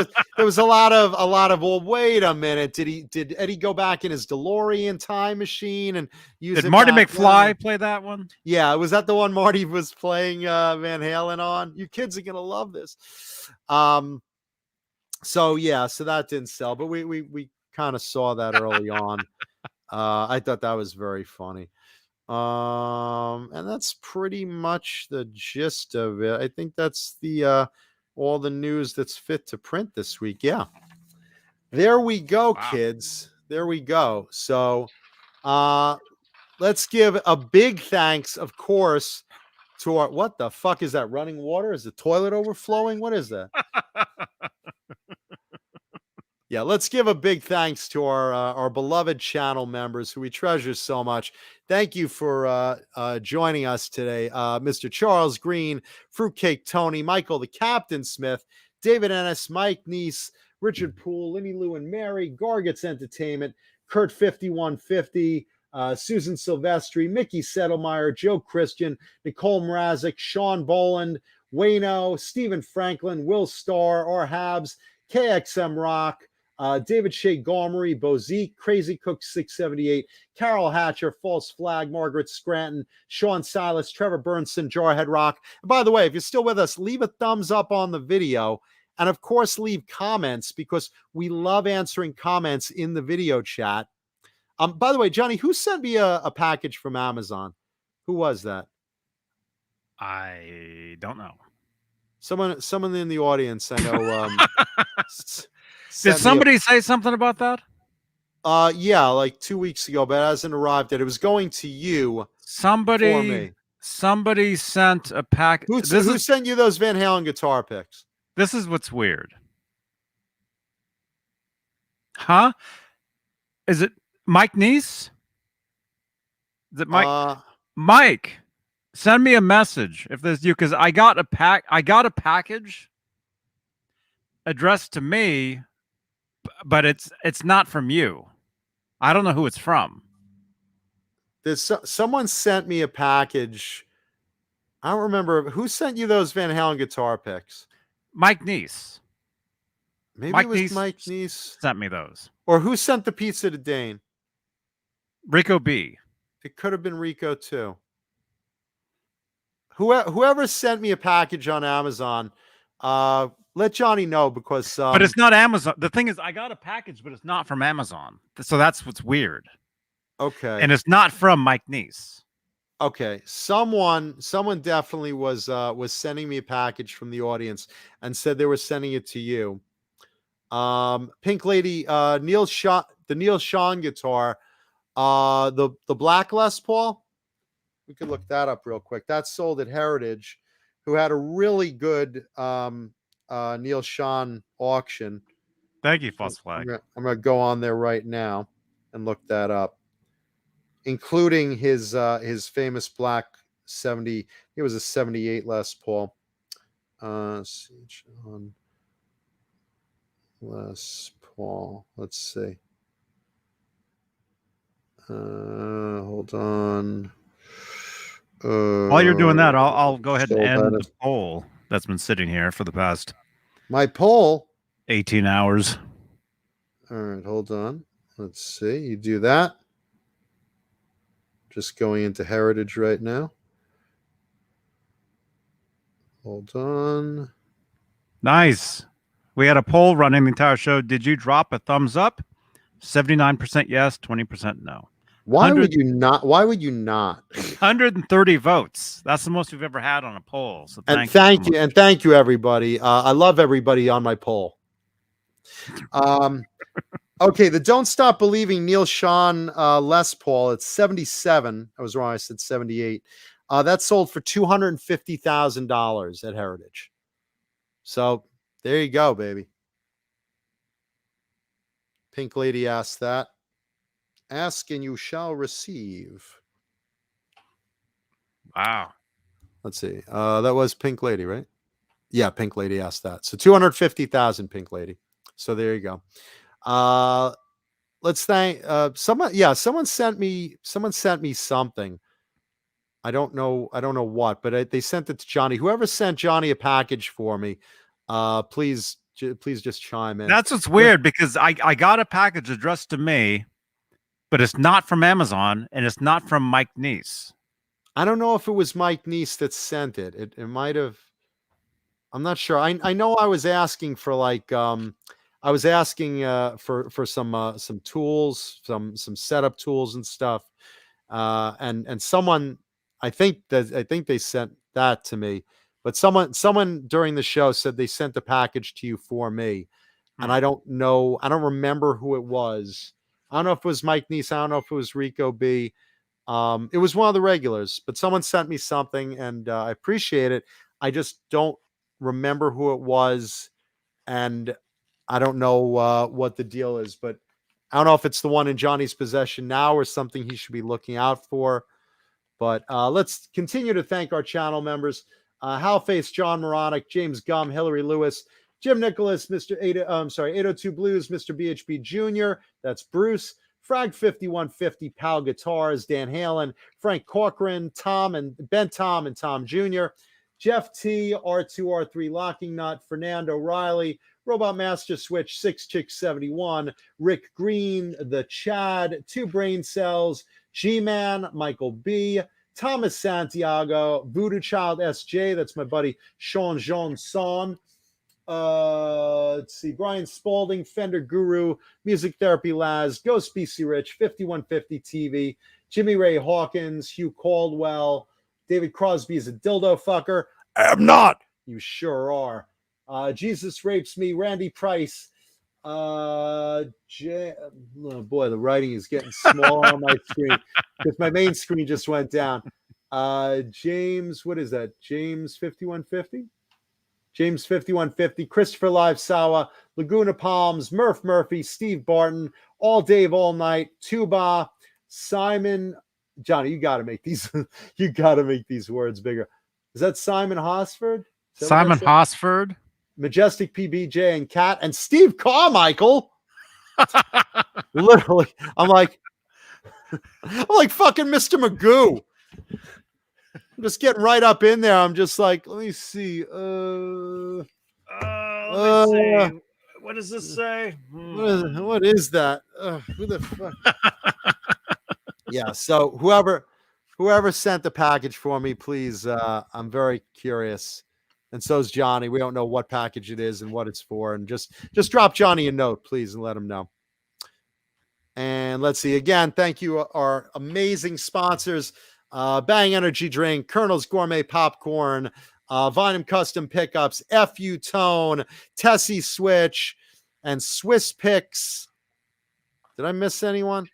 was a lot of. Well, wait a minute. Did Eddie go back in his DeLorean time machine and use? Did Marty McFly play that one? Yeah, was that the one Marty was playing Van Halen on? You kids are gonna love this. So that didn't sell, but we kind of saw that early on. I thought that was very funny. And that's pretty much the gist of it. I think that's the all the news that's fit to print this week. Yeah. There we go, wow. Kids. There we go. So let's give a big thanks, of course, to our, what the fuck is that, running water? Is the toilet overflowing? What is that? Yeah, let's give a big thanks to our beloved channel members who we treasure so much. Thank you for joining us today. Mr. Charles Green, Fruitcake Tony, Michael the Captain Smith, David Ennis, Mike Neese, Richard Poole, Linny Lou and Mary, Gargets Entertainment, Kurt 5150, Susan Silvestri, Mickey Settlemeyer, Joe Christian, Nicole Mrazek, Sean Boland, Wayno, Stephen Franklin, Will Starr, R. Habs, KXM Rock, David Shea Gomery, Bozique, Crazy Cook 678, Carol Hatcher, False Flag, Margaret Scranton, Sean Silas, Trevor Burnson, Jarhead Rock. And by the way, if you're still with us, leave a thumbs up on the video, and of course leave comments, because we love answering comments in the video chat. By the way, Johnny, who sent me a package from Amazon? Who was that? I don't know. Someone in the audience, I know. Did somebody say something about that? Yeah, like 2 weeks ago, but it hasn't arrived yet. It was going to you. Somebody sent a pack. Who sent you those Van Halen guitar picks? This is what's weird. Huh? Is it Mike Neese? Is it Mike? Mike, send me a message if there's you, because I got a package addressed to me, but it's not from you. I don't know who it's from. There's someone sent me a package. I don't remember who sent you those Van Halen guitar picks. Mike Neese. Maybe Mike Neese sent me those. Or who sent the pizza to Dane? Rico B. It could have been Rico too. Whoever sent me a package on Amazon, let Johnny know, because but it's not Amazon. The thing is, I got a package, but it's not from Amazon. So that's what's weird. Okay. And it's not from Mike Neese. Okay. Someone definitely was sending me a package from the audience and said they were sending it to you. Pink Lady, the Neil Sean guitar, the Black Les Paul. We could look that up real quick. That's sold at Heritage, who had a really good Neil Sean auction. Thank you, False Flag. I'm gonna go on there right now and look that up, including his famous black 70. It was a 78 Les Paul. John Les Paul. Let's see. Hold on. While you're doing that, I'll go ahead and so end bad. the poll that's been sitting here for the past My poll. 18 hours. All right, hold on. Let's see. You do that. Just going into Heritage right now. Hold on. Nice. We had a poll running the entire show. Did you drop a thumbs up? 79% yes, 20% no. Why would you not? Why would you not? 130 votes. That's the most we've ever had on a poll. So And thank you. and thank you, everybody. I love everybody on my poll. Okay, the Don't Stop Believing Neil Sean Les Paul. It's 77. I was wrong. I said 78. That sold for $250,000 at Heritage. So there you go, baby. Pink Lady asked that. Ask and you shall receive. Wow. Let's see. That was Pink Lady, right? Yeah, Pink Lady asked that. So 250,000, Pink Lady. So there you go. Let's thank someone. Yeah, someone sent me something. I don't know what, but they sent it to Johnny. Whoever sent Johnny a package for me, please just chime in. That's what's weird because I got a package addressed to me, but it's not from Amazon and it's not from Mike Neese. I don't know if it was Mike Neese that sent it. It might have. I'm not sure. I know I was asking for like I was asking for some tools, some setup tools and stuff. And someone I think they sent that to me, but someone during the show said they sent the package to you for me. And I don't know, I don't remember who it was. I don't know if it was Mike Neese. I don't know if it was Rico B. It was one of the regulars, but someone sent me something and I appreciate it. I just don't remember who it was. And I don't know what the deal is, but I don't know if it's the one in Johnny's possession now or something he should be looking out for. But let's continue to thank our channel members. Halface, John Moronic, James Gum, Hillary Lewis, Jim Nicholas, Mr. 802 Blues, Mr. BHB Jr., that's Bruce, Frag 5150, Pal Guitars, Dan Halen, Frank Corcoran, Ben Tom and Tom Jr., Jeff T, R2R3 Locking Nut, Fernando Riley, Robot Master Switch, 6Chick71, Rick Green, The Chad, Two Brain Cells, G-Man, Michael B, Thomas Santiago, Voodoo Child SJ, that's my buddy Sean Jean Son. Let's see, Brian Spalding, Fender Guru, Music Therapy Laz, Ghost BC Rich, 5150 TV, Jimmy Ray Hawkins, Hugh Caldwell, David Crosby is a dildo fucker. I am not. You sure are. Jesus Rapes Me, Randy Price. Oh boy, the writing is getting small on my screen because my main screen just went down. James, what is that? James 5150? James 5150, Christopher Live Sawa, Laguna Palms, Murph Murphy, Steve Barton, All Dave All Night, Tuba, Simon. Johnny, you got to make these. You got to make these words bigger. Is that Simon Hosford? Simon Hosford, Majestic PBJ and Cat and Steve Carmichael. Literally, I'm like fucking Mr. Magoo. I'm just getting right up in there. I'm just like, let me see. let me see. What does this say? What is that? Who the fuck? Yeah. So whoever sent the package for me, please. I'm very curious. And so is Johnny. We don't know what package it is and what it's for. And just drop Johnny a note, please, and let him know. And let's see. Again, thank you, our amazing sponsors. Bang Energy Drink, Colonel's Gourmet Popcorn, Vinum Custom Pickups, FU Tone, Tessie Switch, and Swiss Picks. Did I miss anyone?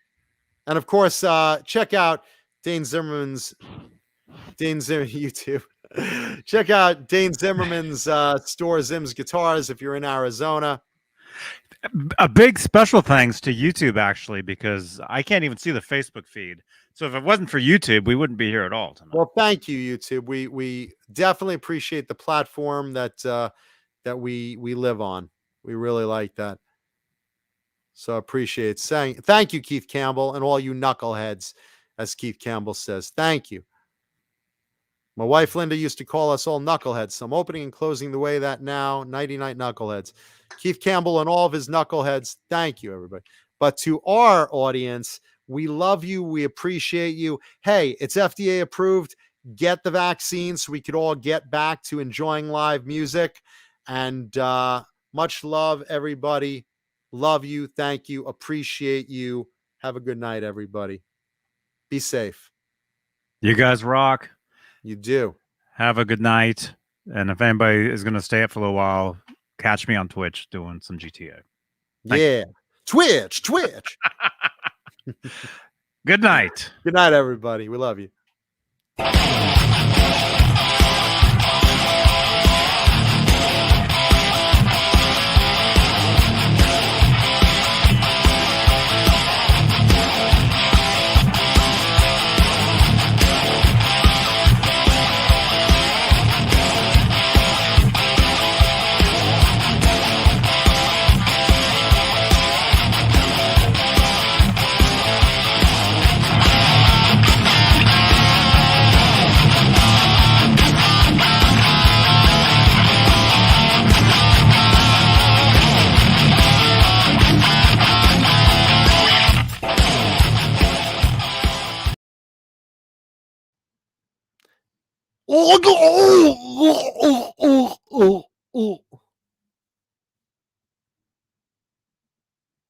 And of course, check out Dane Zimmerman's YouTube. Check out Dane Zimmerman's store, Zim's Guitars, if you're in Arizona. A big special thanks to YouTube, actually, because I can't even see the Facebook feed. So if it wasn't for YouTube, we wouldn't be here at all tonight. Well, thank you, YouTube. We definitely appreciate the platform that we live on. We really like that. So appreciate saying thank you, Keith Campbell, and all you knuckleheads, as Keith Campbell says. Thank you. My wife Linda used to call us all knuckleheads. So I'm opening and closing the way that now. Nighty night, knuckleheads. Keith Campbell and all of his knuckleheads. Thank you, everybody. But to our audience, we love you. We appreciate you. Hey, it's FDA approved. Get the vaccine so we could all get back to enjoying live music. And much love, everybody. Love you. Thank you. Appreciate you. Have a good night, everybody. Be safe. You guys rock. You do. Have a good night. And if anybody is going to stay up for a little while, catch me on Twitch doing some GTA. Yeah. Twitch. Good night. Good night, everybody. We love you. Oh,